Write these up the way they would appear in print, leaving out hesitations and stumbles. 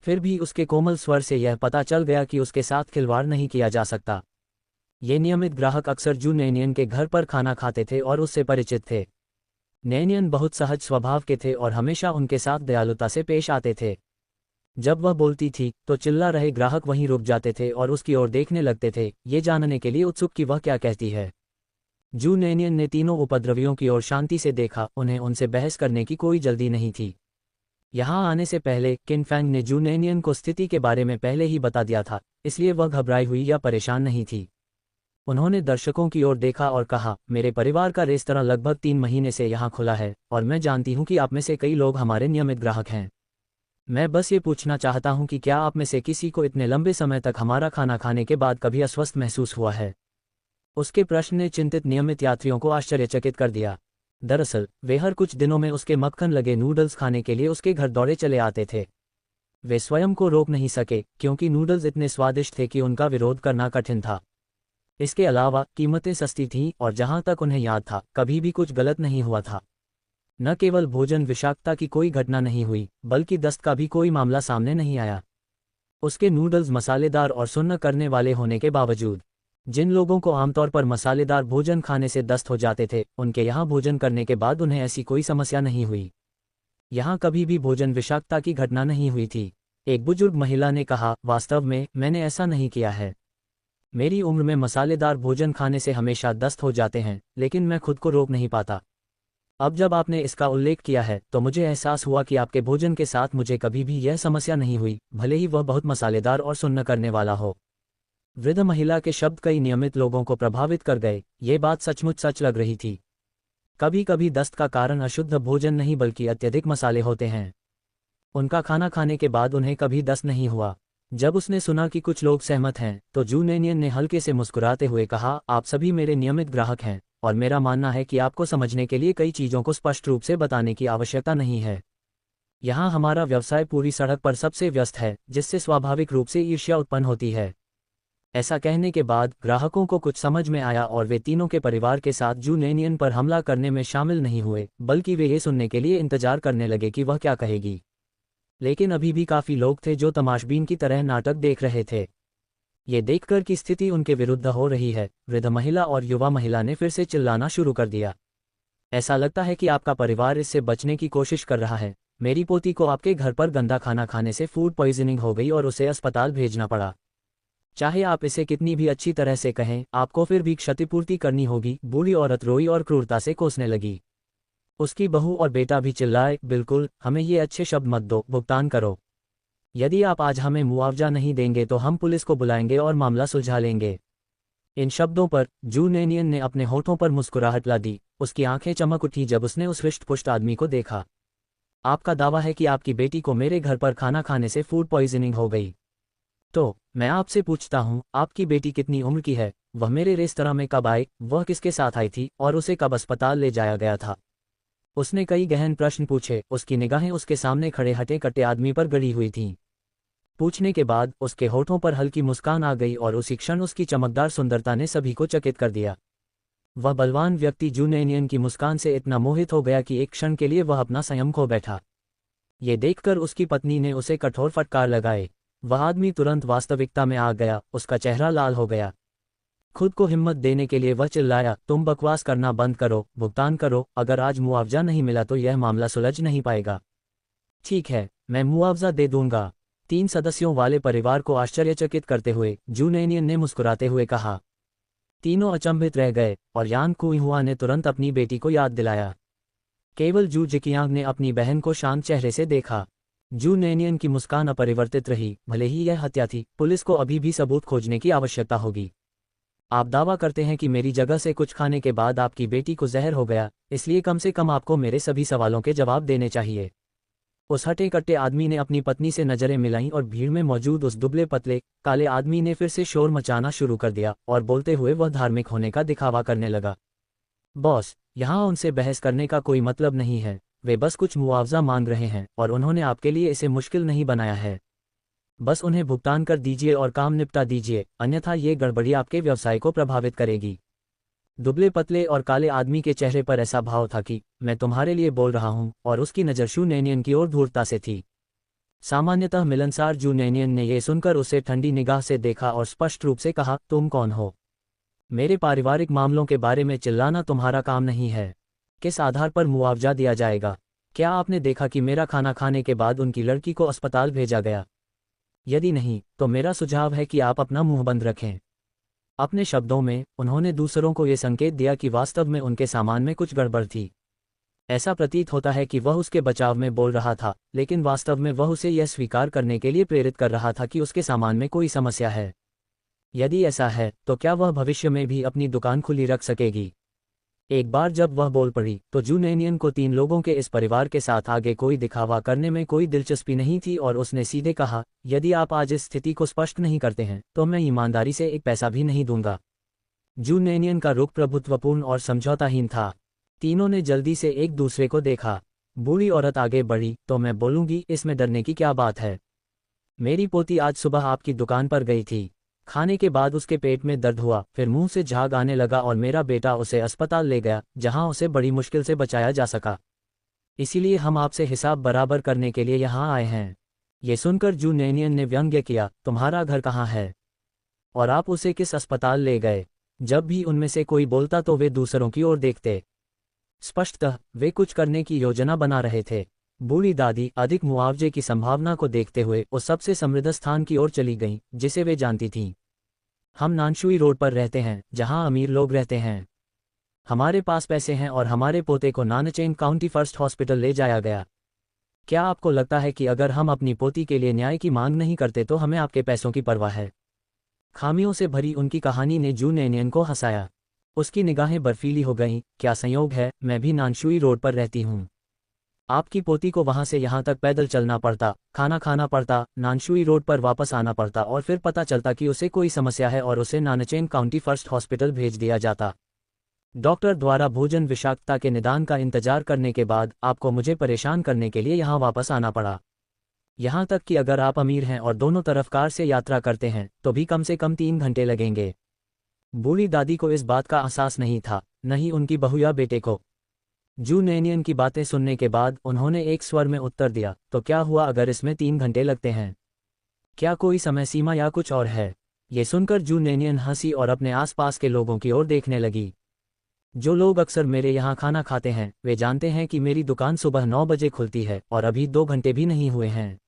फिर भी उसके कोमल स्वर से यह पता चल गया कि उसके साथ खिलवाड़ नहीं किया जा सकता। ये नियमित ग्राहक अक्सर जू नैनियन के घर पर खाना खाते थे और उससे परिचित थे। नैनियन बहुत सहज स्वभाव के थे और हमेशा उनके साथ दयालुता से पेश आते थे। जब वह बोलती थी तो चिल्ला रहे ग्राहक वहीं रुक जाते थे और उसकी ओर देखने लगते थे, ये जानने के लिए उत्सुक कि वह क्या कहती है। जू नैनियन ने तीनों उपद्रवियों की ओर शांति से देखा, उन्हें उनसे बहस करने की कोई जल्दी नहीं थी। यहाँ आने से पहले किन फैंग ने जू नैनियन को स्थिति के बारे में पहले ही बता दिया था, इसलिए वह घबराई हुई या परेशान नहीं थी। उन्होंने दर्शकों की ओर देखा और कहा, मेरे परिवार का रेस्तरां लगभग 3 महीने से यहाँ खुला है और मैं जानती हूँ कि आप में से कई लोग हमारे नियमित ग्राहक हैं। मैं बस ये पूछना चाहता हूँ कि क्या आप में से किसी को इतने लंबे समय तक हमारा खाना खाने के बाद कभी अस्वस्थ महसूस हुआ है। उसके प्रश्न ने चिंतित नियमित यात्रियों को आश्चर्यचकित कर दिया। दरअसल वे हर कुछ दिनों में उसके मक्खन लगे नूडल्स खाने के लिए उसके घर दौड़े चले आते थे। वे स्वयं को रोक नहीं सके क्योंकि नूडल्स इतने स्वादिष्ट थे कि उनका विरोध करना कठिन था। इसके अलावा कीमतें सस्ती थीं और जहां तक उन्हें याद था कभी भी कुछ गलत नहीं हुआ था। न केवल भोजन विषाक्तता की कोई घटना नहीं हुई, बल्कि दस्त का भी कोई मामला सामने नहीं आया। उसके नूडल्स मसालेदार और सुन्न करने वाले होने के बावजूद जिन लोगों को आमतौर पर मसालेदार भोजन खाने से दस्त हो जाते थे, उनके यहाँ भोजन करने के बाद उन्हें ऐसी कोई समस्या नहीं हुई। यहाँ कभी भी भोजन विषाक्तता की घटना नहीं हुई थी। एक बुजुर्ग महिला ने कहा, वास्तव में मैंने ऐसा नहीं किया है। मेरी उम्र में मसालेदार भोजन खाने से हमेशा दस्त हो जाते हैं, लेकिन मैं खुद को रोक नहीं पाता। अब जब आपने इसका उल्लेख किया है तो मुझे एहसास हुआ कि आपके भोजन के साथ मुझे कभी भी यह समस्या नहीं हुई, भले ही वह बहुत मसालेदार और सुन्न करने वाला हो। वृद्ध महिला के शब्द कई नियमित लोगों को प्रभावित कर गए। ये बात सचमुच सच लग रही थी। कभी कभी दस्त का कारण अशुद्ध भोजन नहीं बल्कि अत्यधिक मसाले होते हैं। उनका खाना खाने के बाद उन्हें कभी दस्त नहीं हुआ। जब उसने सुना कि कुछ लोग सहमत हैं तो जू नैनियन ने हल्के से मुस्कुराते हुए कहा, आप सभी मेरे नियमित ग्राहक हैं और मेरा मानना है कि आपको समझने के लिए कई चीज़ों को स्पष्ट रूप से बताने की आवश्यकता नहीं है। यहाँ हमारा व्यवसाय पूरी सड़क पर सबसे व्यस्त है, जिससे स्वाभाविक रूप से ईर्ष्या उत्पन्न होती है। ऐसा कहने के बाद ग्राहकों को कुछ समझ में आया और वे तीनों के परिवार के साथ जू नैनियन पर हमला करने में शामिल नहीं हुए, बल्कि वे ये सुनने के लिए इंतजार करने लगे कि वह क्या कहेगी। लेकिन अभी भी काफ़ी लोग थे जो तमाशबीन की तरह नाटक देख रहे थे। ये देखकर कि स्थिति उनके विरुद्ध हो रही है, वृद्ध महिला और युवा महिला ने फिर से चिल्लाना शुरू कर दिया। ऐसा लगता है कि आपका परिवार इससे बचने की कोशिश कर रहा है। मेरी पोती को आपके घर पर गंदा खाना खाने से फूड पॉइजनिंग हो गई और उसे अस्पताल भेजना पड़ा। चाहे आप इसे कितनी भी अच्छी तरह से कहें, आपको फिर भी क्षतिपूर्ति करनी होगी। बूढ़ी औरत रोई और क्रूरता से कोसने लगी। उसकी बहू और बेटा भी चिल्लाए, बिल्कुल, हमें ये अच्छे शब्द मत दो, भुगतान करो। यदि आप आज हमें मुआवजा नहीं देंगे तो हम पुलिस को बुलाएंगे और मामला सुलझा लेंगे। इन शब्दों पर जू नैनियन ने अपने होठों पर मुस्कुराहट ला दी। उसकी आंखें चमक उठी जब उसने उस हृष्ट-पुष्ट आदमी को देखा। आपका दावा है कि आपकी बेटी को मेरे घर पर खाना खाने से फूड पॉइजनिंग हो गई। तो मैं आपसे पूछता हूँ, आपकी बेटी कितनी उम्र की है? वह मेरे रेस्तरां में कब आई? वह किसके साथ आई थी और उसे कब अस्पताल ले जाया गया था? उसने कई गहन प्रश्न पूछे। उसकी निगाहें उसके सामने खड़े हटे कट्टे आदमी पर गड़ी हुई थीं। पूछने के बाद उसके होठों पर हल्की मुस्कान आ गई और उसी क्षण उसकी चमकदार सुंदरता ने सभी को चकित कर दिया। वह बलवान व्यक्ति जू नैनियन की मुस्कान से इतना मोहित हो गया कि एक क्षण के लिए वह अपना संयम खो बैठा। ये देखकर उसकी पत्नी ने उसे कठोर फटकार लगाए। वह आदमी तुरंत वास्तविकता में आ गया। उसका चेहरा लाल हो गया। खुद को हिम्मत देने के लिए वह चिल्लाया, तुम बकवास करना बंद करो, भुगतान करो। अगर आज मुआवजा नहीं मिला तो यह मामला सुलझ नहीं पाएगा। ठीक है, मैं मुआवजा दे दूंगा। 3 सदस्यों वाले परिवार को आश्चर्यचकित करते हुए जू नैनियन ने मुस्कुराते हुए कहा। तीनों अचंभित रह गए और यान कुइहुआ ने तुरंत अपनी बेटी को याद दिलाया। केवल जू जिकियांग ने अपनी बहन को शांत चेहरे से देखा। जू नैनियन की मुस्कान अपरिवर्तित रही। भले ही यह हत्या थी, पुलिस को अभी भी सबूत खोजने की आवश्यकता होगी। आप दावा करते हैं कि मेरी जगह से कुछ खाने के बाद आपकी बेटी को जहर हो गया, इसलिए कम से कम आपको मेरे सभी सवालों के जवाब देने चाहिए। उस हटे कट्टे आदमी ने अपनी पत्नी से नजरें मिलाईं और भीड़ में मौजूद उस दुबले पतले काले आदमी ने फिर से शोर मचाना शुरू कर दिया और बोलते हुए वह धार्मिक होने का दिखावा करने लगा। बॉस, यहाँ उनसे बहस करने का कोई मतलब नहीं है। वे बस कुछ मुआवजा मांग रहे हैं और उन्होंने आपके लिए इसे मुश्किल नहीं बनाया है। बस उन्हें भुगतान कर दीजिए और काम निपटा दीजिए, अन्यथा ये गड़बड़ी आपके व्यवसाय को प्रभावित करेगी। दुबले पतले और काले आदमी के चेहरे पर ऐसा भाव था कि मैं तुम्हारे लिए बोल रहा हूं, और उसकी नज़र जू नैनियन की ओर धूर्तता से थी। सामान्यतः मिलनसार जू नैनियन ने यह सुनकर उसे ठंडी निगाह से देखा और स्पष्ट रूप से कहा, तुम कौन हो? मेरे पारिवारिक मामलों के बारे में चिल्लाना तुम्हारा काम नहीं है। किस आधार पर मुआवजा दिया जाएगा? क्या आपने देखा कि मेरा खाना खाने के बाद उनकी लड़की को अस्पताल भेजा गया? यदि नहीं, तो मेरा सुझाव है कि आप अपना मुंह बंद रखें। अपने शब्दों में उन्होंने दूसरों को यह संकेत दिया कि वास्तव में उनके सामान में कुछ गड़बड़ थी। ऐसा प्रतीत होता है कि वह उसके बचाव में बोल रहा था, लेकिन वास्तव में वह उसे यह स्वीकार करने के लिए प्रेरित कर रहा था कि उसके सामान में कोई समस्या है। यदि ऐसा है, तो क्या वह भविष्य में भी अपनी दुकान खुली रख सकेगी? एक बार जब वह बोल पड़ी, तो जू नैनियन को 3 लोगों के इस परिवार के साथ आगे कोई दिखावा करने में कोई दिलचस्पी नहीं थी और उसने सीधे कहा, यदि आप आज इस स्थिति को स्पष्ट नहीं करते हैं, तो मैं ईमानदारी से एक पैसा भी नहीं दूंगा। जू नैनियन का रुख प्रभुत्वपूर्ण और समझौताहीन था। तीनों ने जल्दी से एक दूसरे को देखा। बूढ़ी औरत आगे बढ़ी, तो मैं बोलूंगी, इसमें डरने की क्या बात है? मेरी पोती आज सुबह आपकी दुकान पर गई थी। खाने के बाद उसके पेट में दर्द हुआ, फिर मुंह से झाग आने लगा और मेरा बेटा उसे अस्पताल ले गया, जहां उसे बड़ी मुश्किल से बचाया जा सका। इसीलिए हम आपसे हिसाब बराबर करने के लिए यहां आए हैं। ये सुनकर जू नैनियन ने व्यंग्य किया, तुम्हारा घर कहाँ है? और आप उसे किस अस्पताल ले गए? जब भी उनमें से कोई बोलता तो वे दूसरों की ओर देखते। स्पष्टतः वे कुछ करने की योजना बना रहे थे। बूढ़ी दादी अधिक मुआवजे की संभावना को देखते हुए उस सबसे समृद्ध स्थान की ओर चली गईं, जिसे वे जानती थीं। हम नानशुई रोड पर रहते हैं, जहां अमीर लोग रहते हैं। हमारे पास पैसे हैं और हमारे पोते को नानचेन काउंटी फर्स्ट हॉस्पिटल ले जाया गया। क्या आपको लगता है कि अगर हम अपनी पोती के लिए न्याय की मांग नहीं करते तो हमें आपके पैसों की परवाह है? खामियों से भरी उनकी कहानी ने जू नैनियन को हंसाया। उसकी निगाहें बर्फीली हो गईं। क्या संयोग है, मैं भी नानशुई रोड पर रहती हूँ। आपकी पोती को वहां से यहां तक पैदल चलना पड़ता, खाना खाना पड़ता, नानशुई रोड पर वापस आना पड़ता और फिर पता चलता कि उसे कोई समस्या है और उसे नानचेन काउंटी फर्स्ट हॉस्पिटल भेज दिया जाता। डॉक्टर द्वारा भोजन विषाक्तता के निदान का इंतजार करने के बाद आपको मुझे परेशान करने के लिए यहाँ वापस आना पड़ा। यहाँ तक कि अगर आप अमीर हैं और दोनों तरफ कार से यात्रा करते हैं तो भी कम से कम 3 घंटे लगेंगे। बूढ़ी दादी को इस बात का एहसास नहीं था, न ही उनकी बहू या बेटे को। जू नैनियन की बातें सुनने के बाद उन्होंने एक स्वर में उत्तर दिया, तो क्या हुआ अगर इसमें 3 घंटे लगते हैं? क्या कोई समय सीमा या कुछ और है? ये सुनकर जू नैनियन हंसी और अपने आसपास के लोगों की ओर देखने लगी। जो लोग अक्सर मेरे यहाँ खाना खाते हैं वे जानते हैं कि मेरी दुकान सुबह 9 बजे खुलती है और अभी 2 घंटे भी नहीं हुए हैं।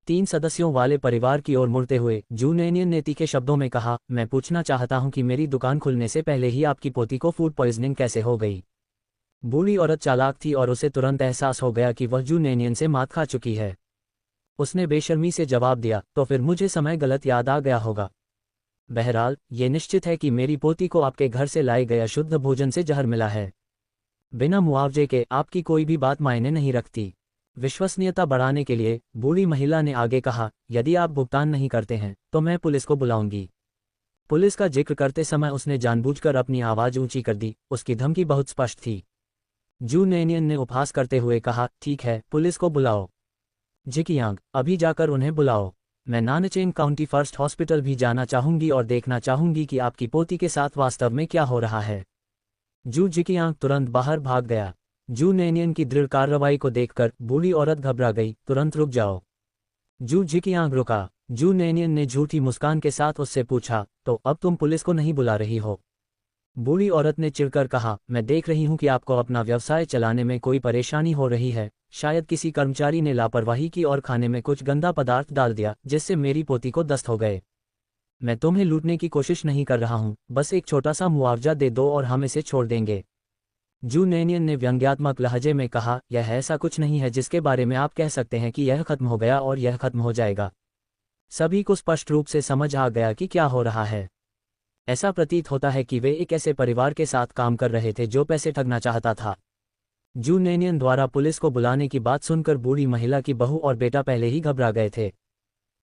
3 सदस्यों वाले परिवार की ओर मुड़ते हुए जू नैनियन ने तीखे शब्दों में कहा, मैं पूछना चाहता हूं कि मेरी दुकान खुलने से पहले ही आपकी पोती को फूड पॉइजनिंग कैसे हो गई? बूढ़ी औरत चालाक थी और उसे तुरंत एहसास हो गया कि वह जू नैनियन से मात खा चुकी है। उसने बेशर्मी से जवाब दिया, तो फिर मुझे समय गलत याद आ गया होगा। बहरहाल, ये निश्चित है कि मेरी पोती को आपके घर से लाए गए शुद्ध भोजन से जहर मिला है। बिना मुआवजे के आपकी कोई भी बात मायने नहीं रखती। विश्वसनीयता बढ़ाने के लिए बूढ़ी महिला ने आगे कहा, यदि आप भुगतान नहीं करते हैं तो मैं पुलिस को बुलाऊंगी। पुलिस का जिक्र करते समय उसने जानबूझकर अपनी आवाज ऊंची कर दी। उसकी धमकी बहुत स्पष्ट थी। जू नैनियन ने उपहास करते हुए कहा, ठीक है, पुलिस को बुलाओ। जिकियांग, अभी जाकर उन्हें बुलाओ। मैं नानचेन काउंटी फर्स्ट हॉस्पिटल भी जाना चाहूंगी और देखना चाहूंगी कि आपकी पोती के साथ वास्तव में क्या हो रहा है। जू जिकियांग तुरंत बाहर भाग गया। जू नैनियन की दृढ़ कार्रवाई को देखकर बूढ़ी औरत घबरा गई। तुरंत रुक जाओ। जू जिकियांग रुका। जू नैनियन ने झूठी मुस्कान के साथ उससे पूछा, तो अब तुम पुलिस को नहीं बुला रही हो? बूढ़ी औरत ने चिढ़कर कहा, मैं देख रही हूं कि आपको अपना व्यवसाय चलाने में कोई परेशानी हो रही है। शायद किसी कर्मचारी ने लापरवाही की और खाने में कुछ गंदा पदार्थ डाल दिया, जिससे मेरी पोती को दस्त हो गए। मैं तुम्हें लूटने की कोशिश नहीं कर रहा हूं, बस एक छोटा सा मुआवजा दे दो और हम इसे छोड़ देंगे। जू नैनियन ने व्यंग्यात्मक लहजे में कहा, यह ऐसा कुछ नहीं है जिसके बारे में आप कह सकते हैं कि यह खत्म हो गया और यह खत्म हो जाएगा। सभी को स्पष्ट रूप से समझ आ गया कि क्या हो रहा है। ऐसा प्रतीत होता है कि वे एक ऐसे परिवार के साथ काम कर रहे थे जो पैसे ठगना चाहता था। जू नैनियन द्वारा पुलिस को बुलाने की बात सुनकर बूढ़ी महिला की बहू और बेटा पहले ही घबरा गए थे।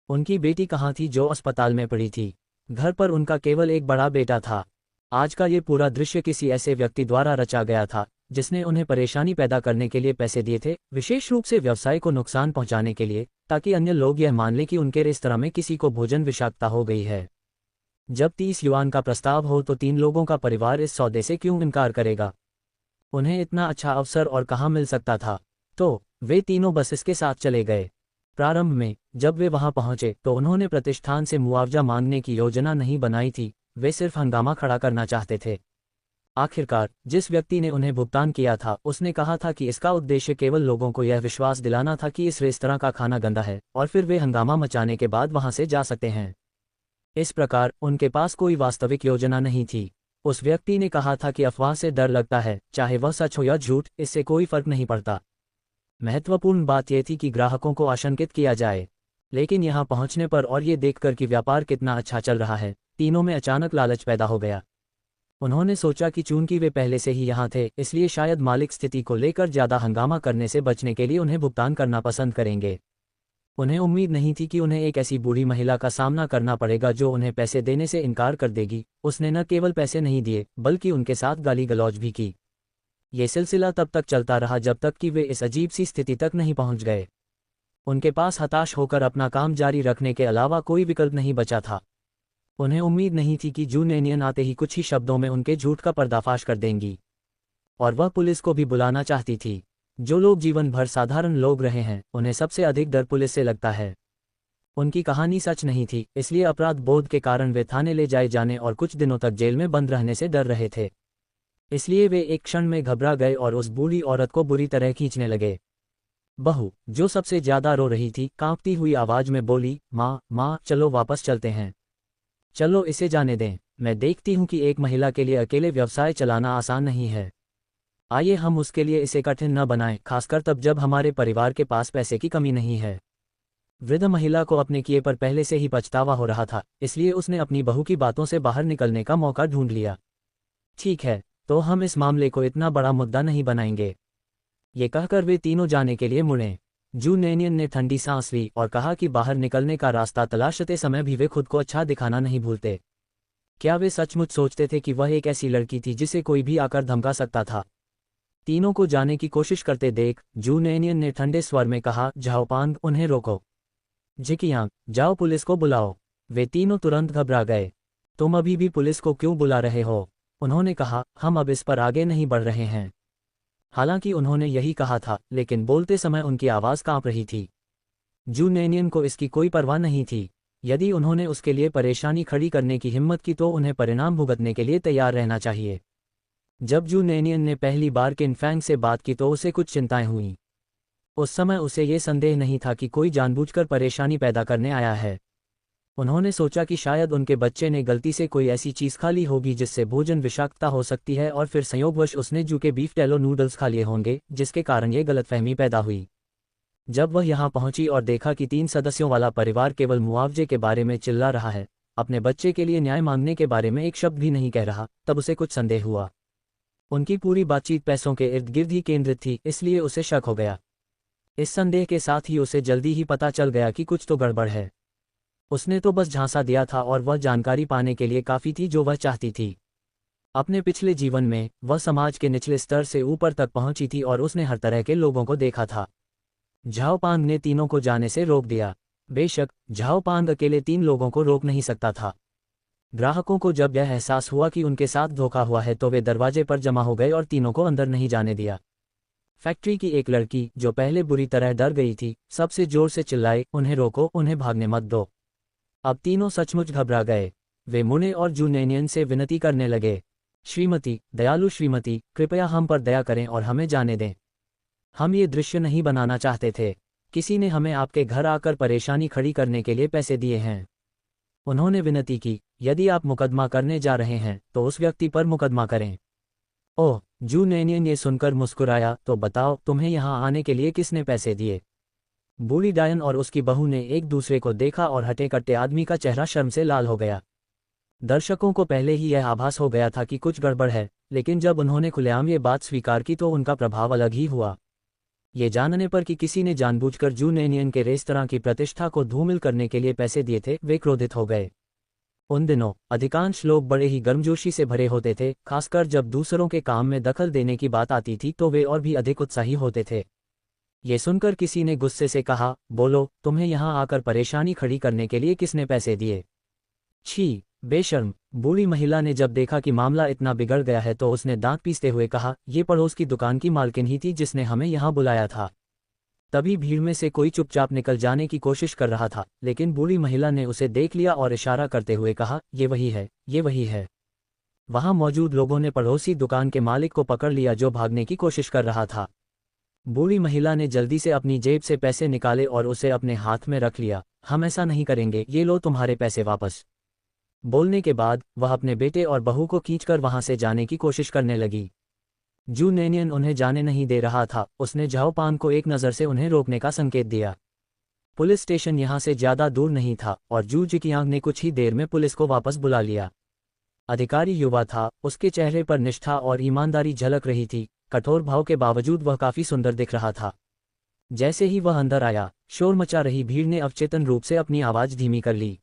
उनकी बेटी कहाँ थी जो अस्पताल में पड़ी थी? घर पर उनका केवल एक बड़ा बेटा था। आज का ये पूरा दृश्य किसी ऐसे व्यक्ति द्वारा रचा गया था जिसने उन्हें परेशानी पैदा करने के लिए पैसे दिए थे, विशेष रूप से व्यवसाय को नुकसान पहुंचाने के लिए, ताकि अन्य लोग यह मान लें कि उनके रेस्तरां में किसी को भोजन विषाक्तता हो गई है। जब 30 युआन का प्रस्ताव हो तो 3 लोगों का परिवार इस सौदे से क्यों इनकार करेगा? उन्हें इतना अच्छा अवसर और कहाँ मिल सकता था? तो वे तीनों बस इसके साथ चले गए। प्रारंभ में जब वे वहां पहुंचे तो उन्होंने प्रतिष्ठान से मुआवजा मांगने की योजना नहीं बनाई थी, वे सिर्फ हंगामा खड़ा करना चाहते थे। आखिरकार जिस व्यक्ति ने उन्हें भुगतान किया था उसने कहा था कि इसका उद्देश्य केवल लोगों को यह विश्वास दिलाना था कि इस रेस्तरां का खाना गंदा है और फिर वे हंगामा मचाने के बाद वहां से जा सकते हैं। इस प्रकार उनके पास कोई वास्तविक योजना नहीं थी। उस व्यक्ति ने कहा था कि अफवाह से डर लगता है, चाहे वह सच हो या झूठ, इससे कोई फर्क नहीं पड़ता। महत्वपूर्ण बात यह थी कि ग्राहकों को आशंकित किया जाए। लेकिन यहां पहुंचने पर और ये देखकर कि व्यापार कितना अच्छा चल रहा है, तीनों में अचानक लालच पैदा हो गया। उन्होंने सोचा कि चूंकि वे पहले से ही यहाँ थे, इसलिए शायद मालिक स्थिति को लेकर ज़्यादा हंगामा करने से बचने के लिए उन्हें भुगतान करना पसंद करेंगे। उन्हें उम्मीद नहीं थी कि उन्हें एक ऐसी बूढ़ी महिला का सामना करना पड़ेगा जो उन्हें पैसे देने से इनकार कर देगी। उसने न केवल पैसे नहीं दिए बल्कि उनके साथ गाली गलौज भी की। ये सिलसिला तब तक चलता रहा जब तक कि वे इस अजीब सी स्थिति तक नहीं पहुंच गए। उनके पास हताश होकर अपना काम जारी रखने के अलावा कोई विकल्प नहीं बचा था। उन्हें उम्मीद नहीं थी कि जू नेनियन आते ही कुछ ही शब्दों में उनके झूठ का पर्दाफाश कर देंगी। और वह पुलिस को भी बुलाना चाहती थी। जो लोग जीवन भर साधारण लोग रहे हैं, उन्हें सबसे अधिक डर पुलिस से लगता है। उनकी कहानी सच नहीं थी, इसलिए अपराध बोध के कारण वे थाने ले जाए जाने और कुछ दिनों तक जेल में बंद रहने से डर रहे थे। इसलिए वे एक क्षण में घबरा गए और उस बूढ़ी औरत को बुरी तरह खींचने लगे। बहू, जो सबसे ज्यादा रो रही थी, कांपती हुई आवाज में बोली, माँ, चलो वापस चलते हैं। चलो इसे जाने दें। मैं देखती हूं कि एक महिला के लिए अकेले व्यवसाय चलाना आसान नहीं है। आइए हम उसके लिए इसे कठिन न बनाएं, खासकर तब जब हमारे परिवार के पास पैसे की कमी नहीं है। वृद्ध महिला को अपने किए पर पहले से ही पछतावा हो रहा था, इसलिए उसने अपनी बहू की बातों से बाहर निकलने का मौका ढूंढ लिया। ठीक है, तो हम इस मामले को इतना बड़ा मुद्दा नहीं बनाएंगे। ये कहकर वे तीनों जाने के लिए मुड़े। जू नेनियन ने ठंडी सांस ली और कहा कि बाहर निकलने का रास्ता तलाशते समय भी वे खुद को अच्छा दिखाना नहीं भूलते। क्या वे सचमुच सोचते थे कि वह एक ऐसी लड़की थी जिसे कोई भी आकर धमका सकता था? तीनों को जाने की कोशिश करते देख जू नेनियन ने ठंडे स्वर में कहा, झाओपांग, उन्हें रोको। जिकियांग, जाओ पुलिस को बुलाओ। वे तीनों तुरंत घबरा गए। तुम अभी भी पुलिस को क्यों बुला रहे हो? उन्होंने कहा, हम अब इस पर आगे नहीं बढ़ रहे हैं। हालांकि उन्होंने यही कहा था, लेकिन बोलते समय उनकी आवाज़ कांप रही थी। जू नेनियन को इसकी कोई परवाह नहीं थी। यदि उन्होंने उसके लिए परेशानी खड़ी करने की हिम्मत की तो उन्हें परिणाम भुगतने के लिए तैयार रहना चाहिए। जब जू नेनियन ने पहली बार किन फैंग से बात की तो उसे कुछ चिंताएं हुईं। उस समय उसे ये संदेह नहीं था कि कोई जानबूझकर परेशानी पैदा करने आया है। उन्होंने सोचा कि शायद उनके बच्चे ने गलती से कोई ऐसी चीज़ खा ली होगी जिससे भोजन विषाक्तता हो सकती है, और फिर संयोगवश उसने जू के बीफ टेलो नूडल्स खा लिए होंगे, जिसके कारण ये गलतफहमी पैदा हुई। जब वह यहाँ पहुंची और देखा कि 3 सदस्यों वाला परिवार केवल मुआवजे के बारे में चिल्ला रहा है, अपने बच्चे के लिए न्याय मांगने के बारे में एक शब्द भी नहीं कह रहा, तब उसे कुछ संदेह हुआ। उनकी पूरी बातचीत पैसों के इर्द गिर्द ही केंद्रित थी, इसलिए उसे शक हो गया। इस संदेह के साथ ही उसे जल्दी ही पता चल गया कि कुछ तो गड़बड़ है। उसने तो बस झांसा दिया था और वह जानकारी पाने के लिए काफ़ी थी जो वह चाहती थी। अपने पिछले जीवन में वह समाज के निचले स्तर से ऊपर तक पहुंची थी और उसने हर तरह के लोगों को देखा था। झाओपांग ने तीनों को जाने से रोक दिया। बेशक झाओपांग अकेले 3 लोगों को रोक नहीं सकता था। ग्राहकों को जब यह एहसास हुआ कि उनके साथ धोखा हुआ है तो वे दरवाजे पर जमा हो गए और तीनों को अंदर नहीं जाने दिया। फैक्ट्री की एक लड़की, जो पहले बुरी तरह डर गई थी, सबसे जोर से चिल्लाई, उन्हें रोको, उन्हें भागने मत दो। अब तीनों सचमुच घबरा गए। वे मुने और जू नेनियन से विनती करने लगे, श्रीमती, दयालु श्रीमती, कृपया हम पर दया करें और हमें जाने दें। हम ये दृश्य नहीं बनाना चाहते थे। किसी ने हमें आपके घर आकर परेशानी खड़ी करने के लिए पैसे दिए हैं। उन्होंने विनती की, यदि आप मुकदमा करने जा रहे हैं तो उस व्यक्ति पर मुकदमा करें। ओह, जू नेनियन ये सुनकर मुस्कुराया, तो बताओ, तुम्हें यहाँ आने के लिए किसने पैसे दिए? बूढ़ी डायन और उसकी बहू ने एक दूसरे को देखा और हटे कट्टे आदमी का चेहरा शर्म से लाल हो गया। दर्शकों को पहले ही यह आभास हो गया था कि कुछ गड़बड़ है, लेकिन जब उन्होंने खुलेआम ये बात स्वीकार की तो उनका प्रभाव अलग ही हुआ। ये जानने पर कि किसी ने जानबूझकर जू नेनियन के रेस्तरां की प्रतिष्ठा को धूमिल करने के लिए पैसे दिए थे, वे क्रोधित हो गए। उन दिनों अधिकांश लोग बड़े ही गर्मजोशी से भरे होते थे, खासकर जब दूसरों के काम में दखल देने की बात आती थी तो वे और भी अधिक उत्साही होते थे। ये सुनकर किसी ने गुस्से से कहा, बोलो, तुम्हें यहाँ आकर परेशानी खड़ी करने के लिए किसने पैसे दिए? छी, बेशर्म। बूढ़ी महिला ने जब देखा कि मामला इतना बिगड़ गया है तो उसने दांत पीसते हुए कहा, ये पड़ोस की दुकान की मालकिन ही थी जिसने हमें यहाँ बुलाया था। तभी भीड़ में से कोई चुपचाप निकल जाने की कोशिश कर रहा था, लेकिन बूढ़ी महिला ने उसे देख लिया और इशारा करते हुए कहा, ये वही है, ये वही है। वहां मौजूद लोगों ने पड़ोसी दुकान के मालिक को पकड़ लिया जो भागने की कोशिश कर रहा था। बूढ़ी महिला ने जल्दी से अपनी जेब से पैसे निकाले और उसे अपने हाथ में रख लिया। हम ऐसा नहीं करेंगे, ये लो तुम्हारे पैसे वापस। बोलने के बाद वह अपने बेटे और बहू को खींचकर वहां से जाने की कोशिश करने लगी। जू नेनियन उन्हें जाने नहीं दे रहा था। उसने झाओपान को एक नज़र से उन्हें रोकने का संकेत दिया। पुलिस स्टेशन यहां से ज्यादा दूर नहीं था और जू जिकियांग ने कुछ ही देर में पुलिस को वापस बुला लिया। अधिकारी युवा था, उसके चेहरे पर निष्ठा और ईमानदारी झलक रही थी। कठोर भाव के बावजूद वह काफी सुंदर दिख रहा था। जैसे ही वह अंदर आया, शोर मचा रही भीड़ ने अवचेतन रूप से अपनी आवाज धीमी कर ली।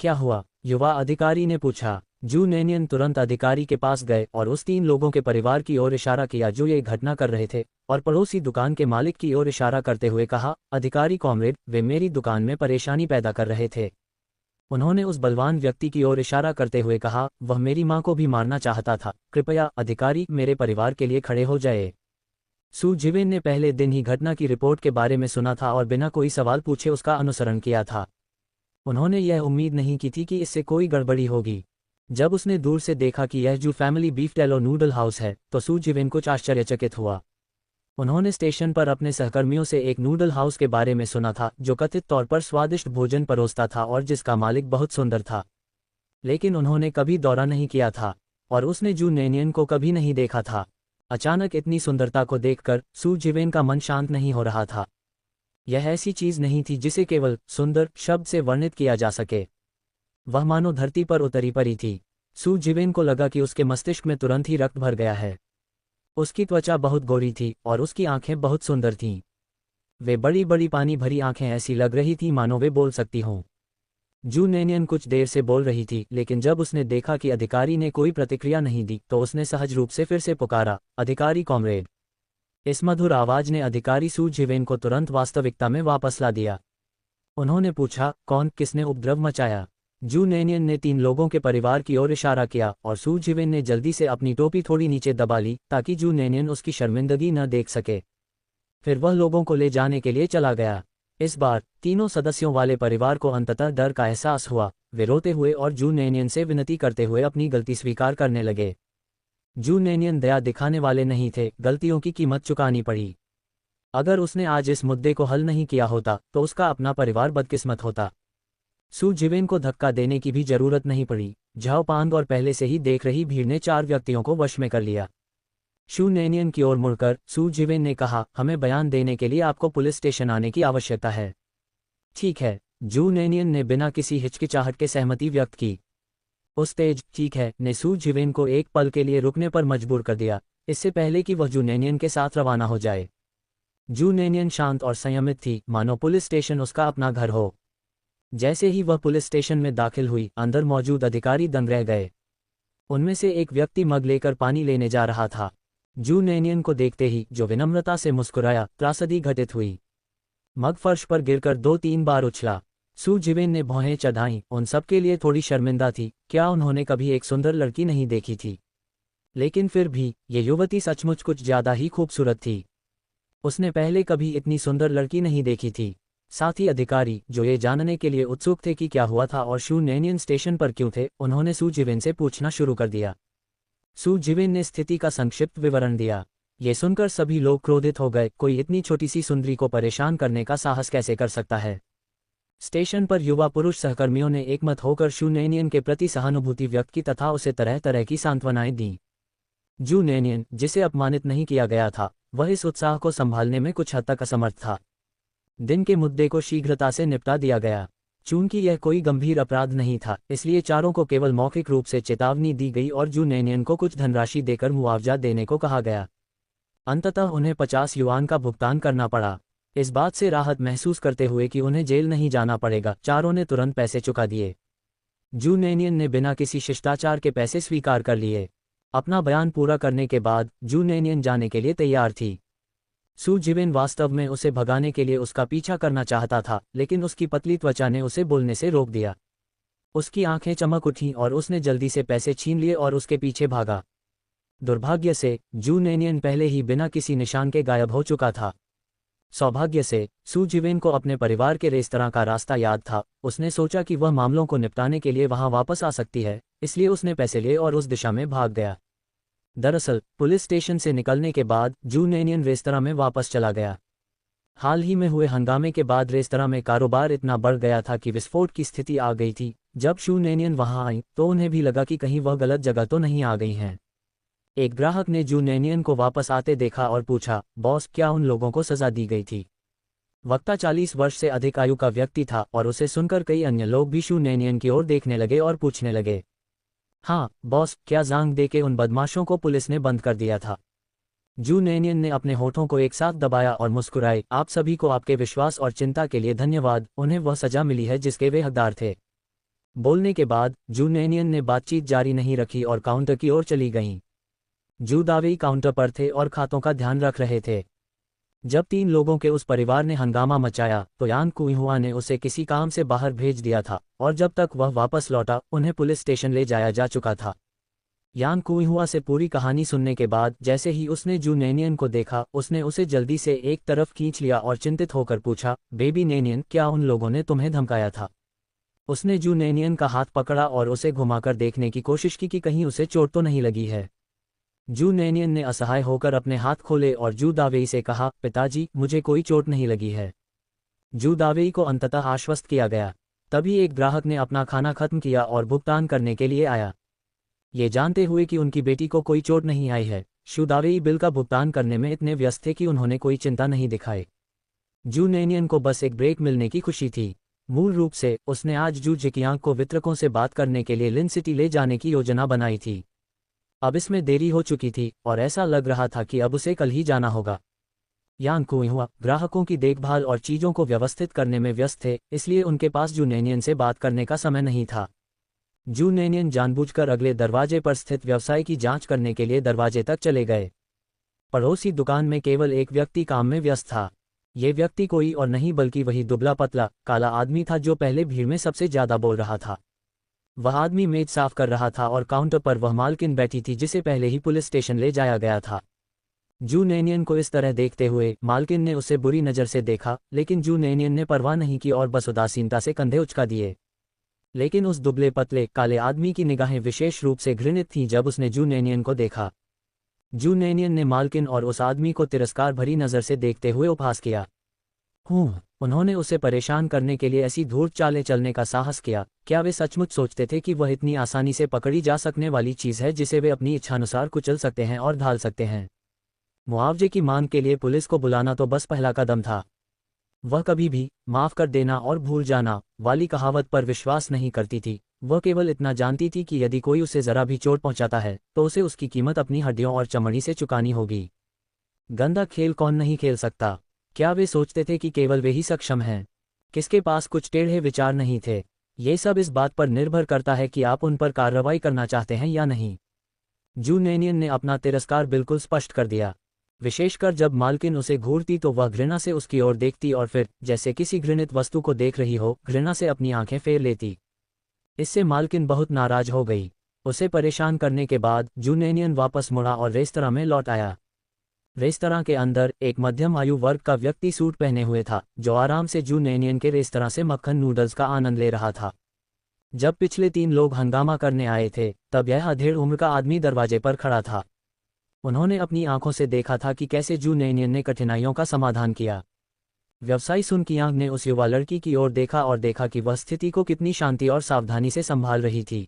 क्या हुआ? युवा अधिकारी ने पूछा। जू नेनियन तुरंत अधिकारी के पास गए और उस 3 लोगों के परिवार की ओर इशारा किया जो ये घटना कर रहे थे, और पड़ोसी दुकान के मालिक की ओर इशारा करते हुए कहा, अधिकारी कॉमरेड, वे मेरी दुकान में परेशानी पैदा कर रहे थे। उन्होंने उस बलवान व्यक्ति की ओर इशारा करते हुए कहा, वह मेरी मां को भी मारना चाहता था। कृपया अधिकारी मेरे परिवार के लिए खड़े हो जाए। सू जिवेन ने पहले दिन ही घटना की रिपोर्ट के बारे में सुना था और बिना कोई सवाल पूछे उसका अनुसरण किया था। उन्होंने यह उम्मीद नहीं की थी कि इससे कोई गड़बड़ी होगी। जब उसने दूर से देखा कि यह जू फैमिली बीफ टेलो नूडल हाउस है, तो सू जिवेन कुछ आश्चर्यचकित हुआ। उन्होंने स्टेशन पर अपने सहकर्मियों से एक नूडल हाउस के बारे में सुना था जो कथित तौर पर स्वादिष्ट भोजन परोसता था और जिसका मालिक बहुत सुंदर था, लेकिन उन्होंने कभी दौरा नहीं किया था और उसने जू नेनियन को कभी नहीं देखा था। अचानक इतनी सुंदरता को देखकर सू जिवेन का मन शांत नहीं हो रहा था। यह ऐसी चीज नहीं थी जिसे केवल सुंदर शब्द से वर्णित किया जा सके। वह मानो धरती पर उतरी पड़ी थी। सू जिवेन को लगा कि उसके मस्तिष्क में तुरंत ही रक्त भर गया है। उसकी त्वचा बहुत गोरी थी और उसकी आंखें बहुत सुंदर थीं। वे बड़ी बड़ी पानी भरी आंखें ऐसी लग रही थीं मानो वे बोल सकती हों। जू नेनियन कुछ देर से बोल रही थी, लेकिन जब उसने देखा कि अधिकारी ने कोई प्रतिक्रिया नहीं दी तो उसने सहज रूप से फिर से पुकारा, अधिकारी कॉमरेड। इस मधुर आवाज ने अधिकारी सू जिवेन को तुरंत वास्तविकता में वापस ला दिया। उन्होंने पूछा, कौन, किसने उपद्रव मचाया? जू नेनियन ने 3 लोगों के परिवार की ओर इशारा किया और सू जिवेन ने जल्दी से अपनी टोपी थोड़ी नीचे दबा ली ताकि जू नेनियन उसकी शर्मिंदगी न देख सके। फिर वह लोगों को ले जाने के लिए चला गया। इस बार तीनों सदस्यों वाले परिवार को अंततः डर का एहसास हुआ। वे रोते हुए और जू नेनियन से विनती करते हुए अपनी गलती स्वीकार करने लगे। जू नेनियन दया दिखाने वाले नहीं थे, गलतियों की कीमत चुकानी पड़ी। अगर उसने आज इस मुद्दे को हल नहीं किया होता तो उसका अपना परिवार बदकिस्मत होता। सू जिवेन को धक्का देने की भी जरूरत नहीं पड़ी। झाओपांग और पहले से ही देख रही भीड़ ने 4 व्यक्तियों को वश में कर लिया। शू नेनियन की ओर मुड़कर सू जिवेन ने कहा, हमें बयान देने के लिए आपको पुलिस स्टेशन आने की आवश्यकता है। ठीक है, जू नेनियन ने बिना किसी हिचकिचाहट के सहमति व्यक्त की। उस तेज ठीक है ने सू जिवेन को एक पल के लिए रुकने पर मजबूर कर दिया, इससे पहले कि वह जू नेनियन के साथ रवाना हो जाए। जू नेनियन शांत और संयमित थी, मानो पुलिस स्टेशन उसका अपना घर हो। जैसे ही वह पुलिस स्टेशन में दाखिल हुई, अंदर मौजूद अधिकारी दंग रह गए। उनमें से एक व्यक्ति मग लेकर पानी लेने जा रहा था। जू नेनियन को देखते ही जो विनम्रता से मुस्कुराया, त्रासदी घटित हुई। मग फर्श पर गिरकर 2-3 बार उछला। सू जिवेन ने भौहें चढ़ाईं, उन सबके लिए थोड़ी शर्मिंदा थी। क्या उन्होंने कभी एक सुंदर लड़की नहीं देखी थी? लेकिन फिर भी ये युवती सचमुच कुछ ज्यादा ही खूबसूरत थी। उसने पहले कभी इतनी सुंदर लड़की नहीं देखी थी। साथ ही अधिकारी, जो ये जानने के लिए उत्सुक थे कि क्या हुआ था और शू नेनियन स्टेशन पर क्यों थे, उन्होंने सू जिवेन से पूछना शुरू कर दिया। सू जिवेन ने स्थिति का संक्षिप्त विवरण दिया। ये सुनकर सभी लोग क्रोधित हो गए। कोई इतनी छोटी सी सुंदरी को परेशान करने का साहस कैसे कर सकता है? स्टेशन पर युवा पुरुष सहकर्मियों ने एकमत होकर शू नेनियन के प्रति सहानुभूति व्यक्त की तथा उसे तरह तरह की सांत्वनाएं दी। जू नेनियन, जिसे अपमानित नहीं किया गया था, वह इस उत्साह को संभालने में कुछ हद तक असमर्थ था। दिन के मुद्दे को शीघ्रता से निपटा दिया गया। चूंकि यह कोई गंभीर अपराध नहीं था, इसलिए चारों को केवल मौखिक रूप से चेतावनी दी गई और जू नेनियन को कुछ धनराशि देकर मुआवजा देने को कहा गया। अंततः उन्हें 50 युआन का भुगतान करना पड़ा। इस बात से राहत महसूस करते हुए कि उन्हें जेल नहीं जाना पड़ेगा, चारों ने तुरंत पैसे चुका दिए। जू नेनियन ने बिना किसी शिष्टाचार के पैसे स्वीकार कर लिए। अपना बयान पूरा करने के बाद जू नेनियन जाने के लिए तैयार थी। सू जिवेन वास्तव में उसे भगाने के लिए उसका पीछा करना चाहता था, लेकिन उसकी पतली त्वचा ने उसे बोलने से रोक दिया। उसकी आंखें चमक उठीं और उसने जल्दी से पैसे छीन लिए और उसके पीछे भागा। दुर्भाग्य से जू नेनियन पहले ही बिना किसी निशान के गायब हो चुका था। सौभाग्य से सू जिवेन को अपने परिवार के रेस्तरां का रास्ता याद था। उसने सोचा कि वह मामलों को निपटाने के लिए वहां वापस आ सकती है, इसलिए उसने पैसे लिए और उस दिशा में भाग गया। दरअसल पुलिस स्टेशन से निकलने के बाद जू नैनियन रेस्तरां में वापस चला गया। हाल ही में हुए हंगामे के बाद रेस्तरां में कारोबार इतना बढ़ गया था कि विस्फोट की स्थिति आ गई थी। जब शू नैनियन वहां आई तो उन्हें भी लगा कि कहीं वह गलत जगह तो नहीं आ गई हैं। एक ग्राहक ने जू नैनियन को वापस आते देखा और पूछा, बॉस, क्या उन लोगों को सजा दी गई थी? वक्ता 40 वर्ष से अधिक आयु का व्यक्ति था और उसे सुनकर कई अन्य लोग भी शू नैनियन की ओर देखने लगे और पूछने लगे, हाँ बॉस, क्या जांग दे के उन बदमाशों को पुलिस ने बंद कर दिया था? जू नैनियन ने अपने होठों को एक साथ दबाया और मुस्कुराए, आप सभी को आपके विश्वास और चिंता के लिए धन्यवाद, उन्हें वह सजा मिली है जिसके वे हकदार थे। बोलने के बाद जू नैनियन ने बातचीत जारी नहीं रखी और काउंटर की ओर चली गईं। जू दावेई काउंटर पर थे और खातों का ध्यान रख रहे थे। जब 3 लोगों के उस परिवार ने हंगामा मचाया तो यान कुइहुआ ने उसे किसी काम से बाहर भेज दिया था और जब तक वह वापस लौटा उन्हें पुलिस स्टेशन ले जाया जा चुका था। यान कुइहुआ से पूरी कहानी सुनने के बाद जैसे ही उसने जू नैनियन को देखा, उसने उसे जल्दी से एक तरफ खींच लिया और चिंतित होकर पूछा, बेबी नैनियन, क्या उन लोगों ने तुम्हें धमकाया था? उसने जू नैनियन का हाथ पकड़ा और उसे घुमाकर देखने की कोशिश की कि कहीं उसे चोट तो नहीं लगी है। जू नैनियन ने असहाय होकर अपने हाथ खोले और जू दावेई से कहा, पिताजी, मुझे कोई चोट नहीं लगी है। जू दावेई को अंततः आश्वस्त किया गया। तभी एक ग्राहक ने अपना खाना खत्म किया और भुगतान करने के लिए आया। ये जानते हुए कि उनकी बेटी को कोई चोट नहीं आई है, शू दावेई बिल का भुगतान करने में इतने व्यस्त थे कि उन्होंने कोई चिंता नहीं दिखाई। जू नैनियन को बस एक ब्रेक मिलने की खुशी थी। मूल रूप से उसने आज जू जिकियांग को वितरकों से बात करने के लिए लिन सिटी ले जाने की योजना बनाई थी। अब इसमें देरी हो चुकी थी और ऐसा लग रहा था कि अब उसे कल ही जाना होगा। यान कुइहुआ ग्राहकों की देखभाल और चीजों को व्यवस्थित करने में व्यस्त थे, इसलिए उनके पास जू नैनियन से बात करने का समय नहीं था। जू नैनियन जानबूझकर अगले दरवाजे पर स्थित व्यवसाय की जांच करने के लिए दरवाजे तक चले गए। पड़ोसी दुकान में केवल एक व्यक्ति काम में व्यस्त था। ये व्यक्ति कोई और नहीं बल्कि वही दुबला पतला काला आदमी था जो पहले भीड़ में सबसे ज्यादा बोल रहा था। वह आदमी मेज साफ कर रहा था और काउंटर पर वह मालकिन बैठी थी जिसे पहले ही पुलिस स्टेशन ले जाया गया था। जू नैनियन को इस तरह देखते हुए मालकिन ने उसे बुरी नज़र से देखा, लेकिन जू नैनियन ने परवाह नहीं की और बस उदासीनता से कंधे उचका दिए। लेकिन उस दुबले पतले काले आदमी की निगाहें विशेष रूप से घृणित थीं जब उसने जू नैनियन को देखा। जू नैनियन ने मालकिन और उस आदमी को तिरस्कार भरी नज़र से देखते हुए उपहास किया। उन्होंने उसे परेशान करने के लिए ऐसी धूर्त चालें चलने का साहस किया। क्या वे सचमुच सोचते थे कि वह इतनी आसानी से पकड़ी जा सकने वाली चीज़ है जिसे वे अपनी इच्छानुसार कुचल सकते हैं और ढाल सकते हैं? मुआवजे की मांग के लिए पुलिस को बुलाना तो बस पहला कदम था। वह कभी भी माफ़ कर देना और भूल जाना वाली कहावत पर विश्वास नहीं करती थी। वह केवल इतना जानती थी कि यदि कोई उसे ज़रा भी चोट पहुंचाता है तो उसे उसकी कीमत अपनी हड्डियों और चमड़ी से चुकानी होगी। गंदा खेल कौन नहीं खेल सकता? क्या वे सोचते थे कि केवल वे ही सक्षम हैं? किसके पास कुछ टेढ़े विचार नहीं थे? ये सब इस बात पर निर्भर करता है कि आप उन पर कार्रवाई करना चाहते हैं या नहीं। जू नैनियन ने अपना तिरस्कार बिल्कुल स्पष्ट कर दिया। विशेषकर जब मालकिन उसे घूरती तो वह घृणा से उसकी ओर देखती और फिर जैसे किसी घृणित वस्तु को देख रही हो घृणा से अपनी आंखें फेर लेती। इससे मालकिन बहुत नाराज हो गई। उसे परेशान करने के बाद जू नैनियन वापस मुड़ा और रेस्तरां में लौट आया। रेस्तरां के अंदर एक मध्यम आयु वर्ग का व्यक्ति सूट पहने हुए था जो आराम से जू नैनियन के रेस्तरां से मक्खन नूडल्स का आनंद ले रहा था। जब पिछले 3 लोग हंगामा करने आए थे तब यह अधेड़ उम्र का आदमी दरवाजे पर खड़ा था। उन्होंने अपनी आंखों से देखा था कि कैसे जू नैनियन ने कठिनाइयों का समाधान किया। व्यवसायी सुन कियांग ने उस युवा लड़की की ओर देखा और देखा कि वह स्थिति को कितनी शांति और सावधानी से संभाल रही थी।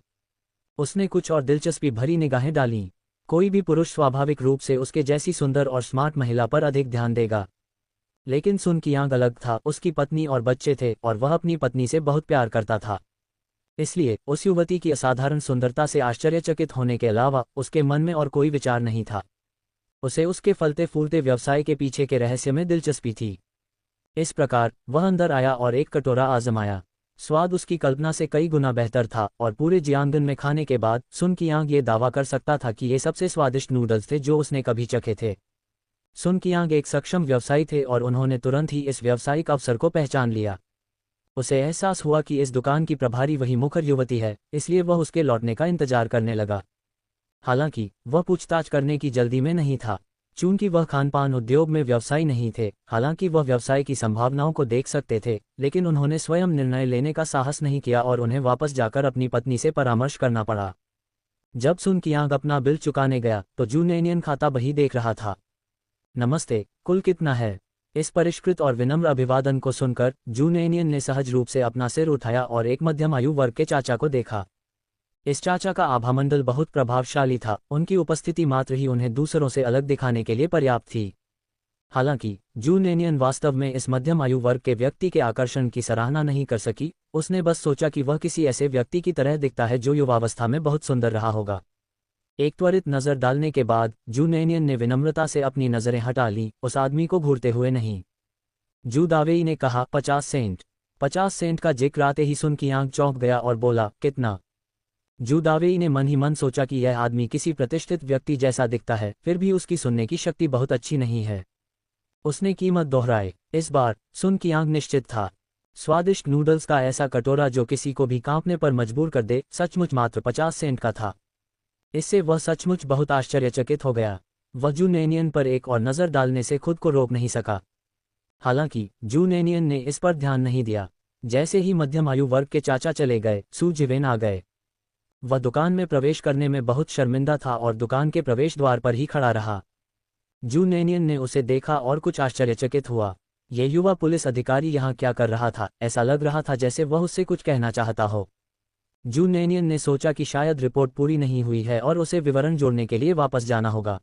उसने कुछ और दिलचस्पी भरी निगाहें डालीं। कोई भी पुरुष स्वाभाविक रूप से उसके जैसी सुंदर और स्मार्ट महिला पर अधिक ध्यान देगा, लेकिन सुन कियांग अलग था। उसकी पत्नी और बच्चे थे और वह अपनी पत्नी से बहुत प्यार करता था। इसलिए उस युवती की असाधारण सुंदरता से आश्चर्यचकित होने के अलावा उसके मन में और कोई विचार नहीं था। उसे उसके फलते फूलते व्यवसाय के पीछे के रहस्य में दिलचस्पी थी। इस प्रकार वह अंदर आया और एक कटोरा आजमाया। स्वाद उसकी कल्पना से कई गुना बेहतर था और पूरे जियांगन में खाने के बाद सुन कियांग ये दावा कर सकता था कि ये सबसे स्वादिष्ट नूडल्स थे जो उसने कभी चखे थे। सुन कियांग एक सक्षम व्यवसायी थे और उन्होंने तुरंत ही इस व्यावसायिक अवसर को पहचान लिया। उसे एहसास हुआ कि इस दुकान की प्रभारी वही मुखर युवती है, इसलिए वह उसके लौटने का इंतजार करने लगा। हालांकि वह पूछताछ करने की जल्दी में नहीं था। चूंकि वह खानपान उद्योग में व्यवसायी नहीं थे, हालांकि वह व्यवसाय की संभावनाओं को देख सकते थे, लेकिन उन्होंने स्वयं निर्णय लेने का साहस नहीं किया और उन्हें वापस जाकर अपनी पत्नी से परामर्श करना पड़ा। जब सुन कियांग अपना बिल चुकाने गया तो जू नेनियन खाता बही देख रहा था। नमस्ते, कुल कितना है? इस परिष्कृत और विनम्र अभिवादन को सुनकर जू नेनियन ने सहज रूप से अपना सिर उठाया और एक मध्यम आयु वर्ग के चाचा को देखा। इस चाचा का आभामंडल बहुत प्रभावशाली था, उनकी उपस्थिति मात्र ही उन्हें दूसरों से अलग दिखाने के लिए पर्याप्त थी। हालांकि जू नेनियन वास्तव में इस मध्यम आयु वर्ग के व्यक्ति के आकर्षण की सराहना नहीं कर सकी, उसने बस सोचा कि वह किसी ऐसे व्यक्ति की तरह दिखता है जो युवावस्था में बहुत सुंदर रहा होगा। एक त्वरित नज़र डालने के बाद जू नेनियन ने विनम्रता से अपनी नज़रें हटा ली, उस आदमी को घूरते हुए नहीं। जू दावेई ने कहा, 50 सेंट। 50 सेंट का जिक्र आते ही सुन कियांग चौंक गया और बोला, कितना? जू दावेई ने मन ही मन सोचा कि यह आदमी किसी प्रतिष्ठित व्यक्ति जैसा दिखता है, फिर भी उसकी सुनने की शक्ति बहुत अच्छी नहीं है। उसने कीमत दोहराई। इस बार सुन कियांग निश्चित था। स्वादिष्ट नूडल्स का ऐसा कटोरा जो किसी को भी कांपने पर मजबूर कर दे, सचमुच मात्र 50 सेंट का था। इससे वह सचमुच बहुत आश्चर्यचकित हो गया। वह जू नेनियन पर एक और नज़र डालने से खुद को रोक नहीं सका। हालांकि जू नेनियन ने इस पर ध्यान नहीं दिया। जैसे ही मध्यम आयु वर्ग के चाचा चले गए, सू जिवेन आ गए। वह दुकान में प्रवेश करने में बहुत शर्मिंदा था और दुकान के प्रवेश द्वार पर ही खड़ा रहा। जू नेनियन ने उसे देखा और कुछ आश्चर्यचकित हुआ। यह युवा पुलिस अधिकारी यहाँ क्या कर रहा था? ऐसा लग रहा था जैसे वह उससे कुछ कहना चाहता हो। जू नेनियन ने सोचा कि शायद रिपोर्ट पूरी नहीं हुई है और उसे विवरण जोड़ने के लिए वापस जाना होगा,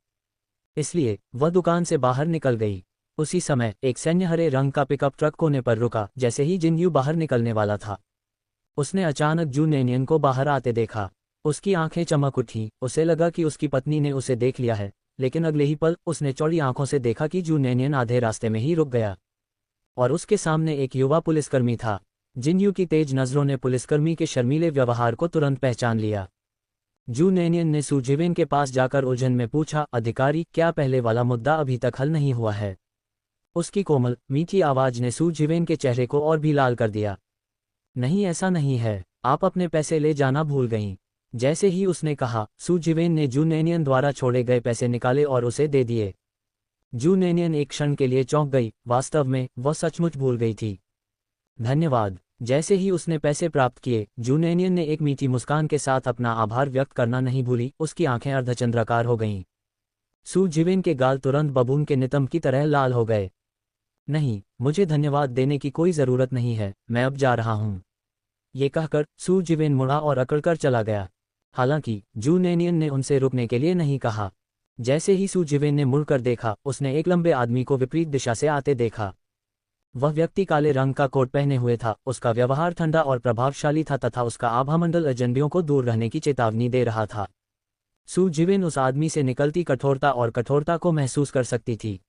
इसलिए वह दुकान से बाहर निकल गई। उसी समय एक सैन्य हरे रंग का पिकअप ट्रक कोने पर रुका। जैसे ही जिनयू बाहर निकलने वाला था, उसने अचानक जू नेनियन को बाहर आते देखा। उसकी आंखें चमक उठीं, उसे लगा कि उसकी पत्नी ने उसे देख लिया है, लेकिन अगले ही पल उसने चौड़ी आंखों से देखा कि जू नेनियन आधे रास्ते में ही रुक गया और उसके सामने एक युवा पुलिसकर्मी था। जिनयू की तेज नज़रों ने पुलिसकर्मी के शर्मीले व्यवहार को तुरंत पहचान लिया। जू नेनियन ने सू जिवेन के पास जाकर उलझन में पूछा, अधिकारी, क्या पहले वाला मुद्दा अभी तक हल नहीं हुआ है? उसकी कोमल मीठी आवाज ने सू जिवेन के चेहरे को और भी लाल कर दिया। नहीं, ऐसा नहीं है, आप अपने पैसे ले जाना भूल गईं। जैसे ही उसने कहा, सू जिवेन ने जू नेनियन द्वारा छोड़े गए पैसे निकाले और उसे दे दिए। जू नेनियन एक क्षण के लिए चौंक गई। वास्तव में वह सचमुच भूल गई थी। धन्यवाद। जैसे ही उसने पैसे प्राप्त किए, जू नेनियन ने एक मीठी मुस्कान के साथ अपना आभार व्यक्त करना नहीं भूली। उसकी आंखें अर्धचंद्राकार हो गईं। सू जिवेन के गाल तुरंत बबून के नितंब की तरह लाल हो गए। नहीं, मुझे धन्यवाद देने की कोई ज़रूरत नहीं है, मैं अब जा रहा हूँ। ये कहकर सू जिवेन मुड़ा और अकड़कर चला गया। हालांकि जू नेनियन ने उनसे रुकने के लिए नहीं कहा। जैसे ही सू जिवेन ने मुड़कर देखा, उसने एक लंबे आदमी को विपरीत दिशा से आते देखा। वह व्यक्ति काले रंग का कोट पहने हुए था। उसका व्यवहार ठंडा और प्रभावशाली था तथा उसका आभामंडल अजनबियों को दूर रहने की चेतावनी दे रहा था। सू जिवेन उस आदमी से निकलती कठोरता और कठोरता को महसूस कर सकती थी।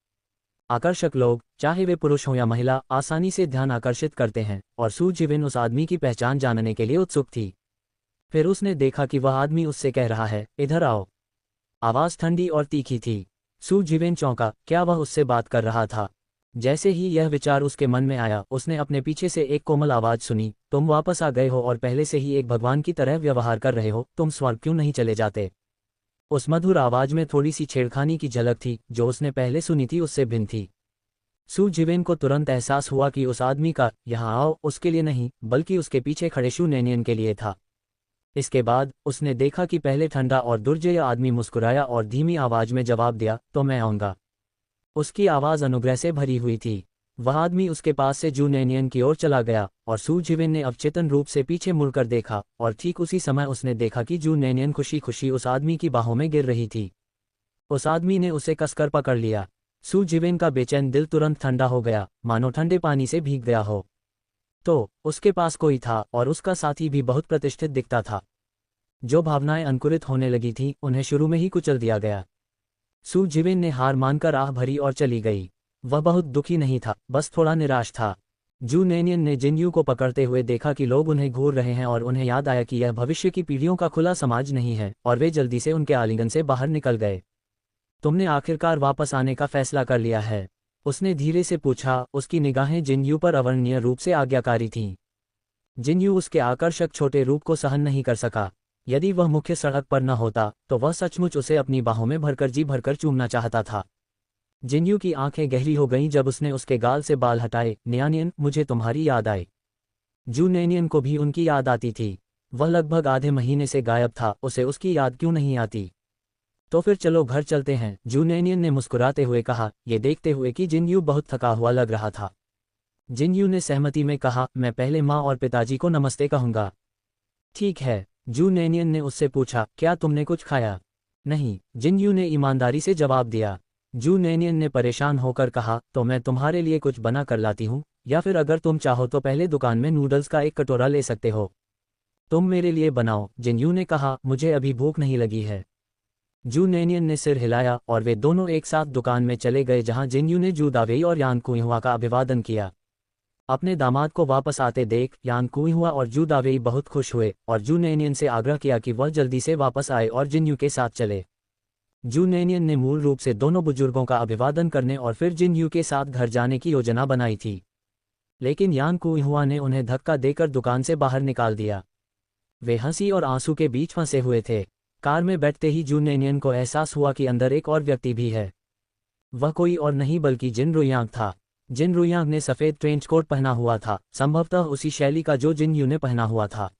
आकर्षक लोग, चाहे वे पुरुष हों या महिला, आसानी से ध्यान आकर्षित करते हैं, और सू जिवेन उस आदमी की पहचान जानने के लिए उत्सुक थी। फिर उसने देखा कि वह आदमी उससे कह रहा है, इधर आओ। आवाज़ ठंडी और तीखी थी। सू जिवेन चौंका, क्या वह उससे बात कर रहा था? जैसे ही यह विचार उसके मन में आया, उसने अपने पीछे से एक कोमल आवाज़ सुनी, तुम वापस आ गए हो और पहले से ही एक भगवान की तरह व्यवहार कर रहे हो, तुम स्वर्ग क्यों नहीं चले जाते? उस मधुर आवाज़ में थोड़ी सी छेड़खानी की झलक थी, जो उसने पहले सुनी थी उससे भिन्न थी। सू जिवेन को तुरंत एहसास हुआ कि उस आदमी का यहाँ आओ उसके लिए नहीं, बल्कि उसके पीछे खड़े जू नेनियन के लिए था। इसके बाद उसने देखा कि पहले ठंडा और दुर्जय आदमी मुस्कुराया और धीमी आवाज में जवाब दिया, तो मैं आऊँगा। उसकी आवाज़ अनुग्रह से भरी हुई थी। वह आदमी उसके पास से जू नेनियन की ओर चला गया और सू जिवेन ने अवचेतन रूप से पीछे मुड़कर देखा, और ठीक उसी समय उसने देखा कि जू नेनियन खुशी खुशी उस आदमी की बाहों में गिर रही थी। उस आदमी ने उसे कसकर पकड़ लिया। सू जिवेन का बेचैन दिल तुरंत ठंडा हो गया, मानो ठंडे पानी से भीग गया हो। तो उसके पास कोई था और उसका साथी भी बहुत प्रतिष्ठित दिखता था। जो भावनाएं अंकुरित होने लगी थीं, उन्हें शुरू में ही कुचल दिया गया। सू जिवेन ने हार मानकर आह भरी और चली गई। वह बहुत दुखी नहीं था, बस थोड़ा निराश था। जू नेनियन ने जिनयू को पकड़ते हुए देखा कि लोग उन्हें घूर रहे हैं, और उन्हें याद आया कि यह भविष्य की पीढ़ियों का खुला समाज नहीं है, और वे जल्दी से उनके आलिंगन से बाहर निकल गए। तुमने आखिरकार वापस आने का फैसला कर लिया है? उसने धीरे से पूछा। उसकी निगाहें जिनयू पर अवर्णनीय रूप से आज्ञाकारी थीं। जिनयू उसके आकर्षक छोटे रूप को सहन नहीं कर सका। यदि वह मुख्य सड़क पर न होता तो वह सचमुच उसे अपनी बाहों में भरकर जी भरकर चूमना चाहता था। जिनयू की आंखें गहरी हो गईं जब उसने उसके गाल से बाल हटाए। न्यानियन, मुझे तुम्हारी याद आई। जू नैनियन को भी उनकी याद आती थी। वह लगभग आधे महीने से गायब था, उसे उसकी याद क्यों नहीं आती? तो फिर चलो घर चलते हैं, जू नैनियन ने मुस्कुराते हुए कहा, ये देखते हुए कि जिनयू बहुत थका हुआ लग रहा था। जिनयू ने सहमति में कहा, मैं पहले माँ और पिताजी को नमस्ते कहूँगा। ठीक है। जू नैनियन ने उससे पूछा, क्या तुमने कुछ खाया? नहीं, जिनयू ने ईमानदारी से जवाब दिया। जू नैनियन ने परेशान होकर कहा, तो मैं तुम्हारे लिए कुछ बना कर लाती हूँ, या फिर अगर तुम चाहो तो पहले दुकान में नूडल्स का एक कटोरा ले सकते हो। तुम मेरे लिए बनाओ, जिनयू ने कहा, मुझे अभी भूख नहीं लगी है। जू नैनियन ने सिर हिलाया और वे दोनों एक साथ दुकान में चले गए जहां जिनयू ने जू दावेई और यान कुइहुआ का अभिवादन किया। अपने दामाद को वापस आते देख यान कुइहुआ और जू दावेई बहुत खुश हुए और जू नैनियन से आग्रह किया कि वह जल्दी से वापस आए और जिनयू के साथ चले। जू नैनियन ने मूल रूप से दोनों बुजुर्गों का अभिवादन करने और फिर जिनयू के साथ घर जाने की योजना बनाई थी, लेकिन यान कुइहुआ ने उन्हें धक्का देकर दुकान से बाहर निकाल दिया। वे हंसी और आंसू के बीच फंसे हुए थे। कार में बैठते ही जू नैनियन को एहसास हुआ कि अंदर एक और व्यक्ति भी है। वह कोई और नहीं बल्कि जिन रुयांग था। जिन रुयांग ने सफ़ेद ट्रेंच कोट पहना हुआ था, संभवतः उसी शैली का जो जिनयू ने पहना हुआ था।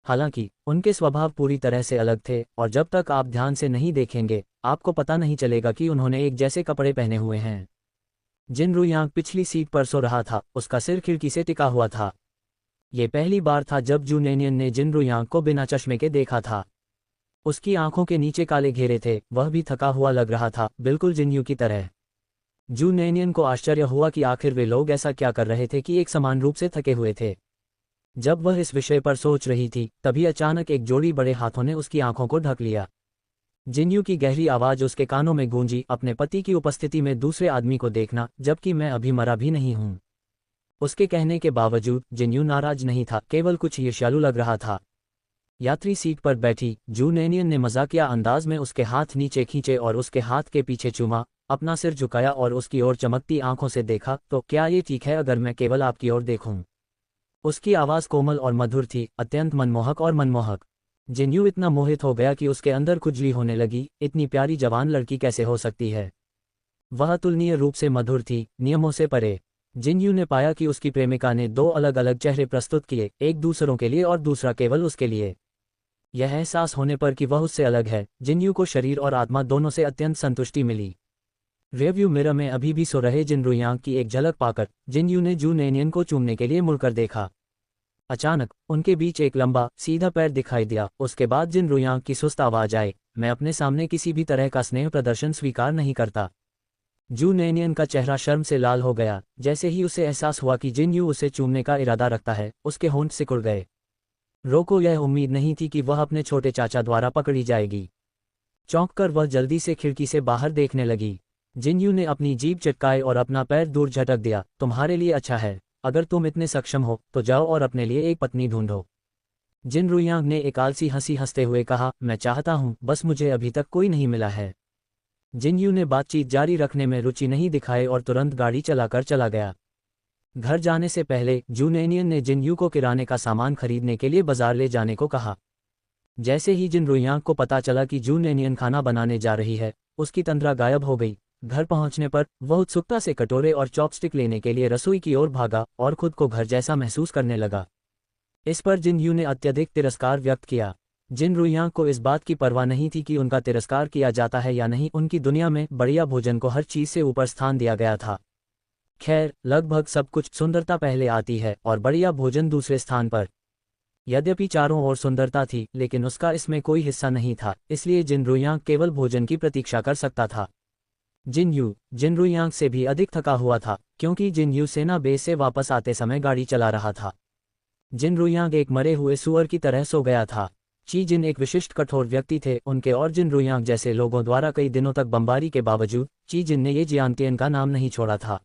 हालांकि उनके स्वभाव पूरी तरह से अलग थे और जब तक आप ध्यान से नहीं देखेंगे आपको पता नहीं चलेगा कि उन्होंने एक जैसे कपड़े पहने हुए हैं। जिन रुयांग पिछली सीट पर सो रहा था, उसका सिर खिड़की से टिका हुआ था। ये पहली बार था जब जू नैनियन ने जिन रुयांग को बिना चश्मे के देखा था। उसकी आंखों के नीचे काले घेरे थे, वह भी थका हुआ लग रहा था, बिल्कुल जिनयू की तरह। जू नैनियन को आश्चर्य हुआ कि आखिर वे लोग ऐसा क्या कर रहे थे कि एक समान रूप से थके हुए थे। जब वह इस विषय पर सोच रही थी तभी अचानक एक जोड़ी बड़े हाथों ने उसकी आंखों को ढक लिया। जिनयू की गहरी आवाज उसके कानों में गूंजी, अपने पति की उपस्थिति में दूसरे आदमी को देखना, जबकि मैं अभी मरा भी नहीं हूं। उसके कहने के बावजूद जिनयू नाराज नहीं था, केवल कुछ ईर्ष्यालु लग रहा था। यात्री सीट पर बैठी जू नैनियन ने मजाकिया अंदाज में उसके हाथ नीचे खींचे और उसके हाथ के पीछे चूमा, अपना सिर झुकाया और उसकी ओर चमकती आंखों से देखा, तो क्या ये ठीक है अगर मैं केवल आपकी ओर देखूं? उसकी आवाज़ कोमल और मधुर थी, अत्यंत मनमोहक और मनमोहक। जिनयू इतना मोहित हो गया कि उसके अंदर खुजली होने लगी, इतनी प्यारी जवान लड़की कैसे हो सकती है? वह अतुलनीय रूप से मधुर थी, नियमों से परे। जिनयू ने पाया कि उसकी प्रेमिका ने दो अलग अलग चेहरे प्रस्तुत किए, एक दूसरों के लिए और दूसरा केवल उसके लिए। यह एहसास होने पर कि वह उससे अलग है, जिनयू को शरीर और आत्मा दोनों से अत्यंत संतुष्टि मिली। रियरव्यू मिरर में अभी भी सो रहे जिन रुयांग की एक झलक पाकर जिनयू ने जू नैनियन को चूमने के लिए मुड़कर देखा। अचानक उनके बीच एक लंबा सीधा पैर दिखाई दिया। उसके बाद जिन रुयांग की सुस्त आवाज आई, मैं अपने सामने किसी भी तरह का स्नेह प्रदर्शन स्वीकार नहीं करता। जू नैनियन का चेहरा शर्म से लाल हो गया। जैसे ही उसे एहसास हुआ कि जिनयू उसे चूमने का इरादा रखता है, उसके होंठ सिकुड़ गए। रोको यह उम्मीद नहीं थी कि वह अपने छोटे चाचा द्वारा पकड़ी जाएगी। चौंककर वह जल्दी से खिड़की से बाहर देखने लगी। जिनयू ने अपनी जीभ चटकाई और अपना पैर दूर झटक दिया। तुम्हारे लिए अच्छा है, अगर तुम इतने सक्षम हो तो जाओ और अपने लिए एक पत्नी ढूंढो। जिन रुयांग ने एक आलसी हंसी हंसते हुए कहा, मैं चाहता हूँ, बस मुझे अभी तक कोई नहीं मिला है। जिनयू ने बातचीत जारी रखने में रुचि नहीं दिखाई और तुरंत गाड़ी चलाकर चला गया। घर जाने से पहले जू नैनियन ने जिनयू को किराने का सामान खरीदने के लिए बाजार ले जाने को कहा। जैसे ही जिन रुयांग को पता चला कि जू नैनियन खाना बनाने जा रही है, उसकी तंद्रा गायब हो गई। घर पहुंचने पर वह उत्सुकता से कटोरे और चॉपस्टिक लेने के लिए रसोई की ओर भागा और खुद को घर जैसा महसूस करने लगा। इस पर जिनयू ने अत्यधिक तिरस्कार व्यक्त किया। जिन रुयांग को इस बात की परवाह नहीं थी कि उनका तिरस्कार किया जाता है या नहीं, उनकी दुनिया में बढ़िया भोजन को हर चीज से ऊपर स्थान दिया गया था। खैर, लगभग सब कुछ, सुंदरता पहले आती है और बढ़िया भोजन दूसरे स्थान पर। यद्यपि चारों ओर सुंदरता थी, लेकिन उसका इसमें कोई हिस्सा नहीं था, इसलिए जिन रुयांग केवल भोजन की प्रतीक्षा कर सकता था। जिनयू जिन रुयांग से भी अधिक थका हुआ था, क्योंकि जिनयू सेना बेस से वापस आते समय गाड़ी चला रहा था। जिन रुयांग एक मरे हुए सुअर की तरह सो गया था। ची जिन एक विशिष्ट कठोर व्यक्ति थे। उनके और जिन रुयांग जैसे लोगों द्वारा कई दिनों तक बमबारी के बावजूद ची जिन ने ये जियांगटियन का नाम नहीं छोड़ा था।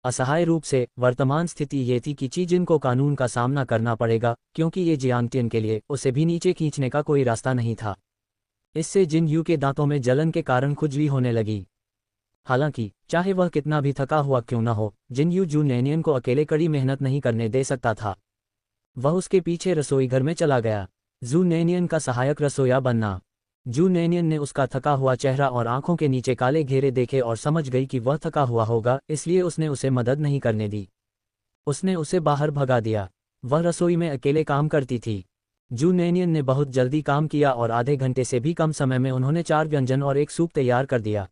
असहाय रूप से वर्तमान स्थिति ये थी कि ची जिन को कानून का सामना करना पड़ेगा, क्योंकि ये जियांगटियन के लिए उसे भी नीचे खींचने का कोई रास्ता नहीं था। इससे जिनयू के दांतों में जलन के कारण खुजली होने लगी। हालांकि चाहे वह कितना भी थका हुआ क्यों न हो, जिनयू जू नैनियन को अकेले कड़ी मेहनत नहीं करने दे सकता था। वह उसके पीछे रसोई घर में चला गया। जू नैनियन का सहायक रसोइया बनना। जू नैनियन ने उसका थका हुआ चेहरा और आंखों के नीचे काले घेरे देखे और समझ गई कि वह थका हुआ होगा, इसलिए उसने उसे मदद नहीं करने दी। उसने उसे बाहर भगा दिया। वह रसोई में अकेले काम करती थी। जू नैनियन ने बहुत जल्दी काम किया और आधे घंटे से भी कम समय में उन्होंने 4 व्यंजन और एक सूप तैयार कर दिया।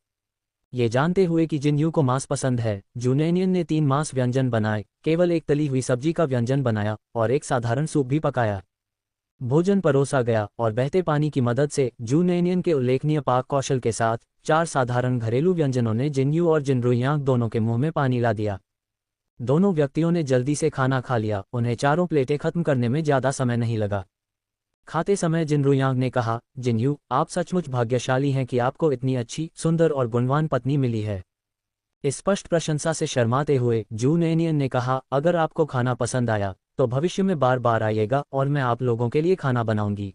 ये जानते हुए कि जिनयू को मांस पसंद है, जू नैनियन ने 3 मांस व्यंजन बनाए, केवल एक तली हुई सब्जी का व्यंजन बनाया और एक साधारण सूप भी पकाया। भोजन परोसा गया और बहते पानी की मदद से जू नैनियन के उल्लेखनीय पाक कौशल के साथ 4 साधारण घरेलू व्यंजनों ने जिनयू और जिनरुयांग दोनों के मुंह में पानी ला दिया। दोनों व्यक्तियों ने जल्दी से खाना खा लिया। उन्हें 4 प्लेटें खत्म करने में ज्यादा समय नहीं लगा। खाते समय जिनरुयांग ने कहा, जिनयू, आप सचमुच भाग्यशाली हैं कि आपको इतनी अच्छी, सुंदर और गुणवान पत्नी मिली है। स्पष्ट प्रशंसा से शर्माते हुए जू नैनियन ने कहा, अगर आपको खाना पसंद आया तो भविष्य में बार बार आइएगा और मैं आप लोगों के लिए खाना बनाऊंगी।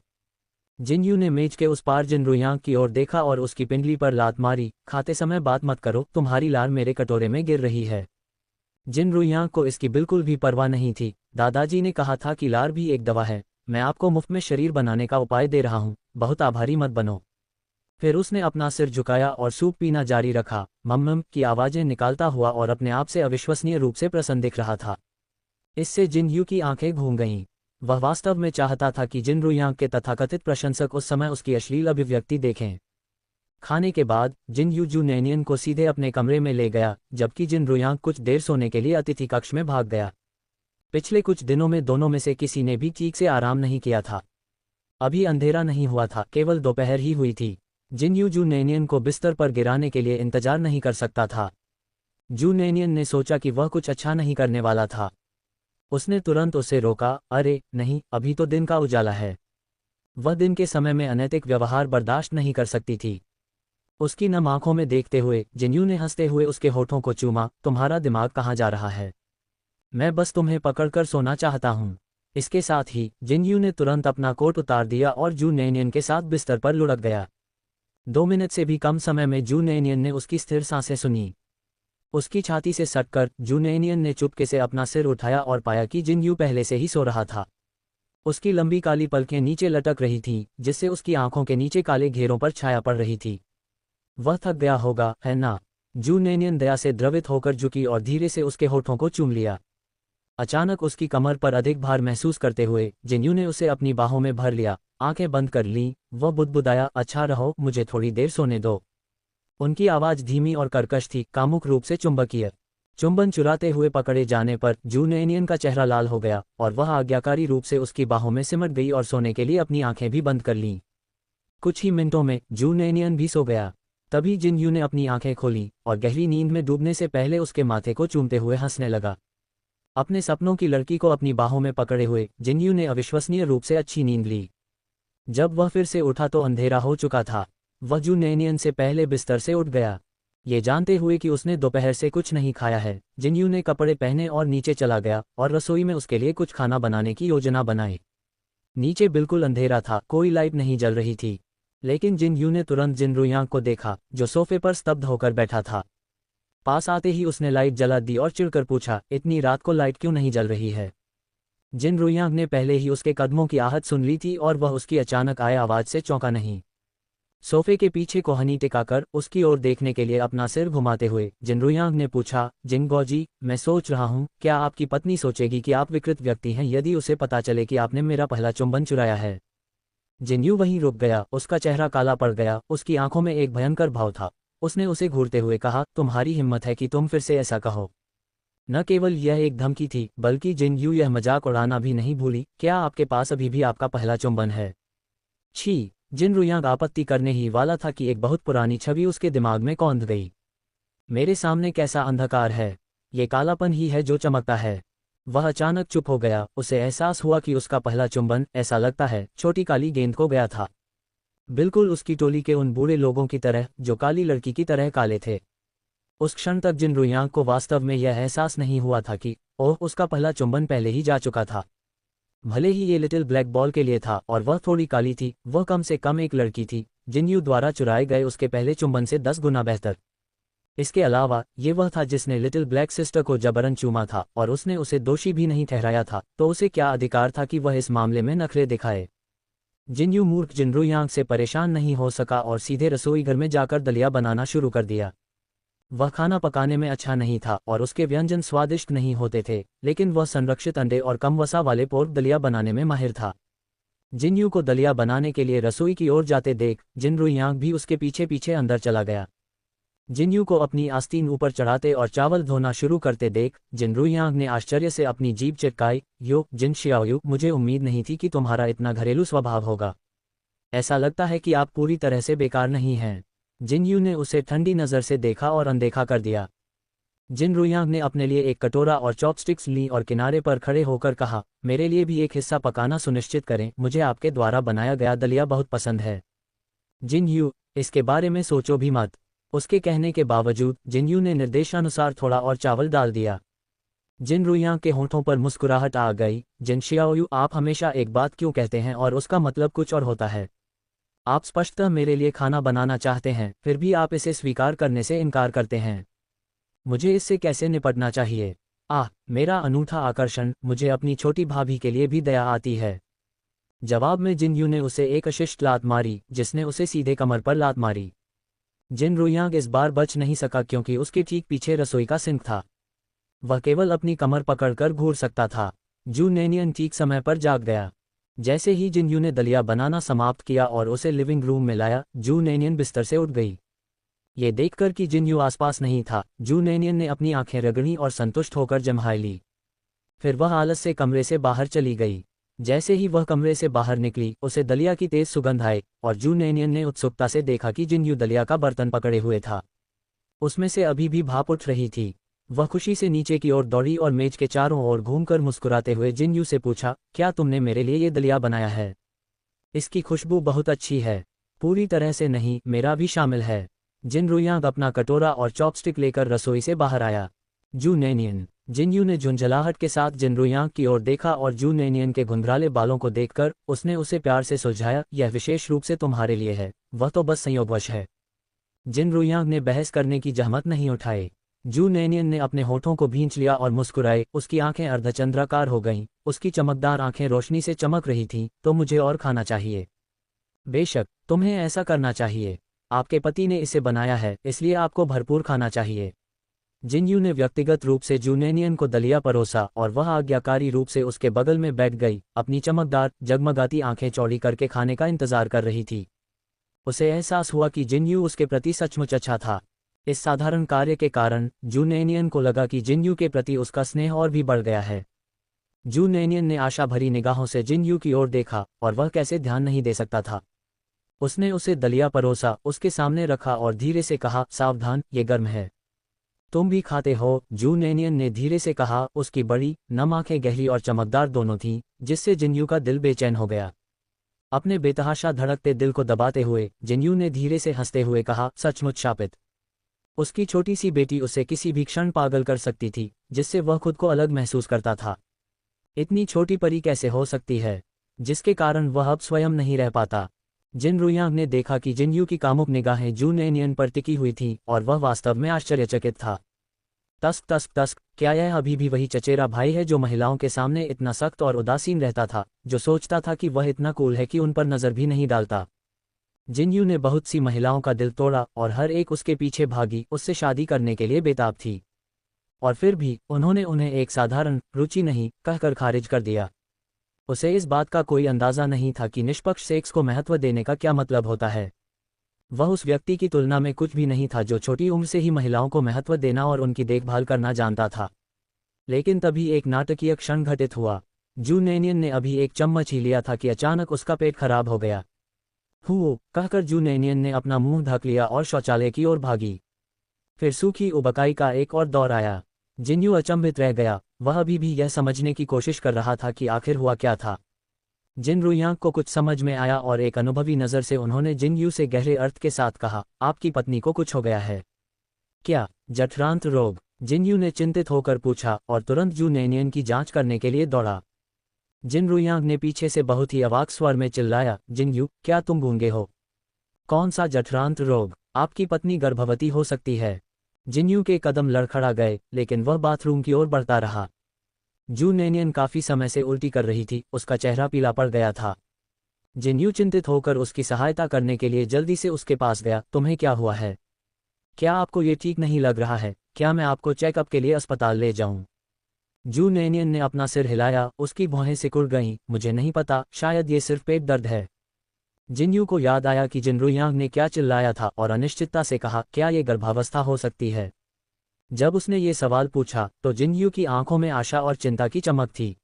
जिनयू ने मेज के उस पार जिनरुयांग की ओर देखा और उसकी पिंडली पर लात मारी। खाते समय बात मत करो, तुम्हारी लार मेरे कटोरे में गिर रही है। जिनरुयांग को इसकी बिल्कुल भी परवाह नहीं थी। दादाजी ने कहा था कि लार भी एक दवा है। मैं आपको मुफ्त में शरीर बनाने का उपाय दे रहा हूँ, बहुत आभारी मत बनो। फिर उसने अपना सिर झुकाया और सूप पीना जारी रखा, मम्मम की आवाजें निकालता हुआ और अपने आप से अविश्वसनीय रूप से प्रसन्न दिख रहा था। इससे जिनयू की आंखें घूम गईं। वह वास्तव में चाहता था कि जिनरुयांग के तथाकथित प्रशंसक उस समय उसकी अश्लील अभिव्यक्ति देखें। खाने के बाद जिनयू जू नैनियन को सीधे अपने कमरे में ले गया, जबकि जिनरुयांग कुछ देर सोने के लिए अतिथि कक्ष में भाग गया। पिछले कुछ दिनों में दोनों में से किसी ने भी ठीक से आराम नहीं किया था। अभी अंधेरा नहीं हुआ था, केवल दोपहर ही हुई थी। जिनयू जू नैनियन को बिस्तर पर गिराने के लिए इंतजार नहीं कर सकता था। जू नैनियन ने सोचा कि वह कुछ अच्छा नहीं करने वाला था। उसने तुरंत उसे रोका, अरे नहीं, अभी तो दिन का उजाला है। वह दिन के समय में अनैतिक व्यवहार बर्दाश्त नहीं कर सकती थी। उसकी नम आंखों में देखते हुए जिनयू ने हंसते हुए उसके होठों को चूमा, तुम्हारा दिमाग कहाँ जा रहा है? मैं बस तुम्हें पकड़कर सोना चाहता हूँ। इसके साथ ही जिनयू ने तुरंत अपना कोट उतार दिया और जू नैनियन के साथ बिस्तर पर लुढ़क गया। 2 मिनट से भी कम समय में जू नैनियन ने उसकी स्थिर सांसें सुनी। उसकी छाती से सटकर जू नैनियन ने चुपके से अपना सिर उठाया और पाया कि जिनयू पहले से ही सो रहा था। उसकी लंबी काली पलकें नीचे लटक रही थीं, जिससे उसकी आंखों के नीचे काले घेरों पर छाया पड़ रही थी। वह थक गया होगा, है ना? जू नैनियन दया से द्रवित होकर झुकी और धीरे से उसके होठों को चूम लिया। अचानक उसकी कमर पर अधिक भार महसूस करते हुए जिनयू ने उसे अपनी बाहों में भर लिया, आंखें बंद कर लीं। वह बुदबुदाया, अच्छा रहो, मुझे थोड़ी देर सोने दो। उनकी आवाज़ धीमी और कर्कश थी, कामुक रूप से चुंबकीय। चुंबन चुराते हुए पकड़े जाने पर जू नैनियन का चेहरा लाल हो गया और वह आज्ञाकारी रूप से उसकी बाहों में सिमट गई और सोने के लिए अपनी आंखें भी बंद कर लीं। कुछ ही मिनटों में जू नैनियन भी सो गया। तभी जिनयू ने अपनी आंखें खोलीं और गहरी नींद में डूबने से पहले उसके माथे को चूमते हुए हंसने लगा। अपने सपनों की लड़की को अपनी बाहों में पकड़े हुए जिनयू ने अविश्वसनीय रूप से अच्छी नींद ली। जब वह फिर से उठा तो अंधेरा हो चुका था। वह जू नैनियन से पहले बिस्तर से उठ गया। ये जानते हुए कि उसने दोपहर से कुछ नहीं खाया है, जिनयू ने कपड़े पहने और नीचे चला गया और रसोई में उसके लिए कुछ खाना बनाने की योजना बनाई। नीचे बिल्कुल अंधेरा था, कोई लाइट नहीं जल रही थी। लेकिन जिनयू ने तुरंत जिनरुयांग को देखा, जो सोफे पर स्तब्ध होकर बैठा था। पास आते ही उसने लाइट जला दी और चिढ़कर पूछा, इतनी रात को लाइट क्यों नहीं जल रही है? जिनरुयांग ने पहले ही उसके कदमों की आहट सुन ली थी और वह उसकी अचानक आए आवाज से चौंका नहीं। सोफे के पीछे कोहनी टिकाकर उसकी ओर देखने के लिए अपना सिर घुमाते हुए जिनरुयांग ने पूछा, जिनगोजी, मैं सोच रहा हूँ, क्या आपकी पत्नी सोचेगी कि आप विकृत व्यक्ति हैं यदि उसे पता चले कि आपने मेरा पहला चुंबन चुराया है? जिनयू वहीं रुक गया, उसका चेहरा काला पड़ गया, उसकी आंखों में एक भयंकर भाव था। उसने उसे घूरते हुए कहा, तुम्हारी हिम्मत है कि तुम फिर से ऐसा कहो? न केवल यह एक धमकी थी, बल्कि जिनयू यह मजाक उड़ाना भी नहीं भूली, क्या आपके पास अभी भी आपका पहला चुंबन है? छी! जिनरुयांग आपत्ति करने ही वाला था कि एक बहुत पुरानी छवि उसके दिमाग में कौंध गई। मेरे सामने कैसा अंधकार है? ये कालापन ही है जो चमकता है। वह अचानक चुप हो गया। उसे एहसास हुआ कि उसका पहला चुंबन, ऐसा लगता है, छोटी काली गेंद को गया था। बिल्कुल उसकी टोली के उन बूढ़े लोगों की तरह जो काली लड़की की तरह काले थे। उस क्षण तक जिनरुयांग को वास्तव में यह एहसास नहीं हुआ था कि ओह, उसका पहला चुंबन पहले ही जा चुका था। भले ही ये लिटिल ब्लैक बॉल के लिए था और वह थोड़ी काली थी, वह कम से कम एक लड़की थी, जिनयू द्वारा चुराए गए उसके पहले चुंबन से 10 गुना बेहतर। इसके अलावा ये वह था जिसने लिटिल ब्लैक सिस्टर को जबरन चूमा था और उसने उसे दोषी भी नहीं ठहराया था, तो उसे क्या अधिकार था कि वह इस मामले में नखरे दिखाए? जिनयू मूर्ख जिनरुयांग से परेशान नहीं हो सका और सीधे रसोई घर में जाकर दलिया बनाना शुरू कर दिया। वह खाना पकाने में अच्छा नहीं था और उसके व्यंजन स्वादिष्ट नहीं होते थे, लेकिन वह संरक्षित अंडे और कम वसा वाले पोर्क दलिया बनाने में माहिर था। जिनयू को दलिया बनाने के लिए रसोई की ओर जाते देख जिनरुयांग भी उसके पीछे पीछे अंदर चला गया। जिनयू को अपनी आस्तीन ऊपर चढ़ाते और चावल धोना शुरू करते देख जिनरुयांग ने आश्चर्य से अपनी जीभ चिटकाई। यो जिन शियाओयू, मुझे उम्मीद नहीं थी कि तुम्हारा इतना घरेलू स्वभाव होगा। ऐसा लगता है कि आप पूरी तरह से बेकार नहीं हैं। जिनयू ने उसे ठंडी नज़र से देखा और अनदेखा कर दिया। जिनरुयांग ने अपने लिए एक कटोरा और चॉपस्टिक्स ली और किनारे पर खड़े होकर कहा, मेरे लिए भी एक हिस्सा पकाना सुनिश्चित करें, मुझे आपके द्वारा बनाया गया दलिया बहुत पसंद है। जिनयू, इसके बारे में सोचो भी मत। उसके कहने के बावजूद जिनयू ने निर्देशानुसार थोड़ा और चावल डाल दिया। जिनरुयांग के होंठों पर मुस्कुराहट आ गई। जिन शियाओयू, आप हमेशा एक बात क्यों कहते हैं और उसका मतलब कुछ और होता है। आप स्पष्टतः मेरे लिए खाना बनाना चाहते हैं, फिर भी आप इसे स्वीकार करने से इनकार करते हैं। मुझे इससे कैसे निपटना चाहिए? मेरा अनूठा आकर्षण, मुझे अपनी छोटी भाभी के लिए भी दया आती है। जवाब में जिनयू ने उसे एक अशिष्ट लात मारी, जिसने उसे सीधे कमर पर लात मारी। जिनरुयांग इस बार बच नहीं सका क्योंकि उसके ठीक पीछे रसोई का सिंक था। वह केवल अपनी कमर पकड़कर घूर सकता था। जू नेनियन ठीक समय पर जाग गया। जैसे ही जिनयू ने दलिया बनाना समाप्त किया और उसे लिविंग रूम में लाया, जू नेनियन बिस्तर से उठ गई। ये देखकर कि जिनयू आसपास नहीं था, जू नेनियन ने अपनी आंखें रगड़ी और संतुष्ट होकर जम्हाई ली। फिर वह आलस से कमरे से बाहर चली गई। जैसे ही वह कमरे से बाहर निकली, उसे दलिया की तेज सुगंध आई और जू नेनियन ने उत्सुकता से देखा कि जिनयू दलिया का बर्तन पकड़े हुए था। उसमें से अभी भी भाप उठ रही थी। वह खुशी से नीचे की ओर दौड़ी और मेज के चारों ओर घूमकर मुस्कुराते हुए जिनयू से पूछा, क्या तुमने मेरे लिए ये दलिया बनाया है? इसकी खुशबू बहुत अच्छी है। पूरी तरह से नहीं, मेरा भी शामिल है। जिनरुयांग अपना कटोरा और चॉपस्टिक लेकर रसोई से बाहर आया। जू नेनियन। जिनयू ने झुंझलाहट के साथ जिनरुयांग की ओर देखा और जू नेनियन के घुंघराले बालों को देखकर उसने उसे प्यार से सुलझाया, यह विशेष रूप से तुम्हारे लिए है, वह तो बस संयोगवश है। जिनरुयांग ने बहस करने की जहमत नहीं उठाई। जू नेनियन ने अपने होठों को भींच लिया और मुस्कुराए। उसकी आंखें अर्धचंद्राकार हो गईं, उसकी चमकदार आंखें रोशनी से चमक रही थीं। तो मुझे और खाना चाहिए। बेशक, तुम्हें ऐसा करना चाहिए। आपके पति ने इसे बनाया है, इसलिए आपको भरपूर खाना चाहिए। जिनयू ने व्यक्तिगत रूप से जू नेनियन को दलिया परोसा और वह आज्ञाकारी रूप से उसके बगल में बैठ गई, अपनी चमकदार, जगमगाती आंखें चौड़ी करके खाने का इंतजार कर रही थी। उसे एहसास हुआ कि जिनयू उसके प्रति सचमुच अच्छा था। इस साधारण कार्य के कारण जू नेनियन को लगा कि जिनयू के प्रति उसका स्नेह और भी बढ़ गया है। जू नेनियन ने आशा भरी निगाहों से जिनयू की ओर देखा और वह कैसे ध्यान नहीं दे सकता था। उसने उसे दलिया परोसा, उसके सामने रखा और धीरे से कहा, सावधान, ये गर्म है। तुम भी खाते हो? जू नेनियन ने धीरे से कहा। उसकी बड़ी, नम आंखें गहरी और चमकदार दोनों थीं, जिससे जिनयू का दिल बेचैन हो गया। अपने बेतहाशा धड़कते दिल को दबाते हुए जिनयू ने धीरे से हंसते हुए कहा, सचमुच शापित। उसकी छोटी सी बेटी उसे किसी भी क्षण पागल कर सकती थी, जिससे वह खुद को अलग महसूस करता था। इतनी छोटी परी कैसे हो सकती है, जिसके कारण वह अब स्वयं नहीं रह पाता। जिनरुयांग ने देखा कि जिनयू की कामुक निगाहें जू नेनियन पर टिकी हुई थीं और वह वास्तव में आश्चर्यचकित था। तस्क तस्क तस्क, क्या यह अभी भी वही चचेरा भाई है जो महिलाओं के सामने इतना सख्त और उदासीन रहता था, जो सोचता था कि वह इतना कूल है कि उन पर नजर भी नहीं डालता? जिनयू ने बहुत सी महिलाओं का दिल तोड़ा और हर एक उसके पीछे भागी, उससे शादी करने के लिए बेताब थी। और फिर भी उन्होंने उन्हें एक साधारण रुचि नहीं कहकर खारिज कर दिया। उसे इस बात का कोई अंदाजा नहीं था कि निष्पक्ष सेक्स को महत्व देने का क्या मतलब होता है। वह उस व्यक्ति की तुलना में कुछ भी नहीं था जो छोटी उम्र से ही महिलाओं को महत्व देना और उनकी देखभाल करना जानता था। लेकिन तभी एक नाटकीय क्षण घटित हुआ। जू नेनियन ने अभी एक चम्मच ही लिया था कि अचानक उसका पेट खराब हो गया। कहकर जू नेनियन ने अपना मुंह ढक लिया और शौचालय की ओर भागी। फिर सूखी उबकाई का एक और दौर आया। जिनयू अचंभित रह गया। वह अभी भी यह समझने की कोशिश कर रहा था कि आखिर हुआ क्या था। जिनरुयांग को कुछ समझ में आया और एक अनुभवी नज़र से उन्होंने जिनयू से गहरे अर्थ के साथ कहा, आपकी पत्नी को कुछ हो गया है क्या? जठरांत रोग? जिनयू ने चिंतित होकर पूछा और तुरंत जू नेनियन की जांच करने के लिए दौड़ा। जिनरुयांग ने पीछे से बहुत ही अवाक स्वर में चिल्लाया, जिनयू, क्या तुम गूंगे हो? कौन सा जठरांत रोग? आपकी पत्नी गर्भवती हो सकती है। जिनयू के कदम लड़खड़ा गए, लेकिन वह बाथरूम की ओर बढ़ता रहा। जू नेनियन काफी समय से उल्टी कर रही थी, उसका चेहरा पीला पड़ गया था। जिनयू चिंतित होकर उसकी सहायता करने के लिए जल्दी से उसके पास गया। तुम्हें क्या हुआ है? क्या आपको ये ठीक नहीं लग रहा है? क्या मैं आपको चेकअप के लिए अस्पताल ले जाऊं? जू नैनियन ने अपना सिर हिलाया, उसकी भौहें सिकुड़ गईं। मुझे नहीं पता, शायद ये सिर्फ पेट दर्द है। जिनयू को याद आया कि जिनरुयांग ने क्या चिल्लाया था और अनिश्चितता से कहा, क्या ये गर्भावस्था हो सकती है? जब उसने ये सवाल पूछा तो जिनयू की आंखों में आशा और चिंता की चमक थी।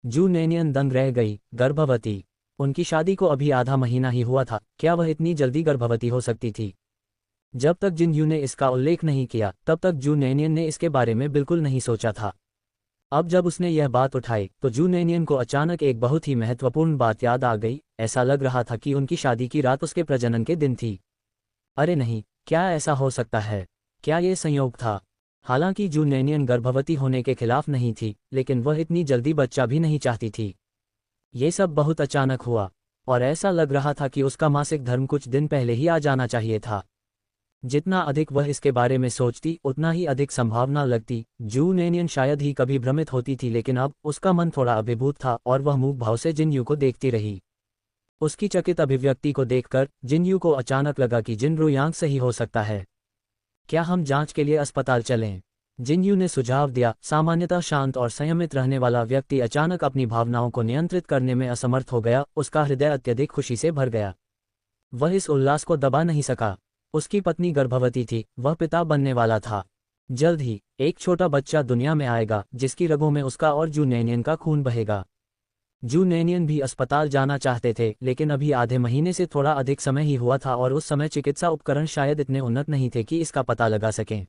जू नैनियन दंग रह गई। गर्भवती? उनकी शादी को अभी आधा महीना ही हुआ था, क्या वह इतनी जल्दी गर्भवती हो सकती थी? जब तक जिनयू ने इसका उल्लेख नहीं किया तब तक जू नैनियन ने इसके बारे में बिल्कुल नहीं सोचा था। अब जब उसने यह बात उठाई तो जू नैनियन को अचानक एक बहुत ही महत्वपूर्ण बात याद आ गई। ऐसा लग रहा था कि उनकी शादी की रात उसके प्रजनन के दिन थी। अरे नहीं, क्या ऐसा हो सकता है? क्या ये संयोग था? हालांकि जू नैनियन गर्भवती होने के खिलाफ नहीं थी, लेकिन वह इतनी जल्दी बच्चा भी नहीं चाहती थी। ये सब बहुत अचानक हुआ और ऐसा लग रहा था कि उसका मासिक धर्म कुछ दिन पहले ही आ जाना चाहिए था। जितना अधिक वह इसके बारे में सोचती उतना ही अधिक संभावना लगती जू नैनियन शायद ही कभी भ्रमित होती थी, लेकिन अब उसका मन थोड़ा अभिभूत था और वह मूक भाव से जिनयू को देखती रही। उसकी चकित अभिव्यक्ति को देखकर जिनयू को अचानक लगा कि जिनरुयांग सही हो सकता है। क्या हम जांच के लिए अस्पताल चलें? जिनयू ने सुझाव दिया। सामान्यतः शांत और संयमित रहने वाला व्यक्ति अचानक अपनी भावनाओं को नियंत्रित करने में असमर्थ हो गया। उसका हृदय अत्यधिक खुशी से भर गया। वह इस उल्लास को दबा नहीं सका। उसकी पत्नी गर्भवती थी, वह पिता बनने वाला था। जल्द ही एक छोटा बच्चा दुनिया में आएगा जिसकी रगों में उसका और जू नैनियन का खून बहेगा। जू नैनियन भी अस्पताल जाना चाहते थे, लेकिन अभी आधे महीने से थोड़ा अधिक समय ही हुआ था और उस समय चिकित्सा उपकरण शायद इतने उन्नत नहीं थे कि इसका पता लगा सकें।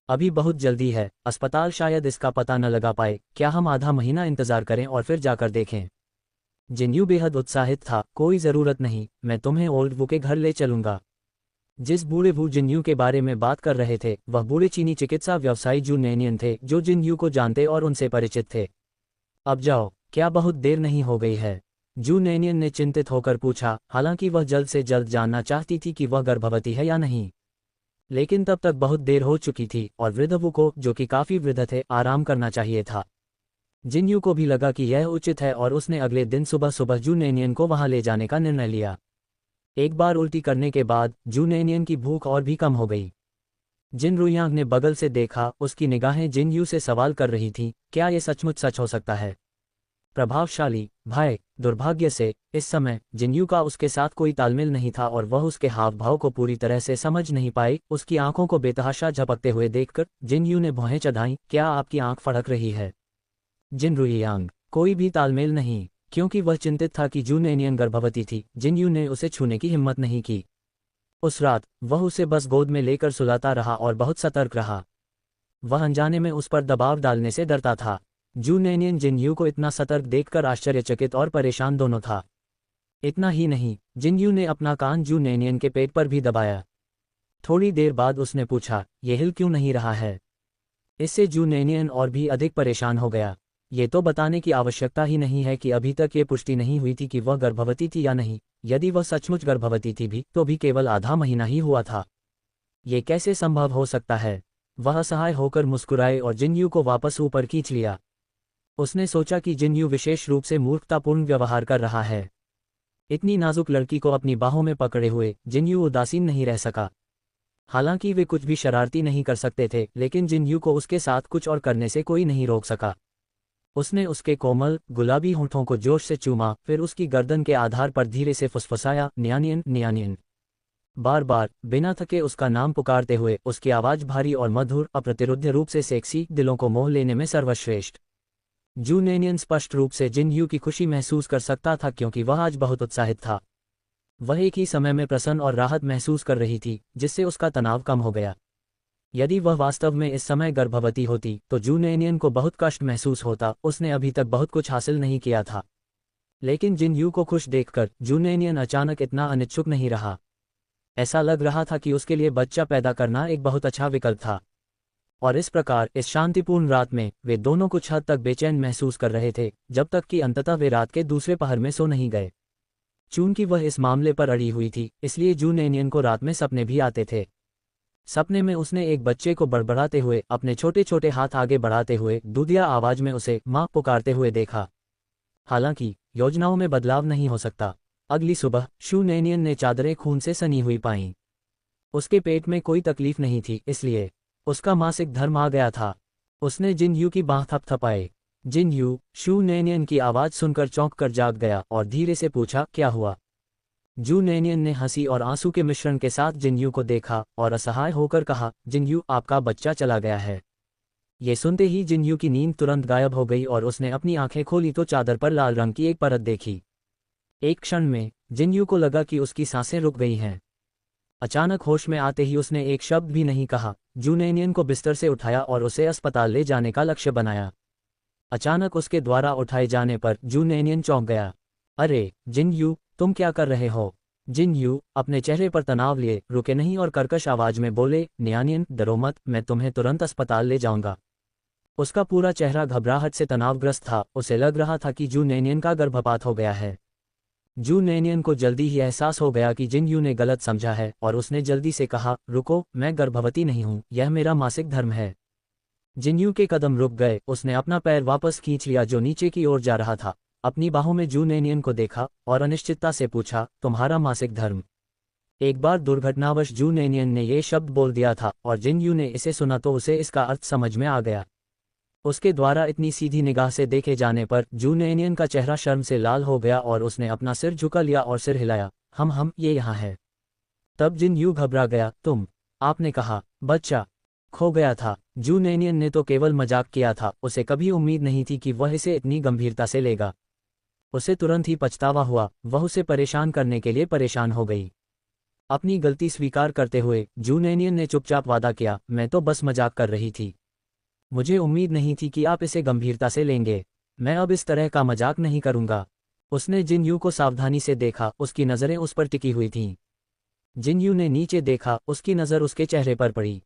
अभी बहुत जल्दी है, अस्पताल शायद इसका पता न लगा पाए। क्या हम आधा महीना इंतजार करें और फिर जाकर देखें? जिनयू बेहद उत्साहित था। कोई ज़रूरत नहीं, मैं तुम्हें ओल्ड वू के घर ले चलूंगा। जिस बूढ़े वू जिनयू के बारे में बात कर रहे थे वह बूढ़े चीनी चिकित्सा व्यवसायी जू नैनियन थे, जो जिनयू को जानते और उनसे परिचित थे। अब जाओ, क्या बहुत देर नहीं हो गई है? जू नैनियन ने चिंतित होकर पूछा। हालांकि वह जल्द से जल्द जानना चाहती थी कि वह गर्भवती है या नहीं, लेकिन तब तक बहुत देर हो चुकी थी और वृद्ध वू को, जो कि काफी वृद्ध थे, आराम करना चाहिए था। जिनयू को भी लगा कि यह उचित है और उसने अगले दिन सुबह सुबह जू नैनियन को वहां ले जाने का निर्णय लिया। एक बार उल्टी करने के बाद जू नैनियन की भूख और भी कम हो गई। जिनरुयांग ने बगल से देखा, उसकी निगाहें जिनयू से सवाल कर रही थीं, क्या ये सचमुच सच हो सकता है? प्रभावशाली भाई, दुर्भाग्य से इस समय जिनयू का उसके साथ कोई तालमेल नहीं था और वह उसके हाव भाव को पूरी तरह से समझ नहीं पाई। उसकी आंखों को बेतहाशा झपकते हुए देखकर जिनयू ने भौहें चढ़ाईं। क्या आपकी आंख फड़क रही है? जिनरुयांग, कोई भी तालमेल नहीं। क्योंकि वह चिंतित था कि जू नैनियन गर्भवती थी, जिनयू ने उसे छूने की हिम्मत नहीं की। उस रात वह उसे बस गोद में लेकर सुलाता रहा और बहुत सतर्क रहा। वह अनजाने में उस पर दबाव डालने से डरता था। जू नैनियन जिनयू को इतना सतर्क देखकर आश्चर्यचकित और परेशान दोनों था। इतना ही नहीं, जिनयू ने अपना कान जू नैनियन के पेट पर भी दबाया। थोड़ी देर बाद उसने पूछा, ये हिल क्यों नहीं रहा है? इससे जू नैनियन और भी अधिक परेशान हो गया। ये तो बताने की आवश्यकता ही नहीं है कि अभी तक ये पुष्टि नहीं हुई थी कि वह गर्भवती थी या नहीं। यदि वह सचमुच गर्भवती थी भी तो भी केवल आधा महीना ही हुआ था। ये कैसे संभव हो सकता है? वह असहाय होकर मुस्कुराए और जिनयू को वापस ऊपर खींच लिया। उसने सोचा कि जिनयू विशेष रूप से मूर्खतापूर्ण व्यवहार कर रहा है। इतनी नाजुक लड़की को अपनी बाहों में पकड़े हुए जिनयू उदासीन नहीं रह सका। हालांकि वे कुछ भी शरारती नहीं कर सकते थे, लेकिन जिनयू को उसके साथ कुछ और करने से कोई नहीं रोक सका। उसने उसके कोमल गुलाबी होंठों को जोश से चूमा, फिर उसकी गर्दन के आधार पर धीरे से फुसफुसाया, न्यानियन न्यानियन। बार बार बिना थके उसका नाम पुकारते हुए उसकी आवाज भारी और मधुर, अप्रतिरोध्य रूप से सेक्सी, दिलों को मोह लेने में सर्वश्रेष्ठ। जू नैनियन स्पष्ट रूप से जिनयू की खुशी महसूस कर सकता था क्योंकि वह आज बहुत उत्साहित था। वह एक ही समय में प्रसन्न और राहत महसूस कर रही थी, जिससे उसका तनाव कम हो गया। यदि वह वास्तव में इस समय गर्भवती होती तो जू नैनियन को बहुत कष्ट महसूस होता। उसने अभी तक बहुत कुछ हासिल नहीं किया था, लेकिन जिनयू को खुश देखकर जू नैनियन अचानक इतना अनिच्छुक नहीं रहा। ऐसा लग रहा था कि उसके लिए बच्चा पैदा करना एक बहुत अच्छा विकल्प था। और इस प्रकार इस शांतिपूर्ण रात में वे दोनों कुछ हद तक बेचैन महसूस कर रहे थे, जब तक कि अंततः वे रात के दूसरे पहर में सो नहीं गए। चूंकि वह इस मामले पर अड़ी हुई थी, इसलिए जू नैनियन को रात में सपने भी आते थे। सपने में उसने एक बच्चे को बड़बड़ाते हुए, अपने छोटे छोटे हाथ आगे बढ़ाते हुए, दूधिया आवाज में उसे माँ पुकारते हुए देखा। हालांकि योजनाओं में बदलाव नहीं हो सकता। अगली सुबह शू नैनियन ने चादरें खून से सनी हुई पाईं। उसके पेट में कोई तकलीफ नहीं थी, इसलिए उसका मासिक धर्म आ गया था। उसने जिन यू की बाँह थपथपाई। जिन यू शू नैनियन की आवाज़ सुनकर चौंक कर जाग गया और धीरे से पूछा, क्या हुआ? जू नैनियन ने हंसी और आंसू के मिश्रण के साथ जिनयू को देखा और असहाय होकर कहा, जिनयू, आपका बच्चा चला गया है। ये सुनते ही जिनयू की नींद तुरंत गायब हो गई और उसने अपनी आंखें खोली तो चादर पर लाल रंग की एक परत देखी। एक क्षण में जिनयू को लगा कि उसकी सांसें रुक गई हैं। अचानक होश में आते ही उसने एक शब्द भी नहीं कहा। जू नैनियन को बिस्तर से उठाया और उसे अस्पताल ले जाने का लक्ष्य बनाया। अचानक उसके द्वारा उठाए जाने पर जू नैनियन चौंक गया। अरे जिनयू, तुम क्या कर रहे हो? जिनयू अपने चेहरे पर तनाव लिए रुके नहीं और कर्कश आवाज में बोले, नैनियन, डरो मत, मैं तुम्हें तुरंत अस्पताल ले जाऊंगा। उसका पूरा चेहरा घबराहट से तनावग्रस्त था। उसे लग रहा था कि जू नैनियन का गर्भपात हो गया है। जू नैनियन को जल्दी ही एहसास हो गया कि जिनयू ने गलत समझा है और उसने जल्दी से कहा, रुको, मैं गर्भवती नहीं हूं, यह मेरा मासिक धर्म है। जिनयू के कदम रुक गए। उसने अपना पैर वापस खींच लिया जो नीचे की ओर जा रहा था। अपनी बाहों में जू नैनियन को देखा और अनिश्चितता से पूछा, तुम्हारा मासिक धर्म? एक बार दुर्घटनावश जू नैनियन ने ये शब्द बोल दिया था और जिनयू ने इसे सुना तो उसे इसका अर्थ समझ में आ गया। उसके द्वारा इतनी सीधी निगाह से देखे जाने पर जू नैनियन का चेहरा शर्म से लाल हो गया और उसने अपना सिर झुका लिया और सिर हिलाया। हम ये यहाँ है। तब जिनयू घबरा गया। आपने कहा बच्चा खो गया था। जू नैनियन ने तो केवल मजाक किया था। उसे कभी उम्मीद नहीं थी कि वह इसे इतनी गंभीरता से लेगा। उसे तुरंत ही पछतावा हुआ। वह उसे परेशान करने के लिए परेशान हो गई। अपनी गलती स्वीकार करते हुए जू नैनियन ने चुपचाप वादा किया, मैं तो बस मजाक कर रही थी। मुझे उम्मीद नहीं थी कि आप इसे गंभीरता से लेंगे। मैं अब इस तरह का मजाक नहीं करूंगा। उसने जिनयू को सावधानी से देखा। उसकी नज़रें उस पर टिकी हुई थीं। जिनयू ने नीचे देखा। उसकी नज़र उसके चेहरे पर पड़ी।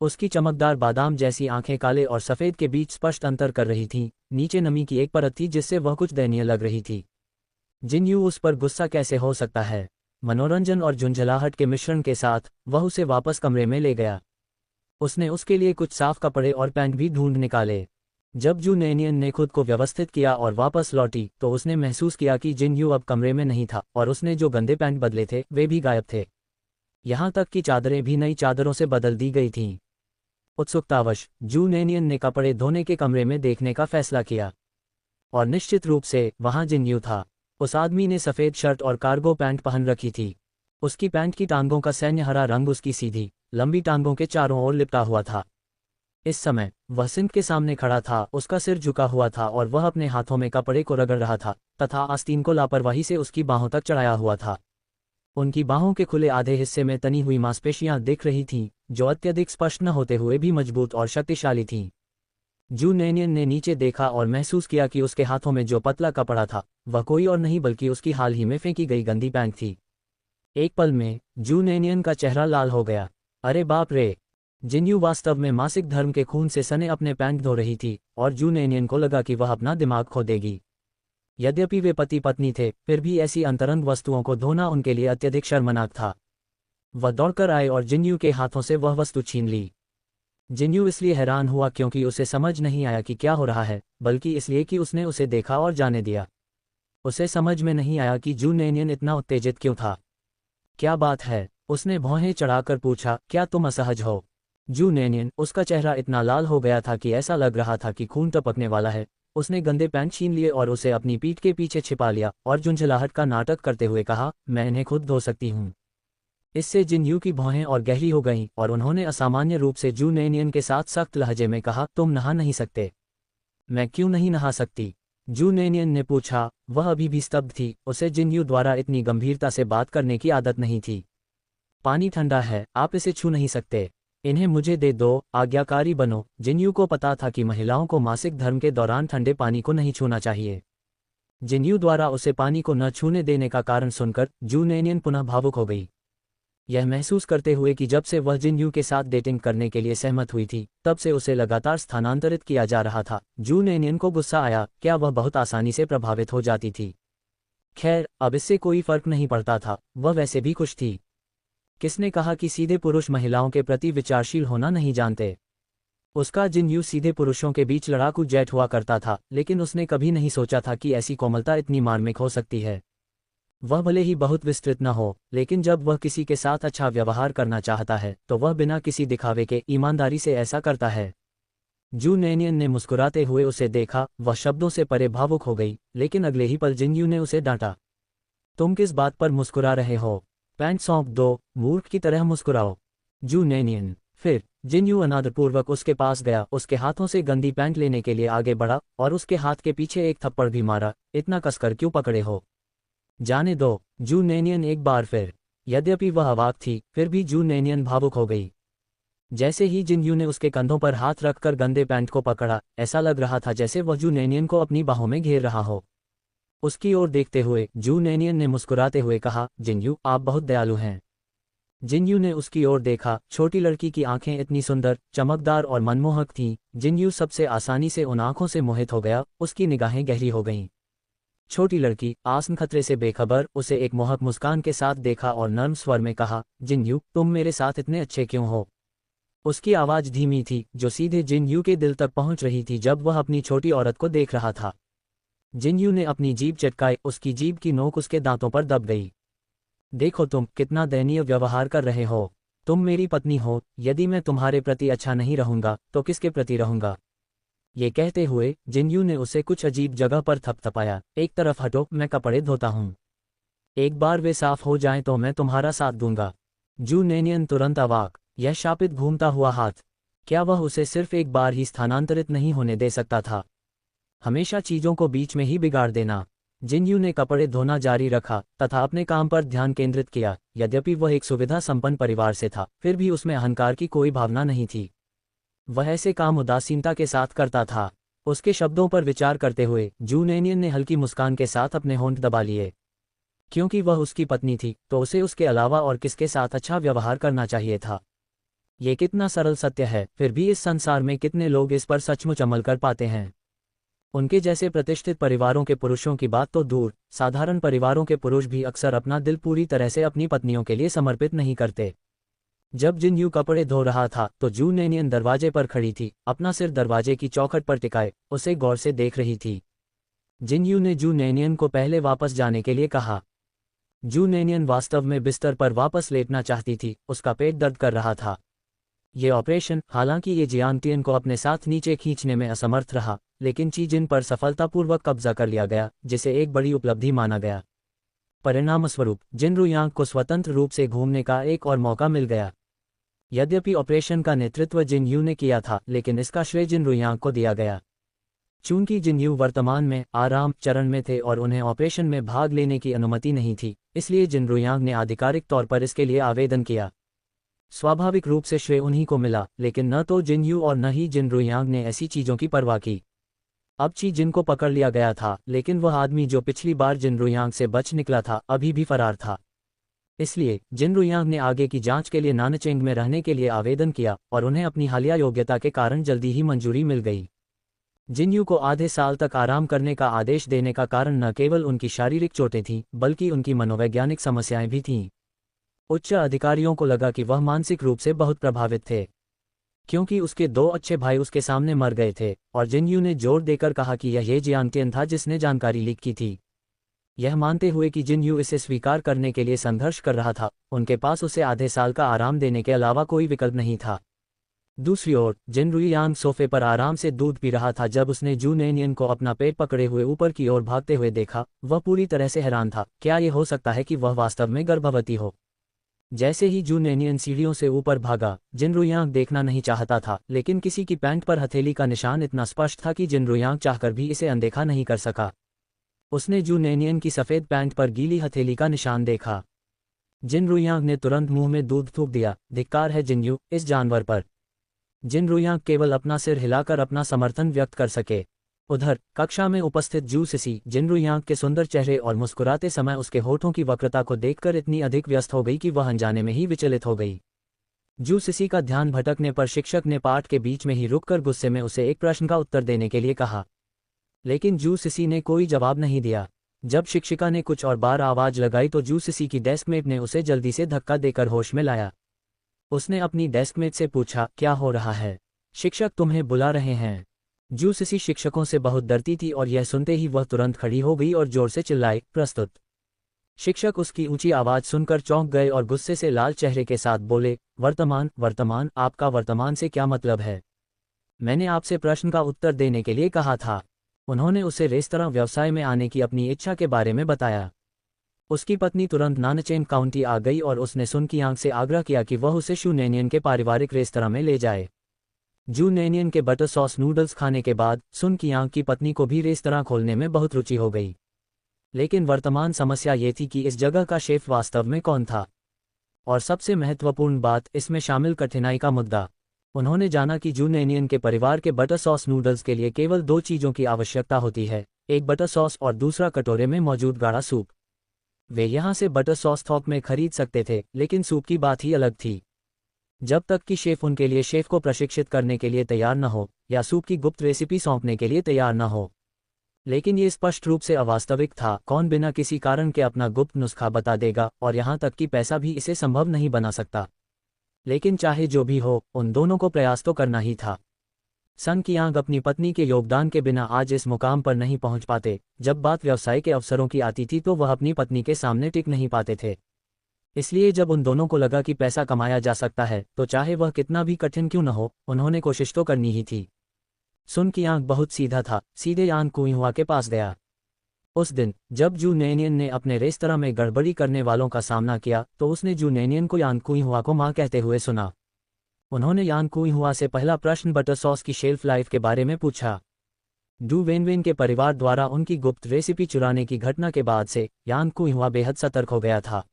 उसकी चमकदार बादाम जैसी आंखें काले और सफ़ेद के बीच स्पष्ट अंतर कर रही थीं। नीचे नमी की एक परत थी जिससे वह कुछ दयनीय लग रही थी। जिनयू उस पर गुस्सा कैसे हो सकता है? मनोरंजन और झुंझलाहट के मिश्रण के साथ वह उसे वापस कमरे में ले गया। उसने उसके लिए कुछ साफ कपड़े और पैंट भी ढूंढ निकाले। जब जू नैनियन ने खुद को व्यवस्थित किया और वापस लौटी तो उसने महसूस किया कि जिनयू अब कमरे में नहीं था और उसने जो गंदे पैंट बदले थे वे भी गायब थे। यहाँ तक कि चादरें भी नई चादरों से बदल दी गई थीं। उत्सुकतावश जू नैनियन ने कपड़े धोने के कमरे में देखने का फैसला किया और निश्चित रूप से वहाँ जिनयू था। उस आदमी ने सफ़ेद शर्ट और कार्गो पैंट पहन रखी थी। उसकी पैंट की टांगों का सैन्य हरा रंग उसकी सीधी लंबी टांगों के चारों ओर लिपटा हुआ था। इस समय वह सिंक के सामने खड़ा था। उसका सिर झुका हुआ था और वह अपने हाथों में कपड़े को रगड़ रहा था तथा आस्तीन को लापरवाही से उसकी बाहों तक चढ़ाया हुआ था। उनकी बाहों के खुले आधे हिस्से में तनी हुई मांसपेशियां दिख रही थीं जो अत्यधिक स्पष्ट न होते हुए भी मजबूत और शक्तिशाली थीं। जू नैनियन ने नीचे देखा और महसूस किया कि उसके हाथों में जो पतला कपड़ा था वह कोई और नहीं बल्कि उसकी हाल ही में फेंकी गई गंदी पैंट थी। एक पल में जू नैनियन का चेहरा लाल हो गया। अरे बाप रे! जिनयू वास्तव में मासिक धर्म के खून से सने अपने पैंट धो रही थी और जू नैनियन को लगा कि वह अपना दिमाग खो देगी। यद्यपि वे पति पत्नी थे फिर भी ऐसी अंतरंग वस्तुओं को धोना उनके लिए अत्यधिक शर्मनाक था। वह दौड़कर आए और जिनयू के हाथों से वह वस्तु छीन ली। जिनयू इसलिए हैरान हुआ क्योंकि उसे समझ नहीं आया कि क्या हो रहा है, बल्कि इसलिए कि उसने उसे देखा और जाने दिया। उसे समझ में नहीं आया कि जू नैनियन इतना उत्तेजित क्यों था। क्या बात है? उसने भौहें चढ़ाकर पूछा, क्या तुम असहज हो? जू नैनियन, उसका चेहरा इतना लाल हो गया था कि ऐसा लग रहा था कि खून टपकने वाला है। उसने गंदे पैंट छीन लिए और उसे अपनी पीठ के पीछे छिपा लिया और झुंझलाहट का नाटक करते हुए कहा, मैं इन्हें खुद धो सकती हूँ। इससे जिनयू की भौहें और गहरी हो गईं और उन्होंने असामान्य रूप से जू नैनियन के साथ सख्त लहजे में कहा, तुम नहा नहीं सकते? मैं क्यों नहीं नहा सकती? जू नैनियन ने पूछा। वह अभी भी स्तब्ध थी। उसे जिनयू द्वारा इतनी गंभीरता से बात करने की आदत नहीं थी। पानी ठंडा है, आप इसे छू नहीं सकते। इन्हें मुझे दे दो, आज्ञाकारी बनो। जिनयू को पता था कि महिलाओं को मासिक धर्म के दौरान ठंडे पानी को नहीं छूना चाहिए। जिनयू द्वारा उसे पानी को न छूने देने का कारण सुनकर जू नैनियन पुनः भावुक हो गई। यह महसूस करते हुए कि जब से वह जिनयू के साथ डेटिंग करने के लिए सहमत हुई थी तब से उसे लगातार स्थानांतरित किया जा रहा था। जू नैनियन को गुस्सा आया। क्या वह बहुत आसानी से प्रभावित हो जाती थी? खैर, अब इससे कोई फर्क नहीं पड़ता था। वह वैसे भी खुश थी। किसने कहा कि सीधे पुरुष महिलाओं के प्रति विचारशील होना नहीं जानते? उसका जिनयू सीधे पुरुषों के बीच लड़ाकू जेट हुआ करता था, लेकिन उसने कभी नहीं सोचा था कि ऐसी कोमलता इतनी मार्मिक हो सकती है। वह भले ही बहुत विस्तृत न हो, लेकिन जब वह किसी के साथ अच्छा व्यवहार करना चाहता है तो वह बिना किसी दिखावे के ईमानदारी से ऐसा करता है। जू नैनियन ने मुस्कुराते हुए उसे देखा, वह शब्दों से परे भावुक हो गई, लेकिन अगले ही पल जिनयू ने उसे डांटा। तुम किस बात पर मुस्कुरा रहे हो? पैंट सौंप दो, मूर्ख की तरह मुस्कुराओ। जू नैनियन। फिर जिनयू अनादरपूर्वक उसके पास गया, उसके हाथों से गंदी पैंट लेने के लिए आगे बढ़ा और उसके हाथ के पीछे एक थप्पड़ भी मारा। इतना कसकर क्यों पकड़े हो? जाने दो। जू नैनियन एक बार फिर। यद्यपि वह अवाक थी, फिर भी जू नैनियन भावुक हो गई। जैसे ही जिनयू ने उसके कंधों पर हाथ रखकर गंदे पैंट को पकड़ा, ऐसा लग रहा था जैसे वह जू नैनियन को अपनी बाहों में घेर रहा हो। उसकी ओर देखते हुए जू नैनियन ने मुस्कुराते हुए कहा, जिनयू, आप बहुत दयालु हैं। जिनयू ने उसकी ओर देखा। छोटी लड़की की आंखें इतनी सुंदर, चमकदार और मनमोहक थीं। जिनयू सबसे आसानी से उन आंखों से मोहित हो गया, उसकी निगाहें गहरी हो गईं। छोटी लड़की, आसन्न खतरे से बेखबर, उसे एक मोहक मुस्कान के साथ देखा और नर्म स्वर में कहा, जिनयू, तुम मेरे साथ इतने अच्छे क्यों हो? उसकी आवाज़ धीमी थी, जो सीधे जिनयू के दिल तक पहुंच रही थी जब वह अपनी छोटी औरत को देख रहा था। जिनयू ने अपनी जीभ चटकाई, उसकी जीभ की नोक उसके दांतों पर दब गई। देखो तुम कितना दयनीय व्यवहार कर रहे हो। तुम मेरी पत्नी हो, यदि मैं तुम्हारे प्रति अच्छा नहीं रहूंगा तो किसके प्रति रहूंगा? ये कहते हुए जिनयू ने उसे कुछ अजीब जगह पर थपथपाया। एक तरफ हटो, मैं कपड़े धोता हूँ। एक बार वे साफ हो जाएं तो मैं तुम्हारा साथ दूंगा। जू नैनियन तुरंत अवाक। यह शापित घूमता हुआ हाथ, क्या वह उसे सिर्फ एक बार ही स्थानांतरित नहीं होने दे सकता था? हमेशा चीजों को बीच में ही बिगाड़ देना। जिनयू ने कपड़े धोना जारी रखा तथा अपने काम पर ध्यान केंद्रित किया। यद्यपि वह एक सुविधा संपन्न परिवार से था, फिर भी उसमें अहंकार की कोई भावना नहीं थी। वह ऐसे काम उदासीनता के साथ करता था। उसके शब्दों पर विचार करते हुए जू नैनियन ने हल्की मुस्कान के साथ अपने होंठ दबा लिए। क्योंकि वह उसकी पत्नी थी तो उसे उसके अलावा और किसके साथ अच्छा व्यवहार करना चाहिए था? ये कितना सरल सत्य है, फिर भी इस संसार में कितने लोग इस पर सचमुच अमल कर पाते हैं? उनके जैसे प्रतिष्ठित परिवारों के पुरुषों की बात तो दूर, साधारण परिवारों के पुरुष भी अक्सर अपना दिल पूरी तरह से अपनी पत्नियों के लिए समर्पित नहीं करते। जब जिनयू कपड़े धो रहा था तो जू नैनियन दरवाजे पर खड़ी थी, अपना सिर दरवाजे की चौखट पर टिकाए, उसे गौर से देख रही थी। जिनयू ने जू नैनियन को पहले वापस जाने के लिए कहा। जू नैनियन वास्तव में बिस्तर पर वापस लेटना चाहती थी, उसका पेट दर्द कर रहा था। ये ऑपरेशन, हालांकि ये जियांग को अपने साथ नीचे खींचने में असमर्थ रहा, लेकिन ची जिन पर सफलतापूर्वक कब्जा कर लिया गया, जिसे एक बड़ी उपलब्धि माना गया। परिणामस्वरूप जिनरुयांग को स्वतंत्र रूप से घूमने का एक और मौका मिल गया। यद्यपि ऑपरेशन का नेतृत्व जिनयू ने किया था, लेकिन इसका श्रेय जिनरुयांग को दिया गया। चूंकि जिनयू वर्तमान में आराम चरण में थे और उन्हें ऑपरेशन में भाग लेने की अनुमति नहीं थी, इसलिए जिनरुयांग ने आधिकारिक तौर पर इसके लिए आवेदन किया। स्वाभाविक रूप से श्रेय उन्हीं को मिला, लेकिन न तो जिनयू और न ही जिनरुयांग ने ऐसी चीजों की परवाह की। अब ची जिन को पकड़ लिया गया था, लेकिन वह आदमी जो पिछली बार जिनरुयांग से बच निकला था अभी भी फरार था। इसलिए जिनरुयांग ने आगे की जांच के लिए नानचेंग में रहने के लिए आवेदन किया और उन्हें अपनी हालिया योग्यता के कारण जल्दी ही मंजूरी मिल गई। जिनयू को आधे साल तक आराम करने का आदेश देने का कारण न केवल उनकी शारीरिक चोटें थीं, बल्कि उनकी मनोवैज्ञानिक समस्याएं भी थीं। उच्च अधिकारियों को लगा कि वह मानसिक रूप से बहुत प्रभावित थे, क्योंकि उसके 2 अच्छे भाई उसके सामने मर गए थे, और जिनयू ने जोर देकर कहा कि यह जियांग था जिसने जानकारी लीक की थी। यह मानते हुए कि जिनयू इसे स्वीकार करने के लिए संघर्ष कर रहा था, उनके पास उसे आधे साल का आराम देने के अलावा कोई विकल्प नहीं था। दूसरी ओर जिनरुयांग सोफे पर आराम से दूध पी रहा था जब उसने जू नैनियन को अपना पेट पकड़े हुए ऊपर की ओर भागते हुए देखा। वह पूरी तरह से हैरान था, क्या ये हो सकता है कि वह वास्तव में गर्भवती हो? जैसे ही जू नैनियन सीढ़ियों से ऊपर भागा, जिनरुयांग देखना नहीं चाहता था, लेकिन किसी की पैंट पर हथेली का निशान इतना स्पष्ट था कि जिनरुयांग चाहकर भी इसे अनदेखा नहीं कर सका। उसने जू नैनियन की सफ़ेद पैंट पर गीली हथेली का निशान देखा। जिनरुयांग ने तुरंत मुंह में दूध थूक दिया। धिक्कार है जिनयू, इस जानवर पर। जिनरुयांग केवल अपना सिर हिलाकर अपना समर्थन व्यक्त कर सके। उधर कक्षा में उपस्थित जू सिसी जिनरुयांग के सुंदर चेहरे और मुस्कुराते समय उसके होठों की वक्रता को देखकर इतनी अधिक व्यस्त हो गई कि वह अनजाने में ही विचलित हो गई। जू सिसी का ध्यान भटकने पर शिक्षक ने पाठ के बीच में ही रुककर गुस्से में उसे एक प्रश्न का उत्तर देने के लिए कहा, लेकिन जू सिसी ने कोई जवाब नहीं दिया। जब शिक्षिका ने कुछ और बार आवाज लगाई तो जू सिसी की डेस्कमेट ने उसे जल्दी से धक्का देकर होश में लाया। उसने अपनी डेस्कमेट से पूछा, क्या हो रहा है? शिक्षक तुम्हें बुला रहे हैं। जू सिसी शिक्षकों से बहुत डरती थी और यह सुनते ही वह तुरंत खड़ी हो गई और जोर से चिल्लाई, प्रस्तुत। शिक्षक उसकी ऊंची आवाज सुनकर चौंक गए और गुस्से से लाल चेहरे के साथ बोले, वर्तमान वर्तमान, आपका वर्तमान से क्या मतलब है? मैंने आपसे प्रश्न का उत्तर देने के लिए कहा था। उन्होंने उसे रेस्तरां व्यवसाय में आने की अपनी इच्छा के बारे में बताया। उसकी पत्नी तुरंत नानचेन काउंटी आ गई और उसने सुन कियांग से आग्रह किया कि वह उसे शू नैनियन के पारिवारिक रेस्तरां में ले जाए। जू नैनियन के बटर सॉस नूडल्स खाने के बाद सुन कियांग की पत्नी को भी रेस्तरां खोलने में बहुत रुचि हो गई। लेकिन वर्तमान समस्या ये थी कि इस जगह का शेफ वास्तव में कौन था, और सबसे महत्वपूर्ण बात, इसमें शामिल कठिनाई का मुद्दा। उन्होंने जाना कि जू नैनियन के परिवार के बटर सॉस नूडल्स के लिए केवल 2 चीज़ों की आवश्यकता होती है, एक बटर सॉस और दूसरा कटोरे में मौजूद गाढ़ा सूप। वे यहाँ से बटर सॉस थोक में खरीद सकते थे, लेकिन सूप की बात ही अलग थी। जब तक कि शेफ उनके लिए शेफ को प्रशिक्षित करने के लिए तैयार न हो या सूप की गुप्त रेसिपी सौंपने के लिए तैयार न हो। लेकिन ये स्पष्ट रूप से अवास्तविक था। कौन बिना किसी कारण के अपना गुप्त नुस्खा बता देगा, और यहाँ तक कि पैसा भी इसे संभव नहीं बना सकता। लेकिन चाहे जो भी हो, उन दोनों को प्रयास तो करना ही था। सन कियांग अपनी पत्नी के योगदान के बिना आज इस मुकाम पर नहीं पहुंच पाते। जब बात व्यवसाय के अवसरों की आती थी तो वह अपनी पत्नी के सामने टिक नहीं पाते थे। इसलिए जब उन दोनों को लगा कि पैसा कमाया जा सकता है, तो चाहे वह कितना भी कठिन क्यों न हो, उन्होंने कोशिश तो करनी ही थी। सुन कियांग बहुत सीधा था, सीधे यान कुइहुआ के पास गया। उस दिन जब जू नैनियन ने अपने रेस्तरां में गड़बड़ी करने वालों का सामना किया, तो उसने जू नैनियन को यान कुइहुआ को मां कहते हुए सुना। उन्होंने यान कुइहुआ से पहला प्रश्न बटर सॉस की शेल्फ लाइफ के बारे में पूछा। डू वेनवेन के परिवार द्वारा उनकी गुप्त रेसिपी चुराने की घटना के बाद से यान कुइहुआ बेहद सतर्क हो गया था।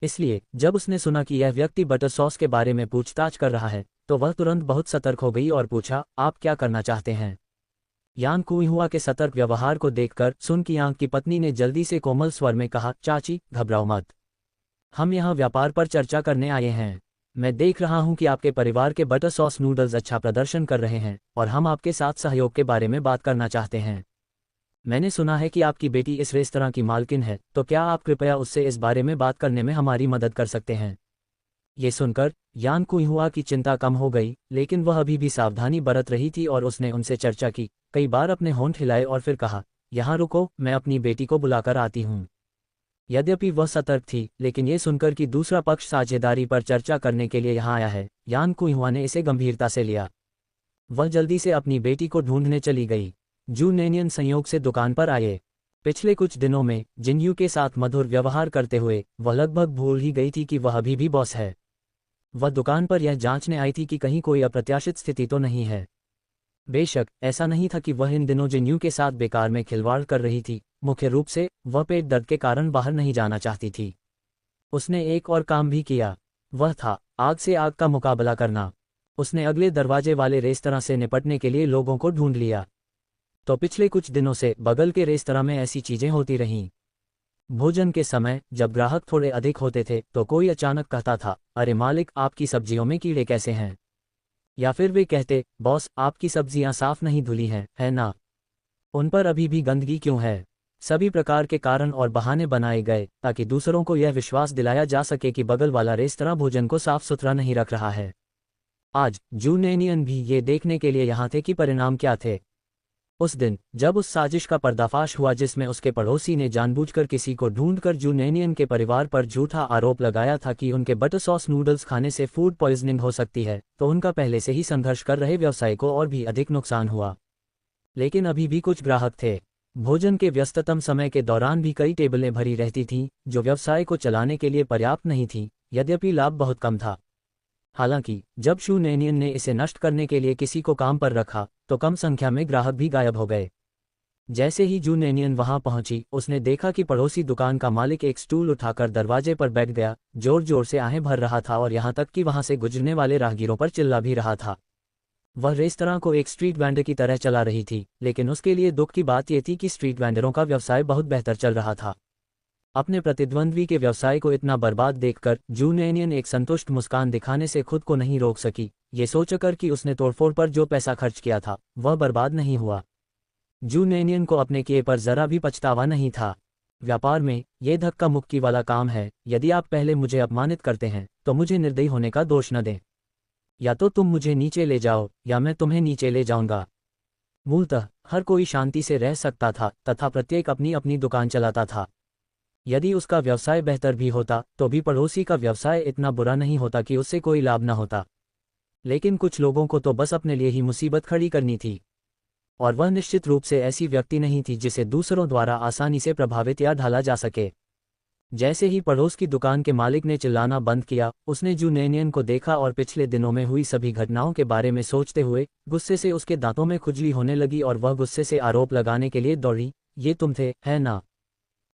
इसलिए जब उसने सुना कि यह व्यक्ति बटर सॉस के बारे में पूछताछ कर रहा है, तो वह तुरंत बहुत सतर्क हो गई और पूछा, आप क्या करना चाहते हैं? यान कुइहुआ के सतर्क व्यवहार को देखकर सुन कियांग की पत्नी ने जल्दी से कोमल स्वर में कहा, चाची घबराओ मत, हम यहाँ व्यापार पर चर्चा करने आए हैं। मैं देख रहा हूँ कि आपके परिवार के बटर सॉस नूडल्स अच्छा प्रदर्शन कर रहे हैं, और हम आपके साथ सहयोग के बारे में बात करना चाहते हैं। मैंने सुना है कि आपकी बेटी इस रेस्तरां की मालकिन है, तो क्या आप कृपया उससे इस बारे में बात करने में हमारी मदद कर सकते हैं? ये सुनकर यान कुइहुआ की चिंता कम हो गई, लेकिन वह अभी भी सावधानी बरत रही थी और उसने उनसे चर्चा की, कई बार अपने होंठ हिलाए और फिर कहा, यहाँ रुको, मैं अपनी बेटी को बुलाकर आती हूँ। यद्यपि वह सतर्क थी, लेकिन ये सुनकर कि दूसरा पक्ष साझेदारी पर चर्चा करने के लिए यहाँ आया है, यान कुइहुआ ने इसे गंभीरता से लिया। वह जल्दी से अपनी बेटी को ढूंढने चली गई। जू नैनियन संयोग से दुकान पर आए। पिछले कुछ दिनों में जिनयू के साथ मधुर व्यवहार करते हुए वह लगभग भूल ही गई थी कि वह अभी भी बॉस है। वह दुकान पर यह जांचने आई थी कि कहीं कोई अप्रत्याशित स्थिति तो नहीं है। बेशक ऐसा नहीं था कि वह इन दिनों जिनयू के साथ बेकार में खिलवाड़ कर रही थी। मुख्य रूप से वह पेट दर्द के कारण बाहर नहीं जाना चाहती थी। उसने एक और काम भी किया, वह था आग से आग का मुकाबला करना। उसने अगले दरवाजे वाले रेस्तरां से निपटने के लिए लोगों को ढूंढ लिया। तो पिछले कुछ दिनों से बगल के रेस्तरां में ऐसी चीजें होती रहीं। भोजन के समय जब ग्राहक थोड़े अधिक होते थे तो कोई अचानक कहता था, अरे मालिक, आपकी सब्जियों में कीड़े कैसे हैं? या फिर वे कहते, बॉस, आपकी सब्जियां साफ नहीं धुली हैं, है ना? उन पर अभी भी गंदगी क्यों है? सभी प्रकार के कारण और बहाने बनाए गए ताकि दूसरों को यह विश्वास दिलाया जा सके कि बगल वाला रेस्तरां भोजन को साफ सुथरा नहीं रख रहा है। आज जू नैनियन भी ये देखने के लिए यहाँ थे कि परिणाम क्या थे। उस दिन जब उस साजिश का पर्दाफाश हुआ जिसमें उसके पड़ोसी ने जानबूझकर किसी को ढूंढकर जू नैनियन के परिवार पर झूठा आरोप लगाया था कि उनके बटर सॉस नूडल्स खाने से फूड पॉइजनिंग हो सकती है, तो उनका पहले से ही संघर्ष कर रहे व्यवसाय को और भी अधिक नुकसान हुआ। लेकिन अभी भी कुछ ग्राहक थे। भोजन के व्यस्ततम समय के दौरान भी कई टेबलें भरी रहती थीं, जो व्यवसाय को चलाने के लिए पर्याप्त नहीं थीं, यद्यपि लाभ बहुत कम था। हालांकि जब शू नैनियन ने इसे नष्ट करने के लिए किसी को काम पर रखा, तो कम संख्या में ग्राहक भी गायब हो गए। जैसे ही जू नैनियन वहां पहुंची, उसने देखा कि पड़ोसी दुकान का मालिक एक स्टूल उठाकर दरवाजे पर बैठ गया, जोर जोर से आहें भर रहा था और यहां तक कि वहां से गुजरने वाले राहगीरों पर चिल्ला भी रहा था। वह रेस्तरां को एक स्ट्रीट वेंडर की तरह चला रही थी, लेकिन उसके लिए दुख की बात यह थी कि स्ट्रीट वेंडरों का व्यवसाय बहुत बेहतर चल रहा था। अपने प्रतिद्वंद्वी के व्यवसाय को इतना बर्बाद देखकर जू नैनियन एक संतुष्ट मुस्कान दिखाने से खुद को नहीं रोक सकी, ये सोचकर कि उसने तोड़फोड़ पर जो पैसा खर्च किया था वह बर्बाद नहीं हुआ। जू नैनियन को अपने किए पर जरा भी पछतावा नहीं था। व्यापार में ये धक्का मुक्की वाला काम है। यदि आप पहले मुझे अपमानित करते हैं तो मुझे निर्दयी होने का दोष न दें। या तो तुम मुझे नीचे ले जाओ या मैं तुम्हें नीचे ले जाऊंगा। मूलतः हर कोई शांति से रह सकता था तथा प्रत्येक अपनी अपनी दुकान चलाता था। यदि उसका व्यवसाय बेहतर भी होता तो भी पड़ोसी का व्यवसाय इतना बुरा नहीं होता कि उससे कोई लाभ न होता। लेकिन कुछ लोगों को तो बस अपने लिए ही मुसीबत खड़ी करनी थी, और वह निश्चित रूप से ऐसी व्यक्ति नहीं थी जिसे दूसरों द्वारा आसानी से प्रभावित या ढाला जा सके। जैसे ही पड़ोस की दुकान के मालिक ने चिल्लाना बंद किया, उसने जू नैनियन को देखा और पिछले दिनों में हुई सभी घटनाओं के बारे में सोचते हुए गुस्से से उसके दांतों में खुजली होने लगी और वह गुस्से से आरोप लगाने के लिए दौड़ी। ये तुम थे, है ना?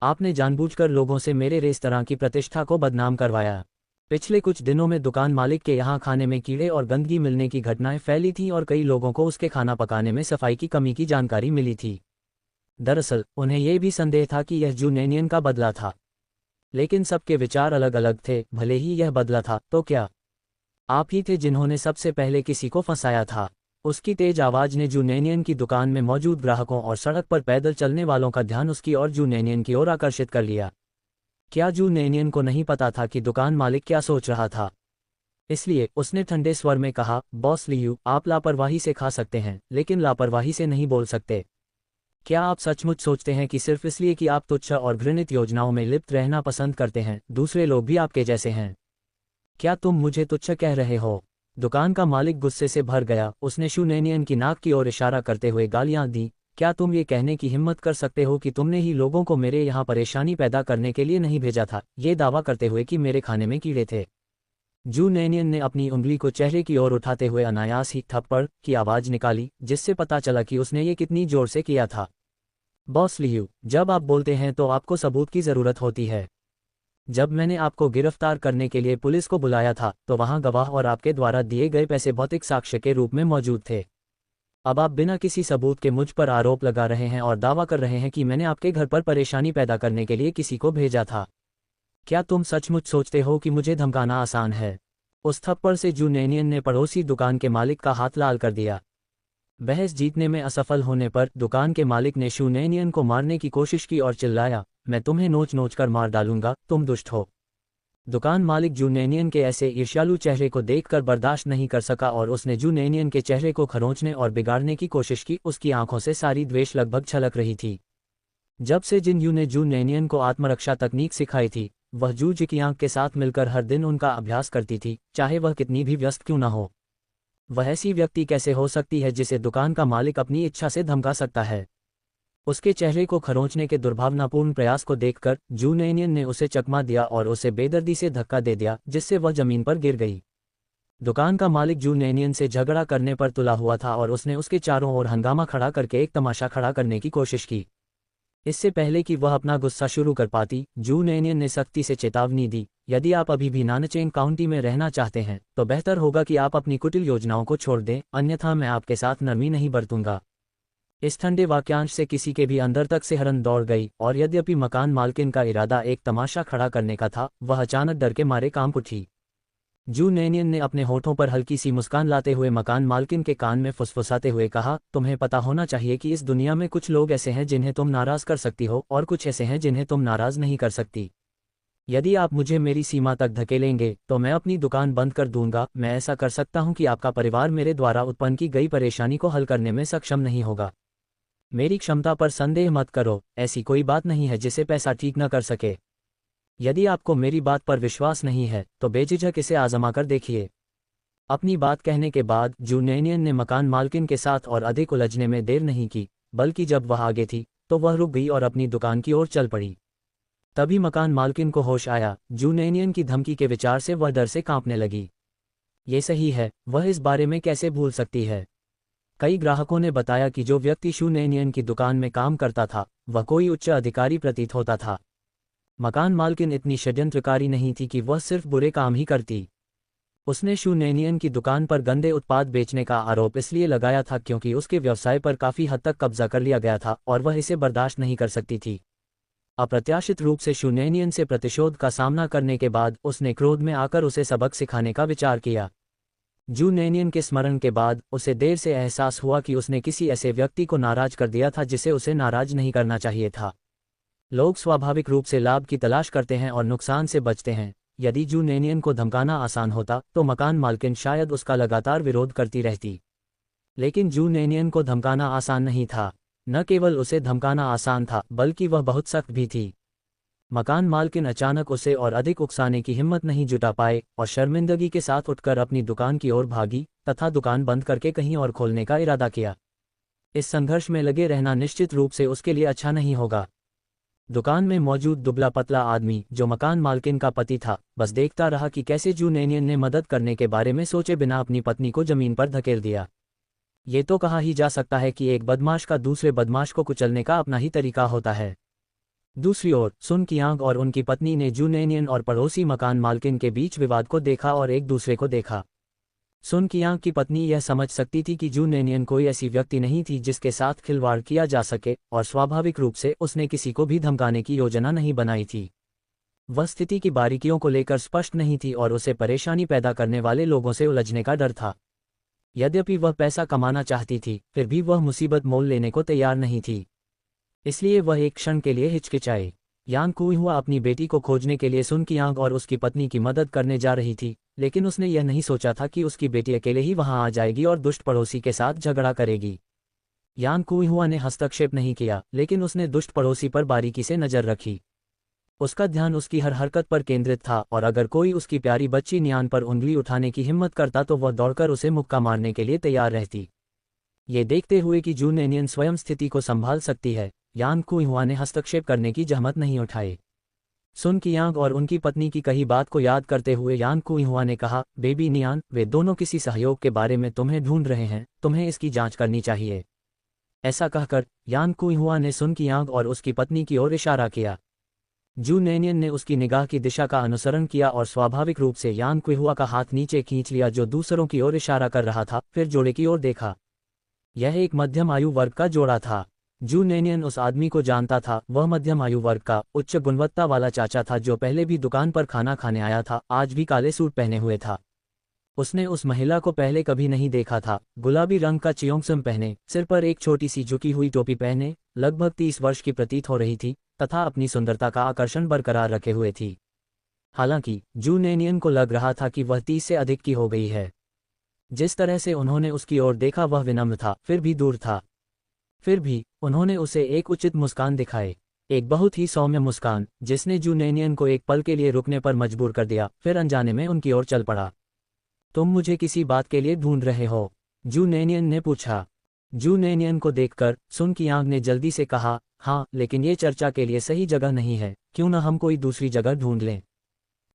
आपने जानबूझकर लोगों से मेरे रेस्तरां की प्रतिष्ठा को बदनाम करवाया। पिछले कुछ दिनों में दुकान मालिक के यहाँ खाने में कीड़े और गंदगी मिलने की घटनाएं फैली थीं और कई लोगों को उसके खाना पकाने में सफाई की कमी की जानकारी मिली थी। दरअसल उन्हें यह भी संदेह था कि यह जू नैनियन का बदला था, लेकिन सबके विचार अलग अलग थे। भले ही यह बदला था, तो क्या आप ही थे जिन्होंने सबसे पहले किसी को फंसाया था? उसकी तेज आवाज ने जू नैनियन की दुकान में मौजूद ग्राहकों और सड़क पर पैदल चलने वालों का ध्यान उसकी और जू नैनियन की ओर आकर्षित कर लिया। क्या जू नैनियन को नहीं पता था कि दुकान मालिक क्या सोच रहा था? इसलिए उसने ठंडे स्वर में कहा, बॉस लियू, आप लापरवाही से खा सकते हैं, लेकिन लापरवाही से नहीं बोल सकते। क्या आप सचमुच सोचते हैं कि सिर्फ इसलिए कि आप तुच्छ और घृणित योजनाओं में लिप्त रहना पसंद करते हैं, दूसरे लोग भी आपके जैसे हैं? क्या तुम मुझे तुच्छ कह रहे हो? दुकान का मालिक गुस्से से भर गया। उसने शू नैनियन की नाक की ओर इशारा करते हुए गालियां दी। क्या तुम ये कहने की हिम्मत कर सकते हो कि तुमने ही लोगों को मेरे यहाँ परेशानी पैदा करने के लिए नहीं भेजा था, ये दावा करते हुए कि मेरे खाने में कीड़े थे? जू नैनियन ने अपनी उंगली को चेहरे की ओर उठाते हुए अनायास ही थप्पड़ की आवाज निकाली, जिससे पता चला कि उसने ये कितनी जोर से किया था। बॉस लियू, जब आप बोलते हैं तो आपको सबूत की जरूरत होती है। जब मैंने आपको गिरफ्तार करने के लिए पुलिस को बुलाया था तो वहां गवाह और आपके द्वारा दिए गए पैसे भौतिक साक्ष्य के रूप में मौजूद थे। अब आप बिना किसी सबूत के मुझ पर आरोप लगा रहे हैं और दावा कर रहे हैं कि मैंने आपके घर पर परेशानी पैदा करने के लिए किसी को भेजा था। क्या तुम सचमुच सोचते हो कि मुझे धमकाना आसान है? उस थप्पड़ से जू नैनियन ने पड़ोसी दुकान के मालिक का हाथ लाल कर दिया। बहस जीतने में असफल होने पर दुकान के मालिक ने शू नैनियन को मारने की कोशिश की और चिल्लाया, मैं तुम्हें नोच नोच कर मार डालूंगा, तुम दुष्ट हो। दुकान मालिक जू नैनियन के ऐसे ईर्ष्यालु चेहरे को देखकर बर्दाश्त नहीं कर सका और उसने जू नैनियन के चेहरे को खरोंचने और बिगाड़ने की कोशिश की। उसकी आंखों से सारी द्वेष लगभग छलक रही थी। जब से जिन यू ने जू नैनियन को आत्मरक्षा तकनीक सिखाई थी, वह जू जिकियांग के साथ मिलकर हर दिन उनका अभ्यास करती थी, चाहे वह कितनी भी व्यस्त क्यों न हो। वह ऐसी व्यक्ति कैसे हो सकती है जिसे दुकान का मालिक अपनी इच्छा से धमका सकता है? उसके चेहरे को खरोंचने के दुर्भावनापूर्ण प्रयास को देखकर जू नैनियन ने उसे चकमा दिया और उसे बेदर्दी से धक्का दे दिया, जिससे वह जमीन पर गिर गई। दुकान का मालिक जू नैनियन से झगड़ा करने पर तुला हुआ था और उसने उसके चारों ओर हंगामा खड़ा करके एक तमाशा खड़ा करने की कोशिश की। इससे पहले कि वह अपना गुस्सा शुरू कर पाती, जू नैनियन ने सख्ती से चेतावनी दी, यदि आप अभी भी नानचेंग काउंटी में रहना चाहते हैं तो बेहतर होगा कि आप अपनी कुटिल योजनाओं को छोड़ दें, अन्यथा मैं आपके साथ नरमी नहीं बरतूंगा। इस ठंडे वाक्यांश से किसी के भी अंदर तक सिहरन दौड़ गई, और यद्यपि मकान मालकिन का इरादा एक तमाशा खड़ा करने का था, वह अचानक डर के मारे कांप उठी। जू नैनियन ने अपने होठों पर हल्की सी मुस्कान लाते हुए मकान मालकिन के कान में फुसफुसाते हुए कहा, तुम्हें पता होना चाहिए कि इस दुनिया में कुछ लोग ऐसे हैं जिन्हें तुम नाराज कर सकती हो और कुछ ऐसे हैं जिन्हें तुम नाराज नहीं कर सकती। यदि आप मुझे मेरी सीमा तक धकेलेंगे तो मैं अपनी दुकान बंद कर दूंगा। मैं ऐसा कर सकता हूं कि आपका परिवार मेरे द्वारा उत्पन्न की गई परेशानी को हल करने में सक्षम नहीं होगा। मेरी क्षमता पर संदेह मत करो, ऐसी कोई बात नहीं है जिसे पैसा ठीक न कर सके। यदि आपको मेरी बात पर विश्वास नहीं है तो बेझिझक इसे आजमा कर देखिए। अपनी बात कहने के बाद जू नैनियन ने मकान मालकिन के साथ और अधिक उलझने में देर नहीं की, बल्कि जब वह आगे थी तो वह रुक गई और अपनी दुकान की ओर चल पड़ी। तभी मकान मालकिन को होश आया। जू नैनियन की धमकी के विचार से वह डर से कांपने लगी। ये सही है, वह इस बारे में कैसे भूल सकती है? कई ग्राहकों ने बताया कि जो व्यक्ति शू नैनियन की दुकान में काम करता था वह कोई उच्च अधिकारी प्रतीत होता था। मकान मालकिन इतनी षड्यंत्रकारी नहीं थी कि वह सिर्फ बुरे काम ही करती। उसने शू नैनियन की दुकान पर गंदे उत्पाद बेचने का आरोप इसलिए लगाया था क्योंकि उसके व्यवसाय पर काफी हद तक कब्जा कर लिया गया था और वह इसे बर्दाश्त नहीं कर सकती थी। अप्रत्याशित रूप से शू नैनियन से प्रतिशोध का सामना करने के बाद उसने क्रोध में आकर उसे सबक सिखाने का विचार किया। जू नैनियन के स्मरण के बाद उसे देर से एहसास हुआ कि उसने किसी ऐसे व्यक्ति को नाराज कर दिया था जिसे उसे नाराज नहीं करना चाहिए था। लोग स्वाभाविक रूप से लाभ की तलाश करते हैं और नुकसान से बचते हैं। यदि जू नैनियन को धमकाना आसान होता तो मकान मालकिन शायद उसका लगातार विरोध करती रहती। लेकिन जू नैनियन को धमकाना आसान नहीं था। न केवल उसे धमकाना आसान था बल्कि वह बहुत सख्त भी थी। मकान मालकिन अचानक उसे और अधिक उकसाने की हिम्मत नहीं जुटा पाए और शर्मिंदगी के साथ उठकर अपनी दुकान की ओर भागी तथा दुकान बंद करके कहीं और खोलने का इरादा किया। इस संघर्ष में लगे रहना निश्चित रूप से उसके लिए अच्छा नहीं होगा। दुकान में मौजूद दुबला पतला आदमी, जो मकान मालकिन का पति था, बस देखता रहा कि कैसे जू नैनियन ने मदद करने के बारे में सोचे बिना अपनी पत्नी को जमीन पर धकेल दिया। ये तो कहा ही जा सकता है कि एक बदमाश का दूसरे बदमाश को कुचलने का अपना ही तरीका होता है। दूसरी ओर सुन कियांग और उनकी पत्नी ने जू नैनियन और पड़ोसी मकान मालकिन के बीच विवाद को देखा और एक दूसरे को देखा। सुन कियांग की पत्नी यह समझ सकती थी कि जू नैनियन कोई ऐसी व्यक्ति नहीं थी जिसके साथ खिलवाड़ किया जा सके, और स्वाभाविक रूप से उसने किसी को भी धमकाने की योजना नहीं बनाई थी। वह स्थिति की बारीकियों को लेकर स्पष्ट नहीं थी और उसे परेशानी पैदा करने वाले लोगों से उलझने का डर था। यद्यपि वह पैसा कमाना चाहती थी, फिर भी वह मुसीबत मोल लेने को तैयार नहीं थी। इसलिए वह एक क्षण के लिए हिचकिचाई। यान कुईहुआ अपनी बेटी को खोजने के लिए सुन कियांग और उसकी पत्नी की मदद करने जा रही थी, लेकिन उसने यह नहीं सोचा था कि उसकी बेटी अकेले ही वहां आ जाएगी और दुष्ट पड़ोसी के साथ झगड़ा करेगी। यान कुईहुआ ने हस्तक्षेप नहीं किया, लेकिन उसने दुष्ट पड़ोसी पर बारीकी से नजर रखी। उसका ध्यान उसकी हर हरकत पर केंद्रित था और अगर कोई उसकी प्यारी बच्ची नियान पर उंगली उठाने की हिम्मत करता तो वह दौड़कर उसे मुक्का मारने के लिए तैयार रहती। ये देखते हुए कि जू नैनियन स्वयं स्थिति को संभाल सकती है, यान कुईहुआ ने हस्तक्षेप करने की जहमत नहीं उठाई। सुन कियांग और उनकी पत्नी की कही बात को याद करते हुए यान कुईहुआ ने कहा, बेबी नियान, वे दोनों किसी सहयोग के बारे में तुम्हें ढूंढ रहे हैं, तुम्हें इसकी जांच करनी चाहिए। ऐसा कहकर यान कुईहुआ ने सुन कियांग और उसकी पत्नी की ओर इशारा किया। जू नैनियन ने उसकी निगाह की दिशा का अनुसरण किया और स्वाभाविक रूप से यान कुईहुआ का हाथ नीचे खींच लिया जो दूसरों की ओर इशारा कर रहा था, फिर जोड़े की ओर देखा। यह एक मध्यम आयु वर्ग का जोड़ा था। जू नैनियन उस आदमी को जानता था, वह मध्यम आयु वर्ग का उच्च गुणवत्ता वाला चाचा था जो पहले भी दुकान पर खाना खाने आया था, आज भी काले सूट पहने हुए था। उसने उस महिला को पहले कभी नहीं देखा था। गुलाबी रंग का चियोंगसम पहने, सिर पर एक छोटी सी झुकी हुई टोपी पहने, लगभग 30 वर्ष की प्रतीत हो रही थी तथा अपनी सुंदरता का आकर्षण बरकरार रखे हुए थी। हालांकि जू नैनियन को लग रहा था कि वह 30 से अधिक की हो गई है। जिस तरह से उन्होंने उसकी ओर देखा वह विनम्र था, फिर भी दूर था। फिर भी उन्होंने उसे एक उचित मुस्कान दिखाई, एक बहुत ही सौम्य मुस्कान, जिसने जू नैनियन को एक पल के लिए रुकने पर मजबूर कर दिया, फिर अनजाने में उनकी ओर चल पड़ा। तुम मुझे किसी बात के लिए ढूंढ रहे हो? जू नैनियन ने पूछा। जू नैनियन को देखकर सुन कियांग ने जल्दी से कहा, हाँ, लेकिन ये चर्चा के लिए सही जगह नहीं है, क्यों न हम कोई दूसरी जगह ढूंढ लें।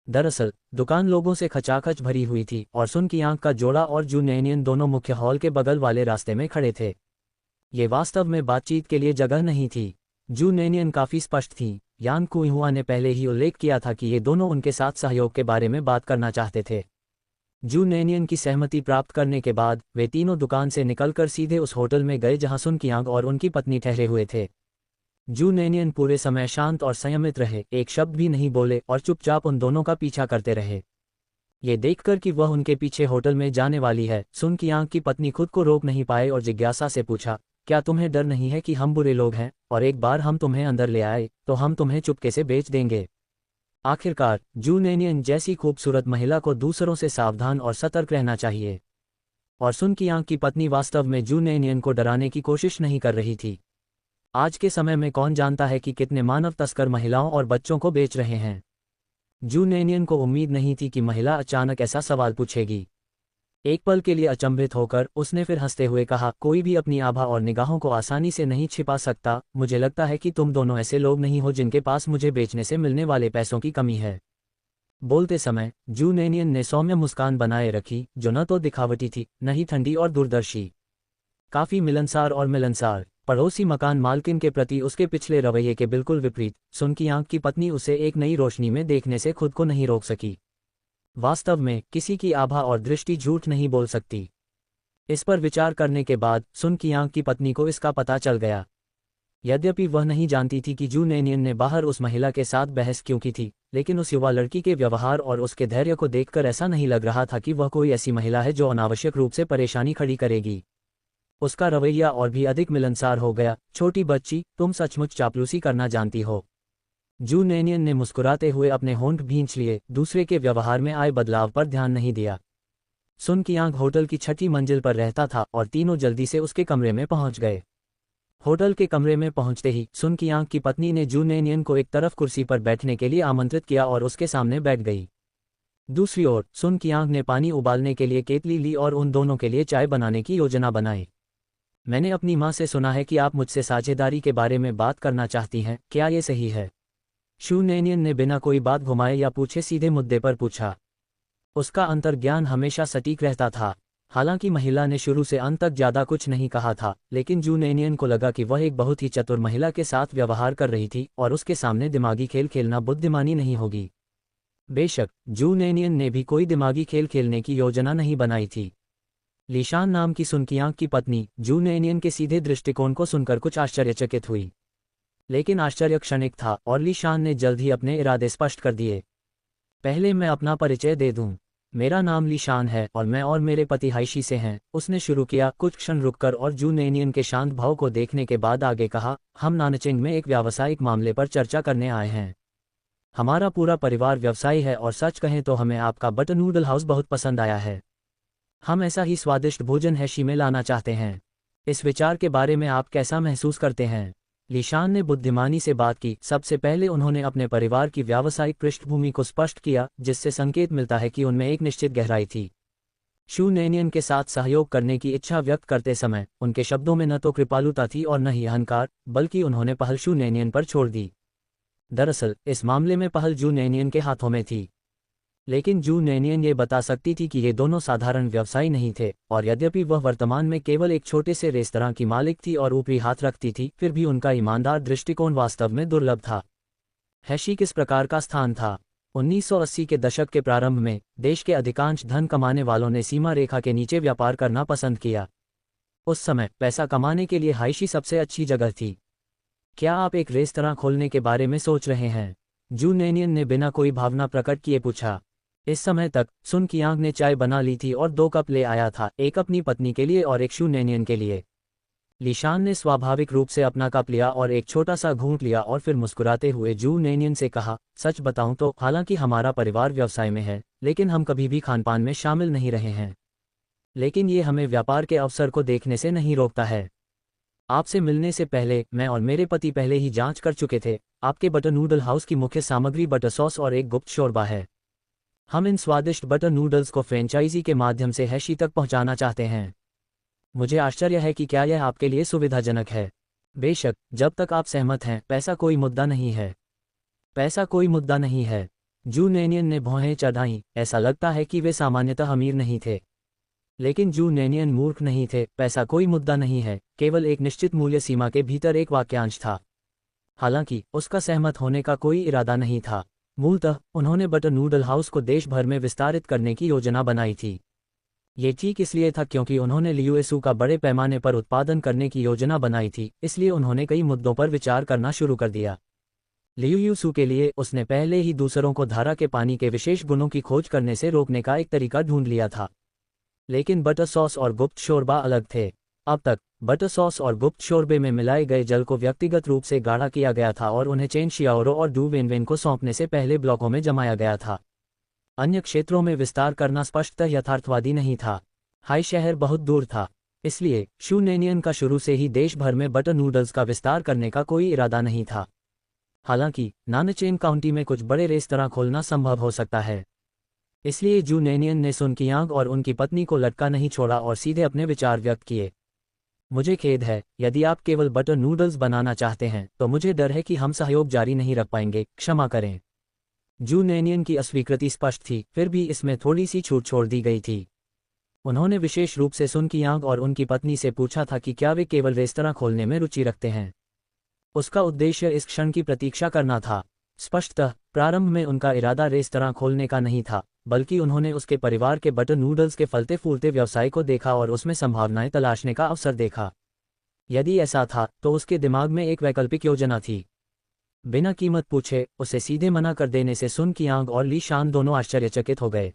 दरअसल दुकान लोगों से खचाखच भरी हुई थी और सुन कियांग का जोड़ा और जू नैनियन दोनों मुख्य हॉल के बगल वाले रास्ते में खड़े थे। ये वास्तव में बातचीत के लिए जगह नहीं थी। जू नैनियन काफी स्पष्ट थी। यान कुईहुआ ने पहले ही उल्लेख किया था कि ये दोनों उनके साथ सहयोग के बारे में बात करना चाहते थे। जू नैनियन की सहमति प्राप्त करने के बाद वे तीनों दुकान से निकलकर सीधे उस होटल में गए जहां सुन कियांग और उनकी पत्नी ठहरे हुए थे। जू नैनियन पूरे समय शांत और संयमित रहे, एक शब्द भी नहीं बोले और चुपचाप उन दोनों का पीछा करते रहे। ये देखकर कि वह उनके पीछे होटल में जाने वाली है, सुन कियांग की पत्नी खुद को रोक नहीं पाए और जिज्ञासा से पूछा, क्या तुम्हें डर नहीं है कि हम बुरे लोग हैं और एक बार हम तुम्हें अंदर ले आए तो हम तुम्हें चुपके से बेच देंगे? आखिरकार जू नैनियन जैसी खूबसूरत महिला को दूसरों से सावधान और सतर्क रहना चाहिए, और सुन कियांग की पत्नी वास्तव में जू नैनियन को डराने की कोशिश नहीं कर रही थी। आज के समय में कौन जानता है कि कितने मानव तस्कर महिलाओं और बच्चों को बेच रहे हैं। जू नैनियन को उम्मीद नहीं थी कि महिला अचानक ऐसा सवाल पूछेगी। एक पल के लिए अचंभित होकर उसने फिर हंसते हुए कहा, कोई भी अपनी आभा और निगाहों को आसानी से नहीं छिपा सकता। मुझे लगता है कि तुम दोनों ऐसे लोग नहीं हो जिनके पास मुझे बेचने से मिलने वाले पैसों की कमी है। बोलते समय जू नैनियन ने सौम्य मुस्कान बनाए रखी, जो न तो दिखावटी थी, न ही ठंडी और दूरदर्शी, काफी मिलनसार और मिलनसार। पड़ोसी मकान मालकिन के प्रति उसके पिछले रवैये के बिल्कुल विपरीत सुन कियांग की पत्नी उसे एक नई रोशनी में देखने से खुद को नहीं रोक सकी। वास्तव में किसी की आभा और दृष्टि झूठ नहीं बोल सकती। इस पर विचार करने के बाद सुन कियांग की पत्नी को इसका पता चल गया। यद्यपि वह नहीं जानती थी कि जू नैनियन ने बाहर उस महिला के साथ बहस क्यों की थी, लेकिन उस युवा लड़की के व्यवहार और उसके धैर्य को देखकर ऐसा नहीं लग रहा था कि वह कोई ऐसी महिला है जो अनावश्यक रूप से परेशानी खड़ी करेगी। उसका रवैया और भी अधिक मिलनसार हो गया। छोटी बच्ची, तुम सचमुच चापलूसी करना जानती हो? जू नैनियन ने मुस्कुराते हुए अपने होंठ भींच लिए, दूसरे के व्यवहार में आए बदलाव पर ध्यान नहीं दिया। सुन कियांग होटल की छठी मंजिल पर रहता था और तीनों जल्दी से उसके कमरे में पहुंच गए। होटल के कमरे में पहुंचते ही सुन कियांग की पत्नी ने जू नेनियन को एक तरफ कुर्सी पर बैठने के लिए आमंत्रित किया और उसके सामने बैठ गई। दूसरी ओर सुन कियांग ने पानी उबालने के लिए केतली ली और उन दोनों के लिए चाय बनाने की योजना बनाई। मैंने अपनी माँ से सुना है कि आप मुझसे साझेदारी के बारे में बात करना चाहती हैं, क्या ये सही है? शू नेनियन ने बिना कोई बात घुमाए या पूछे सीधे मुद्दे पर पूछा। उसका अंतर्ज्ञान हमेशा सटीक रहता था। हालांकि महिला ने शुरू से अंत तक ज्यादा कुछ नहीं कहा था, लेकिन जू नेनियन को लगा कि वह एक बहुत ही चतुर महिला के साथ व्यवहार कर रही थी और उसके सामने दिमागी खेल खेलना बुद्धिमानी नहीं होगी। बेशक जू नेनियन ने भी कोई दिमागी खेल खेलने की योजना नहीं बनाई थी। लीशान नाम की सुन कियांग की पत्नी जू नेनियन के सीधे दृष्टिकोण को सुनकर कुछ आश्चर्यचकित हुई, लेकिन आश्चर्य क्षणिक था और लीशान ने जल्द ही अपने इरादे स्पष्ट कर दिए। पहले मैं अपना परिचय दे दूं। मेरा नाम लीशान है और मैं और मेरे पति हाइशी से हैं, उसने शुरू किया। कुछ क्षण रुककर और जू नेनियन के शांत भाव को देखने के बाद आगे कहा, हम नानचिंग में एक व्यावसायिक मामले पर चर्चा करने आए हैं। हमारा पूरा परिवार व्यवसायी है और सच कहें तो हमें आपका बटर नूडल हाउस बहुत पसंद आया है। हम ऐसा ही स्वादिष्ट भोजन हैशी में लाना चाहते हैं। इस विचार के बारे में आप कैसा महसूस करते हैं? लीशान ने बुद्धिमानी से बात की। सबसे पहले उन्होंने अपने परिवार की व्यावसायिक पृष्ठभूमि को स्पष्ट किया, जिससे संकेत मिलता है कि उनमें एक निश्चित गहराई थी। शू नेनियन के साथ सहयोग करने की इच्छा व्यक्त करते समय उनके शब्दों में न तो कृपालुता थी और न ही अहंकार, बल्कि उन्होंने पहल शू नेनियन पर छोड़ दी। दरअसल इस मामले में पहल जू नेनियन के हाथों में थी, लेकिन जू नेनियन ये बता सकती थी कि ये दोनों साधारण व्यवसायी नहीं थे, और यद्यपि वह वर्तमान में केवल एक छोटे से रेस्तरां की मालिक थी और ऊपरी हाथ रखती थी, फिर भी उनका ईमानदार दृष्टिकोण वास्तव में दुर्लभ था। हैशी किस प्रकार का स्थान था? 1980 के दशक के प्रारंभ में देश के अधिकांश धन कमाने वालों ने सीमा रेखा के नीचे व्यापार करना पसंद किया। उस समय पैसा कमाने के लिए हाइशी सबसे अच्छी जगह थी। क्या आप एक रेस्तरां खोलने के बारे में सोच रहे हैं? जू नेनियन ने बिना कोई भावना प्रकट किए पूछा। इस समय तक सुन कियांग ने चाय बना ली थी और 2 कप ले आया था, एक अपनी पत्नी के लिए और एक शू नेनियन के लिए। लीशान ने स्वाभाविक रूप से अपना कप लिया और एक छोटा सा घूंट लिया और फिर मुस्कुराते हुए जू नेनियन से कहा, सच बताऊं तो हालांकि हमारा परिवार व्यवसाय में है, लेकिन हम कभी भी खानपान में शामिल नहीं रहे हैं। लेकिन ये हमें व्यापार के अवसर को देखने से नहीं रोकता है। आपसे मिलने से पहले मैं और मेरे पति पहले ही जांच कर चुके थे। आपके बटर नूडल हाउस की मुख्य सामग्री बटर सॉस और एक गुप्त शोरबा है। हम इन स्वादिष्ट बटर नूडल्स को फ्रेंचाइजी के माध्यम से हैशी तक पहुंचाना चाहते हैं। मुझे आश्चर्य है कि क्या यह आपके लिए सुविधाजनक है। बेशक, जब तक आप सहमत हैं, पैसा कोई मुद्दा नहीं है। पैसा कोई मुद्दा नहीं है। जू नेनियन ने भौहें चढ़ाईं। ऐसा लगता है कि वे सामान्यतः अमीर नहीं थे, लेकिन जू नेनियन मूर्ख नहीं थे। पैसा कोई मुद्दा नहीं है, केवल एक निश्चित मूल्य सीमा के भीतर एक वाक्यांश था। हालांकि उसका सहमत होने का कोई इरादा नहीं था। मूलतः उन्होंने बटर नूडल हाउस को देश भर में विस्तारित करने की योजना बनाई थी। ये ठीक इसलिए था क्योंकि उन्होंने लियूएसू का बड़े पैमाने पर उत्पादन करने की योजना बनाई थी, इसलिए उन्होंने कई मुद्दों पर विचार करना शुरू कर दिया। लियूएसू के लिए उसने पहले ही दूसरों को धारा के पानी के विशेष गुणों की खोज करने से रोकने का एक तरीका ढूंढ लिया था। लेकिन बटर सॉस और गुप्त शोरबा अलग थे। अब तक बटर सॉस और गुप्त शोरबे में मिलाए गए जल को व्यक्तिगत रूप से गाढ़ा किया गया था और उन्हें चेन शियाओरो और डू वेनवेन को सौंपने से पहले ब्लॉकों में जमाया गया था। अन्य क्षेत्रों में विस्तार करना स्पष्टतः यथार्थवादी नहीं था। हाई शहर बहुत दूर था, इसलिए शू नेनियन का शुरू से ही देश भर में बटर नूडल्स का विस्तार करने का कोई इरादा नहीं था। हालांकि नानचेन काउंटी में कुछ बड़े रेस्तरां खोलना संभव हो सकता है। इसलिए जू नेनियन ने सुन कियांग और उनकी पत्नी को लटका नहीं छोड़ा और सीधे अपने विचार व्यक्त किए। मुझे खेद है, यदि आप केवल बटर नूडल्स बनाना चाहते हैं तो मुझे डर है कि हम सहयोग जारी नहीं रख पाएंगे, क्षमा करें। जू नेनियन की अस्वीकृति स्पष्ट थी, फिर भी इसमें थोड़ी सी छूट छोड़ दी गई थी। उन्होंने विशेष रूप से सुन कियांग और उनकी पत्नी से पूछा था कि क्या वे केवल रेस्तरां खोलने में रुचि रखते हैं। उसका उद्देश्य इस क्षण की प्रतीक्षा करना था। स्पष्टतः प्रारंभ में उनका इरादा रेस्तरां खोलने का नहीं था, बल्कि उन्होंने उसके परिवार के बटर नूडल्स के फलते फूलते व्यवसाय को देखा और उसमें संभावनाएं तलाशने का अवसर देखा। यदि ऐसा था तो उसके दिमाग में एक वैकल्पिक योजना थी। बिना कीमत पूछे उसे सीधे मना कर देने से सुन कियांग और ली शान दोनों आश्चर्यचकित हो गए।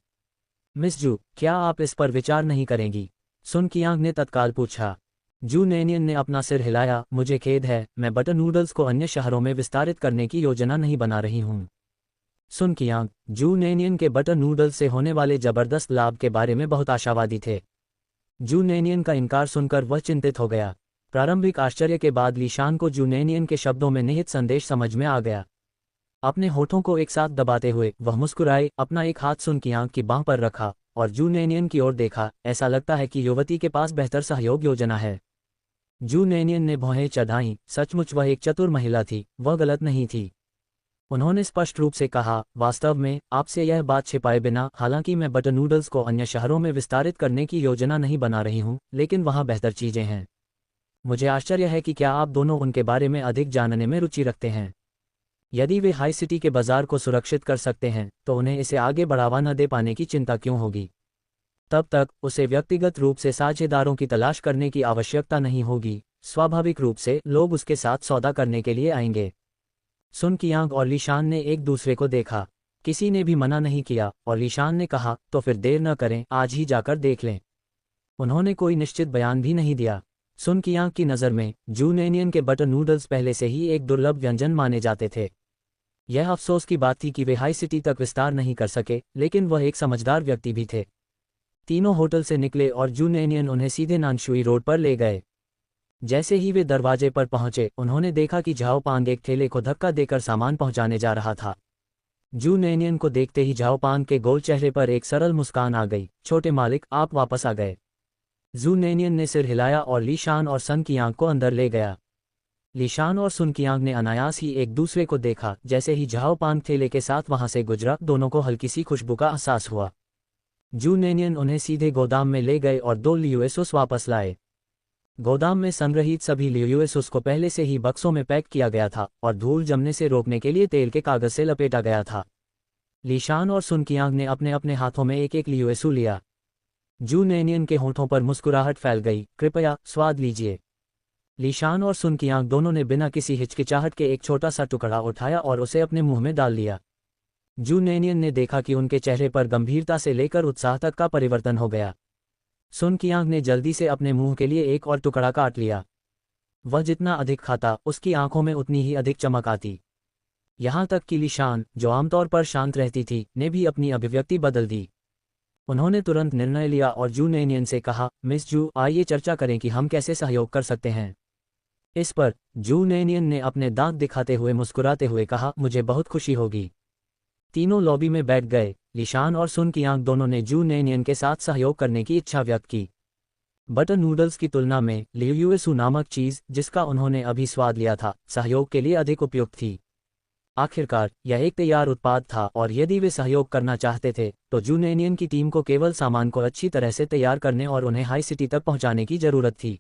मिस जू, क्या आप इस पर विचार नहीं करेंगी? सुन कियांग ने तत्काल पूछा। जू नेनियन ने अपना सिर हिलाया। मुझे खेद है, मैं बटर नूडल्स को अन्य शहरों में विस्तारित करने की योजना नहीं बना रही हूँ। सुन कियांग जू नेनियन के बटर नूडल्स से होने वाले जबरदस्त लाभ के बारे में बहुत आशावादी थे। जू नेनियन का इनकार सुनकर वह चिंतित हो गया। प्रारंभिक आश्चर्य के बाद लीशान को जू नैनियन के शब्दों में निहित संदेश समझ में आ गया। अपने होठों को एक साथ दबाते हुए वह मुस्कुराए, अपना एक हाथ सुन कियांग की बांह पर रखा और जू नैनियन की ओर देखा। ऐसा लगता है कि युवती के पास बेहतर सहयोग योजना है। जू नैनियन ने भौहें चढ़ाईं, सचमुच वह एक चतुर महिला थी, वह गलत नहीं थी। उन्होंने स्पष्ट रूप से कहा, वास्तव में आपसे यह बात छिपाए बिना, हालांकि मैं बटर नूडल्स को अन्य शहरों में विस्तारित करने की योजना नहीं बना रही हूं, लेकिन वहां बेहतर चीजें हैं। मुझे आश्चर्य है कि क्या आप दोनों उनके बारे में अधिक जानने में रुचि रखते हैं। यदि वे हाई सिटी के बाजार को सुरक्षित कर सकते हैं तो उन्हें इसे आगे बढ़ावा न दे पाने की चिंता क्यों होगी। तब तक उसे व्यक्तिगत रूप से साझेदारों की तलाश करने की आवश्यकता नहीं होगी। स्वाभाविक रूप से लोग उसके साथ सौदा करने के लिए आएंगे। सुन कियांग और लीशान ने एक दूसरे को देखा। किसी ने भी मना नहीं किया और लीशान ने कहा, तो फिर देर न करें, आज ही जाकर देख लें। उन्होंने कोई निश्चित बयान भी नहीं दिया। सुन कियांग की नज़र में जू नैनियन के बटर नूडल्स पहले से ही एक दुर्लभ व्यंजन माने जाते थे। यह अफसोस की बात थी कि वे हाई सिटी तक विस्तार नहीं कर सके, लेकिन वह एक समझदार व्यक्ति भी थे। तीनों होटल से निकले और जू नैनियन उन्हें सीधे नानशुई रोड पर ले गए। जैसे ही वे दरवाजे पर पहुंचे, उन्होंने देखा कि झाओपांग एक ठेले को धक्का देकर सामान पहुंचाने जा रहा था। जू नैनियन को देखते ही झाओपांग के गोल चेहरे पर एक सरल मुस्कान आ गई। छोटे मालिक, आप वापस आ गए। जू नैनियन ने सिर हिलाया और लीशान और सन कियांग को अंदर ले गया। लीशान और सुन कियांग ने अनायास ही एक दूसरे को देखा। जैसे ही झाओपांग ठेले के साथ वहां से गुजरा, दोनों को हल्की सी खुशबू का एहसास हुआ। जू नैनियन उन्हें सीधे गोदाम में ले गए और 2 लियुएसुस वापस लाए। गोदाम में संग्रहित सभी लियुएसुस को पहले से ही बक्सों में पैक किया गया था और धूल जमने से रोकने के लिए तेल के कागज से लपेटा गया था। लीशान और सुन कियांग ने अपने अपने हाथों में एक एक लियुएसु लिया। जू नैनियन के होठों पर मुस्कुराहट फैल गई। कृपया स्वाद लीजिए। लीशान और सुन कियांग दोनों ने बिना किसी हिचकिचाहट के एक छोटा सा टुकड़ा उठाया और उसे अपने मुंह में डाल लिया। जू नैनियन ने देखा कि उनके चेहरे पर गंभीरता से लेकर उत्साह तक का परिवर्तन हो गया। सुन कियांग ने जल्दी से अपने मुंह के लिए एक और टुकड़ा काट लिया। वह जितना अधिक खाता, उसकी आंखों में उतनी ही अधिक चमक आती। यहां तक कि लीशान, जो आमतौर पर शांत रहती थी, ने भी अपनी अभिव्यक्ति बदल दी। उन्होंने तुरंत निर्णय लिया और जू नैनियन से कहा, मिस जू, आइए चर्चा करें कि हम कैसे सहयोग कर सकते हैं। इस पर जू नैनियन ने अपने दांत दिखाते हुए मुस्कुराते हुए कहा, मुझे बहुत खुशी होगी। तीनों लॉबी में बैठ गए। लीशान और सुन कियांग दोनों ने जू नैनियन के साथ सहयोग करने की इच्छा व्यक्त की। बटर नूडल्स की तुलना में लियुएसु नामक चीज़, जिसका उन्होंने अभी स्वाद लिया था, सहयोग के लिए अधिक उपयुक्त थी। आखिरकार यह एक तैयार उत्पाद था और यदि वे सहयोग करना चाहते थे तो जू नैनियन की टीम को केवल सामान को अच्छी तरह से तैयार करने और उन्हें हाई सिटी तक पहुंचाने की जरूरत थी।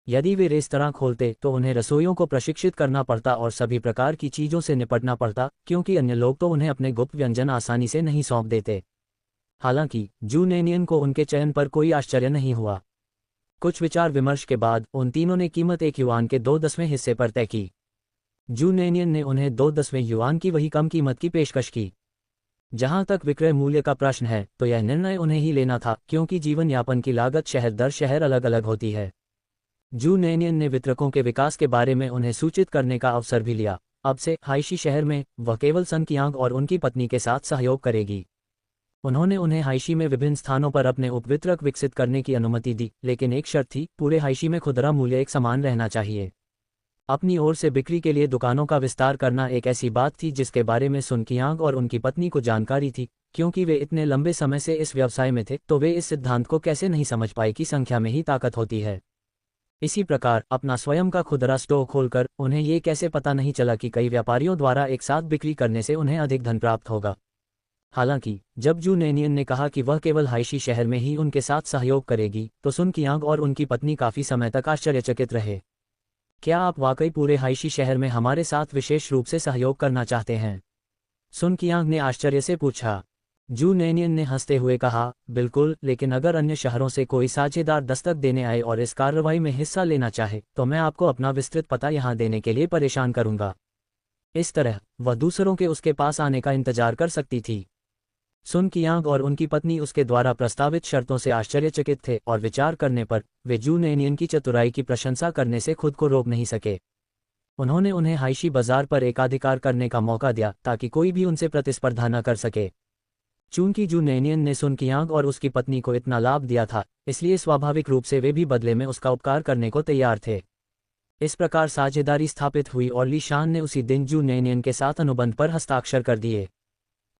यदि वे रेस्तरां खोलते तो उन्हें रसोइयों को प्रशिक्षित करना पड़ता और सभी प्रकार की चीज़ों से निपटना पड़ता, क्योंकि अन्य लोग तो उन्हें अपने गुप्त व्यंजन आसानी से नहीं सौंप देते। हालांकि जू नैनियन को उनके चयन पर कोई आश्चर्य नहीं हुआ। कुछ विचार विमर्श के बाद उन तीनों ने कीमत 1 युआन के 2/10 हिस्से पर तय की। जू नैनियन ने उन्हें 2/10 युआन की वही कम कीमत की पेशकश की। जहां तक विक्रय मूल्य का प्रश्न है तो यह निर्णय उन्हें ही लेना था, क्योंकि जीवन यापन की लागत शहर दर शहर अलग अलग होती है। जू नैनियन ने वितरकों के विकास के बारे में उन्हें सूचित करने का अवसर भी लिया। अब से हाइशी शहर में वह केवल सन कियांग और उनकी पत्नी के साथ सहयोग करेगी। उन्होंने उन्हें हाइशी में विभिन्न स्थानों पर अपने उपवितरक विकसित करने की अनुमति दी, लेकिन एक शर्त थी, पूरे हाइशी में खुदरा मूल्य एक समान रहना चाहिए। अपनी ओर से बिक्री के लिए दुकानों का विस्तार करना एक ऐसी बात थी जिसके बारे में सुन कियांग और उनकी पत्नी को जानकारी थी। क्योंकि वे इतने लंबे समय से इस व्यवसाय में थे, तो वे इस सिद्धांत को कैसे नहीं समझ पाए कि संख्या में ही ताकत होती है। इसी प्रकार अपना स्वयं का खुदरा स्टोर खोलकर उन्हें ये कैसे पता नहीं चला कि कई व्यापारियों द्वारा एक साथ बिक्री करने से उन्हें अधिक धन प्राप्त होगा। हालांकि जब जू नैनियन ने कहा कि वह केवल हाइशी शहर में ही उनके साथ सहयोग करेगी, तो सुन कियांग और उनकी पत्नी काफी समय तक आश्चर्यचकित रहे। क्या आप वाकई पूरे हाइशी शहर में हमारे साथ विशेष रूप से सहयोग करना चाहते हैं? सुन कियांग ने आश्चर्य से पूछा। जू नैनियन ने हंसते हुए कहा, बिल्कुल, लेकिन अगर अन्य शहरों से कोई साझेदार दस्तक देने आए और इस कार्रवाई में हिस्सा लेना चाहे तो मैं आपको अपना विस्तृत पता यहां देने के लिए परेशान करूंगा। इस तरह वह दूसरों के उसके पास आने का इंतजार कर सकती थी। सुन कियांग और उनकी पत्नी उसके द्वारा प्रस्तावित शर्तों से आश्चर्यचकित थे और विचार करने पर वे जू नैनियन की चतुराई की प्रशंसा करने से खुद को रोक नहीं सके। उन्होंने उन्हें हाइशी बाजार पर एकाधिकार करने का मौका दिया ताकि कोई भी उनसे प्रतिस्पर्धा न कर सके। चूंकि जू नैनियन ने सुन कियांग और उसकी पत्नी को इतना लाभ दिया था, इसलिए स्वाभाविक रूप से वे भी बदले में उसका उपकार करने को तैयार थे। इस प्रकार साझेदारी स्थापित हुई और लीशान ने उसी दिन जू नैनियन के साथ अनुबंध पर हस्ताक्षर कर दिए।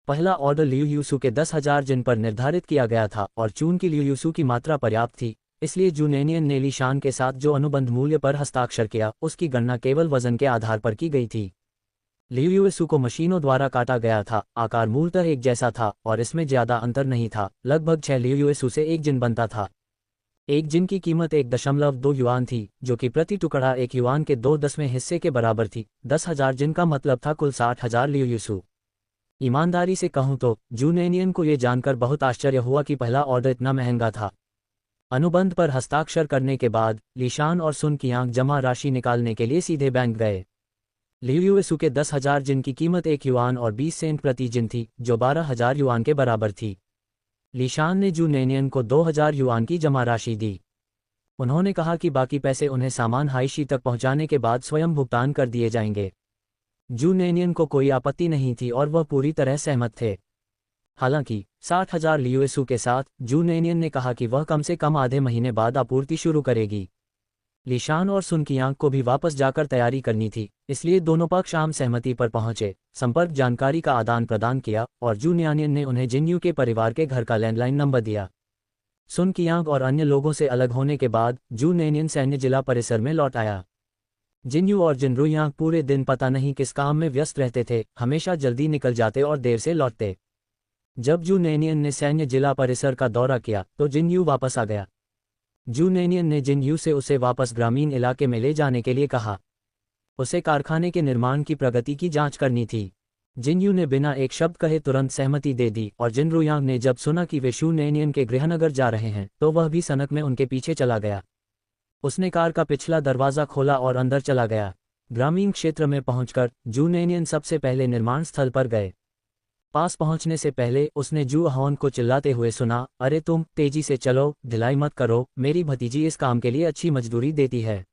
पहला ऑर्डर लियू यूसू के 10,000 जिन पर निर्धारित किया गया था और चून की लियू यूसू की मात्रा पर्याप्त थी, इसलिए जू नैनियन ने लीशान के साथ जो अनुबंध मूल्य पर हस्ताक्षर किया उसकी गणना केवल वजन के आधार पर की गई थी। लियू यूसू को मशीनों द्वारा काटा गया था, आकार मूलतः एक जैसा था और इसमें ज्यादा अंतर नहीं था, लगभग 6 लियू यूसू से एक जिन बनता था। एक जिन की कीमत 1.2 युआन थी, जो कि प्रति टुकड़ा 1 युआन के 2/10वें हिस्से के बराबर थी। 10,000 जिन का मतलब था कुल 60,000 लियू यूसू। ईमानदारी से कहूं तो जू नैनियन को ये जानकर बहुत आश्चर्य हुआ कि पहला ऑर्डर इतना महंगा था। अनुबंध पर हस्ताक्षर करने के बाद लीशान और सुन कियांग जमा राशि निकालने के लिए सीधे बैंक गए। लियू यूसू के 10,000 जिन की कीमत 1 युआन और 20 सेंट प्रति जिन थी, जो 12,000 युआन के बराबर थी। लीशान ने जू नैनियन को 2,000 युआन की जमा राशि दी। उन्होंने कहा कि बाकी पैसे उन्हें सामान हाइशी तक पहुंचाने के बाद स्वयं भुगतान कर दिए जाएंगे। जू नैनियन को कोई आपत्ति नहीं थी और वह पूरी तरह सहमत थे। हालांकि 60,000 लियू यूसू के साथ जू नैनियन ने कहा कि वह कम से कम आधे महीने बाद आपूर्ति शुरू करेगी। लीशान और सुन कियांग को भी वापस जाकर तैयारी करनी थी, इसलिए दोनों पक्ष आम सहमति पर पहुंचे, संपर्क जानकारी का आदान प्रदान किया और जू नैनियन ने उन्हें जिनयू के परिवार के घर का लैंडलाइन नंबर दिया। सुन कियांग और अन्य लोगों से अलग होने के बाद जू नैनियन सैन्य जिला परिसर में लौट आया। जिनयू और जिनरुयांग पूरे दिन पता नहीं किस काम में व्यस्त रहते थे, हमेशा जल्दी निकल जाते और देर से लौटते। जब जू नैनियन ने सैन्य जिला परिसर का दौरा किया तो जिनयू वापस आ गया। जू नैनियन ने जिनयू से उसे वापस ग्रामीण इलाके में ले जाने के लिए कहा। उसे कारखाने के निर्माण की प्रगति की जांच करनी थी। जिनयू ने बिना एक शब्द कहे तुरंत सहमति दे दी और जिनरुयांग ने जब सुना कि वे शू नैनियन के गृहनगर जा रहे हैं तो वह भी सनक में उनके पीछे चला गया। उसने कार का पिछला दरवाजा खोला और अंदर चला गया। ग्रामीण क्षेत्र में पहुंचकर जू नैनियन सबसे पहले निर्माण स्थल पर गए। पास पहुंचने से पहले उसने जू अहोन को चिल्लाते हुए सुना, अरे तुम तेजी से चलो, ढिलाई मत करो, मेरी भतीजी इस काम के लिए अच्छी मजदूरी देती है।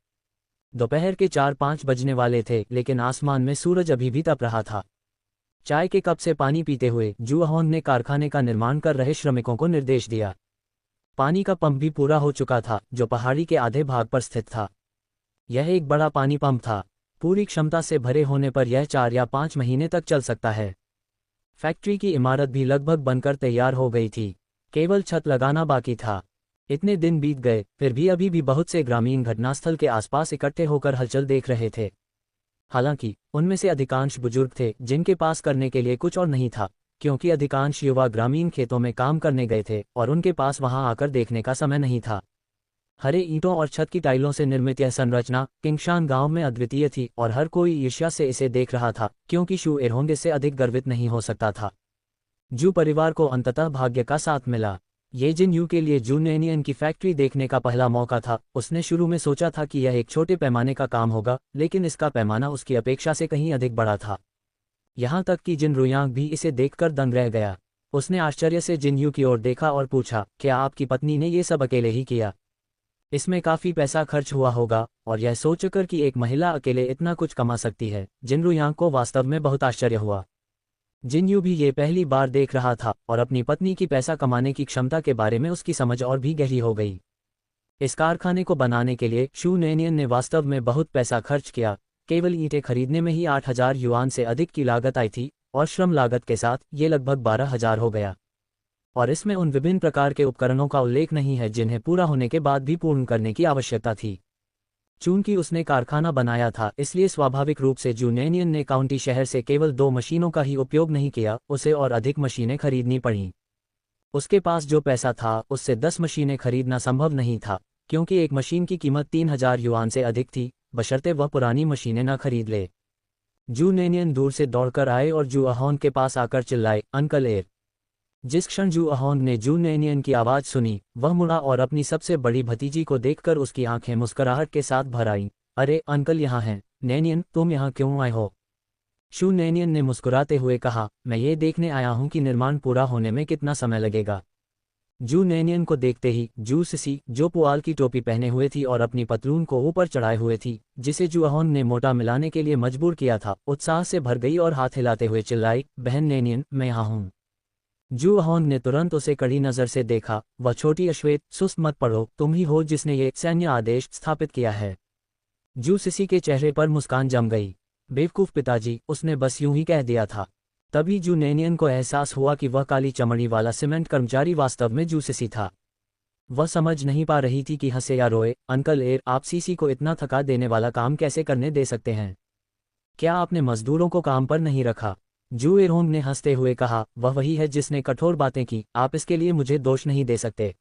दोपहर के 4-5 बजने वाले थे, लेकिन आसमान में सूरज अभी भी तप रहा था। चाय के कप से पानी पीते हुए जू अहोन ने कारखाने का निर्माण कर रहे श्रमिकों को निर्देश दिया। पानी का पंप भी पूरा हो चुका था, जो पहाड़ी के आधे भाग पर स्थित था। यह एक बड़ा पानी पंप था। पूरी क्षमता से भरे होने पर यह 4 या 5 महीने तक चल सकता है। फैक्ट्री की इमारत भी लगभग बनकर तैयार हो गई थी, केवल छत लगाना बाकी था। इतने दिन बीत गए, फिर भी अभी भी बहुत से ग्रामीण घटनास्थल के आसपास इकट्ठे होकर हलचल देख रहे थे। हालांकि उनमें से अधिकांश बुजुर्ग थे जिनके पास करने के लिए कुछ और नहीं था, क्योंकि अधिकांश युवा ग्रामीण खेतों में काम करने गए थे और उनके पास वहां आकर देखने का समय नहीं था। हरे ईंटों और छत की टाइलों से निर्मित यह संरचना किंगशान गांव में अद्वितीय थी और हर कोई ईर्ष्या से इसे देख रहा था, क्योंकि शू एरहोंग से अधिक गर्वित नहीं हो सकता था। जू परिवार को अंततः भाग्य का साथ मिला। ये जिनयू के लिए जू नैनियन की फैक्ट्री देखने का पहला मौका था। उसने शुरू में सोचा था कि यह एक छोटे पैमाने का काम होगा, लेकिन इसका पैमाना उसकी अपेक्षा से कहीं अधिक बड़ा था। यहाँ तक कि जिनरुयांग भी इसे देखकर दंग रह गया। उसने आश्चर्य से जिनयू की ओर देखा और पूछा, क्या आपकी पत्नी ने ये सब अकेले ही किया? इसमें काफी पैसा खर्च हुआ होगा। और यह सोचकर कि एक महिला अकेले इतना कुछ कमा सकती है, जिनरुयांग को वास्तव में बहुत आश्चर्य हुआ। जिनयू भी ये पहली बार देख रहा था और अपनी पत्नी की पैसा कमाने की क्षमता के बारे में उसकी समझ और भी गहरी हो गई। इस कारखाने को बनाने के लिए शू नैनियन ने वास्तव में बहुत पैसा खर्च किया। केवल ईंटें खरीदने में ही 8,000 युआन से अधिक की लागत आई थी और श्रम लागत के साथ ये लगभग 12,000 हो गया। और इसमें उन विभिन्न प्रकार के उपकरणों का उल्लेख नहीं है जिन्हें पूरा होने के बाद भी पूर्ण करने की आवश्यकता थी। चूंकि उसने कारखाना बनाया था, इसलिए स्वाभाविक रूप से जू नैनियन ने काउंटी शहर से केवल 2 मशीनों का ही उपयोग नहीं किया, उसे और अधिक मशीनें खरीदनी पड़ीं। उसके पास जो पैसा था उससे 10 मशीनें खरीदना संभव नहीं था, क्योंकि एक मशीन की कीमत 3,000 युआन से अधिक थी, बशर्ते वह पुरानी मशीनें न खरीद ले। जू नैनियन दूर से दौड़कर आए और जू अहोन के पास आकर चिल्लाए, अंकल एर। जिस क्षण जू अहोन ने जू नैनियन की आवाज़ सुनी, वह मुड़ा और अपनी सबसे बड़ी भतीजी को देखकर उसकी आंखें मुस्कुराहट के साथ भर आईं। अरे अंकल यहाँ हैं। नैनियन, तुम यहाँ क्यों आए हो? शू नैनियन ने मुस्कुराते हुए कहा, मैं ये देखने आया हूँ कि निर्माण पूरा होने में कितना समय लगेगा। जू नैनियन को देखते ही जू सिसी, जो पुआल की टोपी पहने हुए थी और अपनी पतलून को ऊपर चढ़ाए हुए थी, जिसे जू अहोन ने मोटा मिलाने के लिए मजबूर किया था, उत्साह से भर गई और हाथ हिलाते हुए चिल्लाई, बहन नैनियन, मैं यहाँ हूँ। जू अहोन ने तुरंत उसे कड़ी नजर से देखा। वह छोटी अश्वेत, सुस्त मत पड़ो, तुम ही हो जिसने ये सैन्य आदेश स्थापित किया है। जू सिसी के चेहरे पर मुस्कान जम गई। बेवकूफ़ पिताजी, उसने बस यूं ही कह दिया था। तभी जू नैनियन को एहसास हुआ कि वह काली चमड़ी वाला सीमेंट कर्मचारी वास्तव में जू सिसी था। वह समझ नहीं पा रही थी कि हंसे या रोए। अंकल एर, आप सीसी को इतना थका देने वाला काम कैसे करने दे सकते हैं? क्या आपने मजदूरों को काम पर नहीं रखा? जू एरोंग ने हंसते हुए कहा, वह वही है जिसने कठोर बातें की, आप इसके लिए मुझे दोष नहीं दे सकते।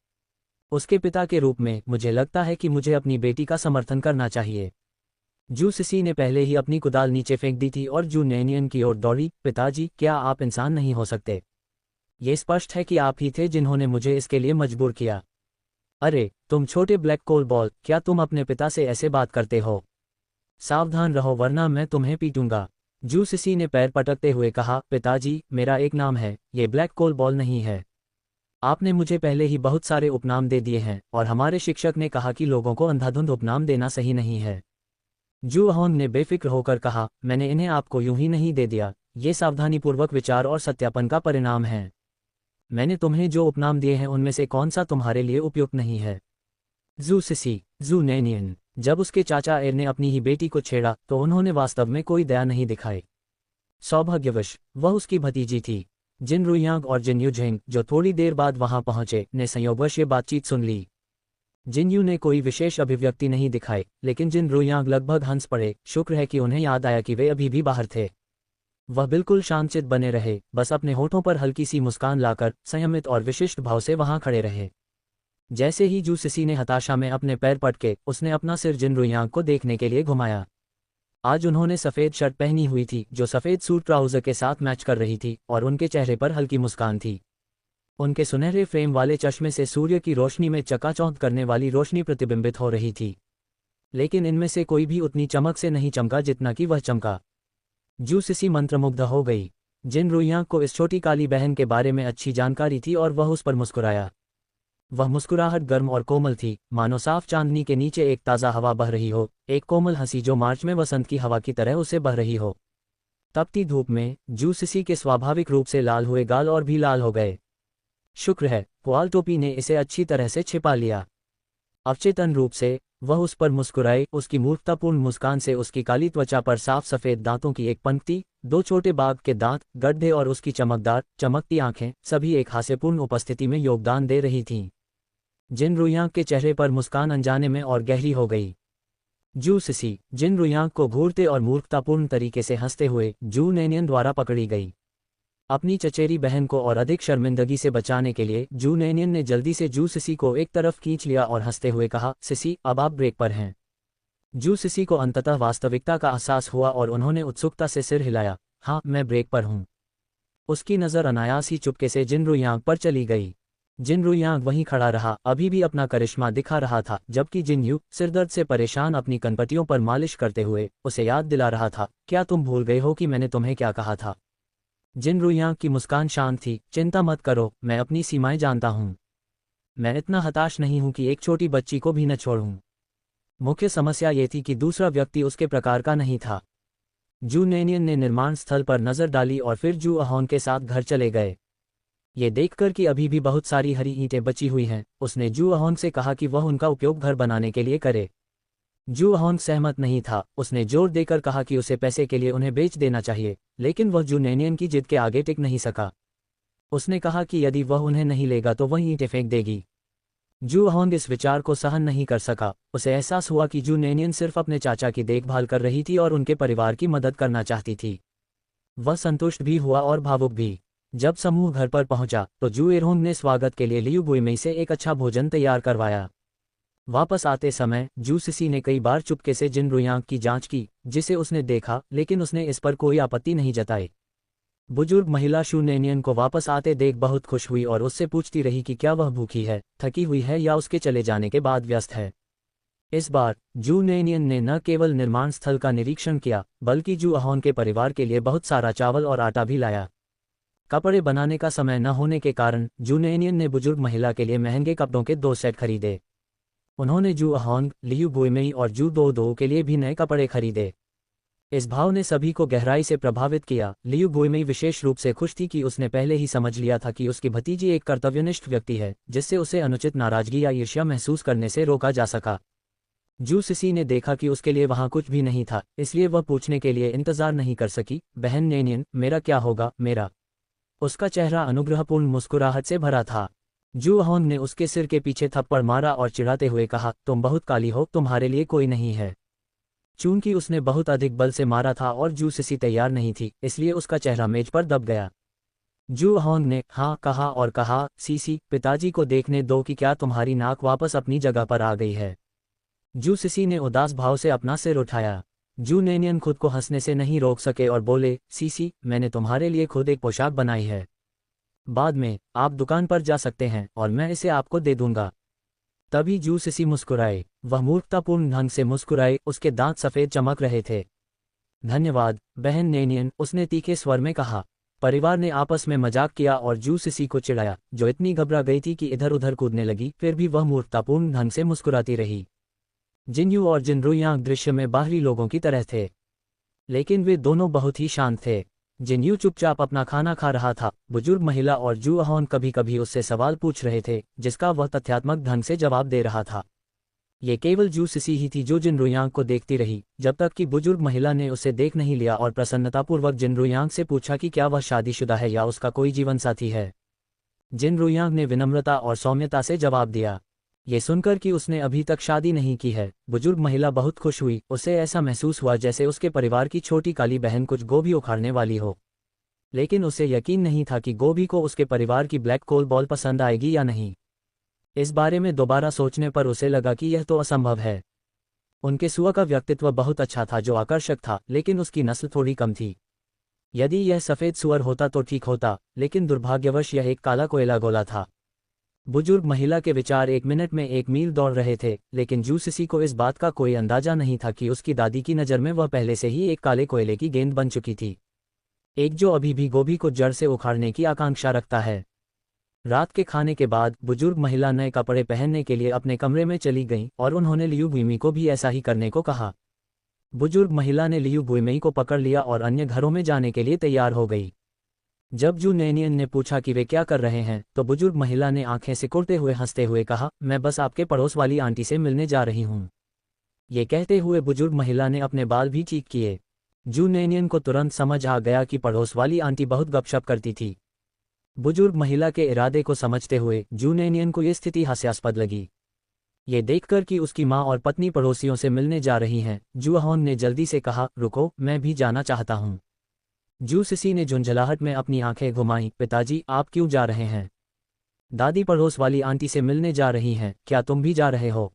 उसके पिता के रूप में मुझे लगता है कि मुझे अपनी बेटी का समर्थन करना चाहिए। जू सिसी ने पहले ही अपनी कुदाल नीचे फेंक दी थी और जू नैनियन की ओर दौड़ी। पिताजी, क्या आप इंसान नहीं हो सकते? ये स्पष्ट है कि आप ही थे जिन्होंने मुझे इसके लिए मजबूर किया। अरे तुम छोटे ब्लैक कोल बॉल, क्या तुम अपने पिता से ऐसे बात करते हो? सावधान रहो वरना मैं तुम्हें पीटूंगा। जू सिसी ने पैर पटकते हुए कहा, पिताजी, मेरा एक नाम है, ये ब्लैक कोल बॉल नहीं है। आपने मुझे पहले ही बहुत सारे उपनाम दे दिए हैं और हमारे शिक्षक ने कहा कि लोगों को अंधाधुंध उपनाम देना सही नहीं है। जू अहोंग ने बेफिक्र होकर कहा, मैंने इन्हें आपको यूं ही नहीं दे दिया, ये सावधानीपूर्वक विचार और सत्यापन का परिणाम है। मैंने तुम्हें जो उपनाम दिए हैं उनमें से कौन सा तुम्हारे लिए उपयुक्त नहीं है? जू सिसी, जू नैनियन, जब उसके चाचा एर ने अपनी ही बेटी को छेड़ा तो उन्होंने वास्तव में कोई दया नहीं दिखाई। सौभाग्यवश वह उसकी भतीजी थी। जिन रुयांग और जिन युझेंग, जो थोड़ी देर बाद वहां पहुंचे, ने संयोगवश ये बातचीत सुन ली। जिन यू ने कोई विशेष अभिव्यक्ति नहीं दिखाई, लेकिन जिन रुयांग लगभग हंस पड़े। शुक्र है कि उन्हें याद आया कि वे अभी भी बाहर थे। वह बिल्कुल शांतचित्त बने रहे, बस अपने होठों पर हल्की सी मुस्कान लाकर संयमित और विशिष्ट भाव से वहां खड़े रहे। जैसे ही जू सिसी ने हताशा में अपने पैर पटके, उसने अपना सिर जिन रुयांग को देखने के लिए घुमाया। आज उन्होंने सफ़ेद शर्ट पहनी हुई थी जो सफ़ेद सूट ट्राउज़र के साथ मैच कर रही थी और उनके चेहरे पर हल्की मुस्कान थी। उनके सुनहरे फ्रेम वाले चश्मे से सूर्य की रोशनी में चकाचौंध करने वाली रोशनी प्रतिबिंबित हो रही थी, लेकिन इनमें से कोई भी उतनी चमक से नहीं चमका जितना कि वह चमका। जू सिसी मंत्रमुग्ध हो गई। जिन रुयांग को इस छोटी काली बहन के बारे में अच्छी जानकारी थी और वह उस पर मुस्कुराया। वह मुस्कुराहट गर्म और कोमल थी, मानो साफ चांदनी के नीचे एक ताज़ा हवा बह रही हो, एक कोमल हंसी जो मार्च में वसंत की हवा की तरह उसे बह रही हो। तपती धूप में जू सिसी के स्वाभाविक रूप से लाल हुए गाल और भी लाल हो गए। शुक्र है पुआल टोपी ने इसे अच्छी तरह से छिपा लिया। अवचेतन रूप से वह उस पर मुस्कुराए। उसकी मूर्खतापूर्ण मुस्कान से उसकी काली त्वचा पर साफ सफ़ेद दांतों की एक पंक्ति, दो छोटे बाघ के दांत, गड्ढे और उसकी चमकदार चमकती आंखें, सभी एक हास्यपूर्ण उपस्थिति में योगदान दे रही थीं। जिन रुयांग के चेहरे पर मुस्कान अनजाने में और गहरी हो गई। जू सिसी, जिन रुयांग को घूरते और मूर्खतापूर्ण तरीके से हंसते हुए जू नैनियन द्वारा पकड़ी गई। अपनी चचेरी बहन को और अधिक शर्मिंदगी से बचाने के लिए जू नैनियन ने जल्दी से जू सिसी को एक तरफ खींच लिया और हंसते हुए कहा, सिसी, अब आप ब्रेक पर हैं। जू सिसी को अंततः वास्तविकता का एहसास हुआ और उन्होंने उत्सुकता से सिर हिलाया। हाँ, मैं ब्रेक पर हूँ। उसकी नज़र अनायास ही चुपके से जिन रुयांग पर चली गई। जिन रुयांग वहीं खड़ा रहा, अभी भी अपना करिश्मा दिखा रहा था, जबकि जिन यू सिरदर्द से परेशान अपनी कनपटियों पर मालिश करते हुए उसे याद दिला रहा था, क्या तुम भूल गए हो कि मैंने तुम्हें क्या कहा था? जिन रुयांग की मुस्कान शांत थी। चिंता मत करो, मैं अपनी सीमाएं जानता हूँ। मैं इतना हताश नहीं हूं कि एक छोटी बच्ची को भी न छोड़ूं। मुख्य समस्या ये थी कि दूसरा व्यक्ति उसके प्रकार का नहीं था। जू नैनियन ने निर्माण स्थल पर नजर डाली और फिर जू अहोंग के साथ घर चले गए। ये देखकर कि अभी भी बहुत सारी हरी ईंटें बची हुई हैं, उसने जू अहोंग से कहा कि वह उनका उपयोग घर बनाने के लिए करे। जू अहोंग सहमत नहीं था। उसने जोर देकर कहा कि उसे पैसे के लिए उन्हें बेच देना चाहिए, लेकिन वह जू नैनियन की जिद के आगे टिक नहीं सका। उसने कहा कि यदि वह उन्हें नहीं लेगा तो वह ईंटें फेंक देगी। जू अहोंग इस विचार को सहन नहीं कर सका। उसे एहसास हुआ कि जू नैनियन सिर्फ अपने चाचा की देखभाल कर रही थी और उनके परिवार की मदद करना चाहती थी। वह संतुष्ट भी हुआ और भावुक भी। जब समूह घर पर पहुंचा तो जू एरोंग ने स्वागत के लिए लियू बुइमेई से एक अच्छा भोजन तैयार करवाया। वापस आते समय जू सिसी ने कई बार चुपके से जिन रुयांग की जांच की, जिसे उसने देखा, लेकिन उसने इस पर कोई आपत्ति नहीं जताई। बुजुर्ग महिला शू नैनियन को वापस आते देख बहुत खुश हुई और उससे पूछती रही कि क्या वह भूखी है, थकी हुई है या उसके चले जाने के बाद व्यस्त है। इस बार जू नैनियन ने न केवल निर्माण स्थल का निरीक्षण किया, बल्कि जू अहोंग के परिवार के लिए बहुत सारा चावल और आटा भी लाया। कपड़े बनाने का समय न होने के कारण जू नैनियन ने बुजुर्ग महिला के लिए महंगे कपड़ों के 2 सेट खरीदे। उन्होंने जू अहोंग, लियू बुइमेई और जू दो दो के लिए भी नए कपड़े खरीदे। इस भाव ने सभी को गहराई से प्रभावित किया। लियू बुइमेई विशेष रूप से खुश थी कि उसने पहले ही समझ लिया था कि उसकी भतीजी एक कर्तव्यनिष्ठ व्यक्ति है, जिससे उसे अनुचित नाराजगी या ईर्ष्या महसूस करने से रोका जा सका। जू सिसी ने देखा कि उसके लिए वहां कुछ भी नहीं था, इसलिए वह पूछने के लिए इंतजार नहीं कर सकी, बहन नेनियन, मेरा क्या होगा, मेरा। उसका चेहरा अनुग्रहपूर्ण मुस्कुराहट से भरा था। जू होंग ने उसके सिर के पीछे थप्पड़ मारा और चिढ़ाते हुए कहा, तुम बहुत काली हो, तुम्हारे लिए कोई नहीं है। चूंकि उसने बहुत अधिक बल से मारा था और जू सिसी तैयार नहीं थी, इसलिए उसका चेहरा मेज पर दब गया। जू होंग ने हाँ कहा और कहा, सीसी, पिताजी को देखने दो कि क्या तुम्हारी नाक वापस अपनी जगह पर आ गई है। जू सिसी ने उदास भाव से अपना सिर उठाया। जू नेनियन खुद को हंसने से नहीं रोक सके और बोले, सीसी, मैंने तुम्हारे लिए खुद एक पोशाक बनाई है। बाद में आप दुकान पर जा सकते हैं और मैं इसे आपको दे दूंगा। तभी जू सिसी मुस्कुराए। वह मूर्खतापूर्ण ढंग से मुस्कुराए, उसके दांत सफेद चमक रहे थे। धन्यवाद बहन नेनियन, उसने तीखे स्वर में कहा। परिवार ने आपस में मजाक किया और जू सिसी को चिढ़ाया, जो इतनी घबरा गई थी कि इधर उधर कूदने लगी, फिर भी वह मूर्खतापूर्ण ढंग से मुस्कुराती रही। जिनयू और जिनरुयांग दृश्य में बाहरी लोगों की तरह थे, लेकिन वे दोनों बहुत ही शांत थे। जिनयू चुपचाप अपना खाना खा रहा था। बुजुर्ग महिला और जू अहोन कभी कभी उससे सवाल पूछ रहे थे, जिसका वह तथ्यात्मक ढंग से जवाब दे रहा था। ये केवल जू सिसी ही थी जो जिनरुयांग को देखती रही, जब तक कि बुजुर्ग महिला ने उसे देख नहीं लिया और प्रसन्नतापूर्वक जिनरुयांग से पूछा कि क्या वह शादीशुदा है या उसका कोई जीवनसाथी है। जिनरुयांग ने विनम्रता और सौम्यता से जवाब दिया। ये सुनकर कि उसने अभी तक शादी नहीं की है, बुजुर्ग महिला बहुत खुश हुई। उसे ऐसा महसूस हुआ जैसे उसके परिवार की छोटी काली बहन कुछ गोभी उखाड़ने वाली हो। लेकिन उसे यकीन नहीं था कि गोभी को उसके परिवार की ब्लैक कोल बॉल पसंद आएगी या नहीं। इस बारे में दोबारा सोचने पर उसे लगा कि यह तो असंभव है। उनके सुआ का व्यक्तित्व बहुत अच्छा था, जो आकर्षक था, लेकिन उसकी नस्ल थोड़ी कम थी। यदि यह सफ़ेद सुअर होता तो ठीक होता, लेकिन दुर्भाग्यवश यह एक काला कोयला गोला था। बुजुर्ग महिला के विचार 1 मिनट में 1 मील दौड़ रहे थे, लेकिन जू सिसी को इस बात का कोई अंदाजा नहीं था कि उसकी दादी की नज़र में वह पहले से ही एक काले कोयले की गेंद बन चुकी थी, एक जो अभी भी गोभी को जड़ से उखाड़ने की आकांक्षा रखता है। रात के खाने के बाद बुजुर्ग महिला नए कपड़े पहनने के लिए अपने कमरे में चली गई और उन्होंने लियू बुइमी को भी ऐसा ही करने को कहा। बुजुर्ग महिला ने लियू बुइमी को पकड़ लिया और अन्य घरों में जाने के लिए तैयार हो गई। जब जू नेनियन ने पूछा कि वे क्या कर रहे हैं, तो बुजुर्ग महिला ने आंखें सिकुड़ते हुए हंसते हुए कहा, मैं बस आपके पड़ोस वाली आंटी से मिलने जा रही हूँ। ये कहते हुए बुजुर्ग महिला ने अपने बाल भी चीक किए। जू नेनियन को तुरंत समझ आ गया कि पड़ोस वाली आंटी बहुत गपशप करती थी। बुजुर्ग महिला के इरादे को समझते हुए जू नेनियन को ये स्थिति हास्यास्पद लगी। ये देखकर कि उसकी माँ और पत्नी पड़ोसियों से मिलने जा रही हैं, जू अहोन ने जल्दी से कहा, रुको, मैं भी जाना चाहता हूँ। जू सिसी ने झुंझलाहट में अपनी आंखें घुमाईं, पिताजी, आप क्यों जा रहे हैं? दादी पड़ोस वाली आंटी से मिलने जा रही हैं, क्या तुम भी जा रहे हो?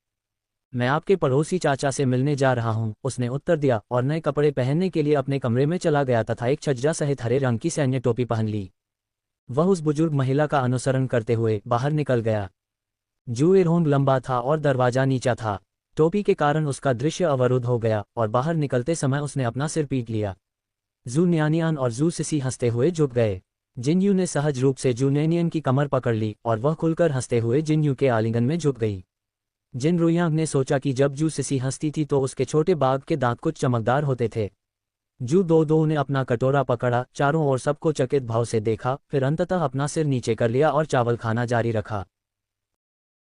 मैं आपके पड़ोसी चाचा से मिलने जा रहा हूँ, उसने उत्तर दिया और नए कपड़े पहनने के लिए अपने कमरे में चला गया तथा एक छज्जा सहित हरे रंग की सैन्य टोपी पहन ली। वह उस बुजुर्ग महिला का अनुसरण करते हुए बाहर निकल गया। जू इरहोंग लंबा था और दरवाजा नीचा था। टोपी के कारण उसका दृश्य अवरुद्ध हो गया और बाहर निकलते समय उसने अपना सिर पीट लिया। जू न्यानियान और जू सिसी हंसते हुए झुक गए। जिनयू ने सहज रूप से जू नेनियन की कमर पकड़ ली और वह खुलकर हंसते हुए जिनयू के आलिंगन में झुक गई। जिनरुयांग ने सोचा कि जब जू सिसी हंसती थी तो उसके छोटे बाघ के दांत कुछ चमकदार होते थे। जू दो ने अपना कटोरा पकड़ा, चारों ओर सबको चकित भाव से देखा, फिर अंततः अपना सिर नीचे कर लिया और चावल खाना जारी रखा।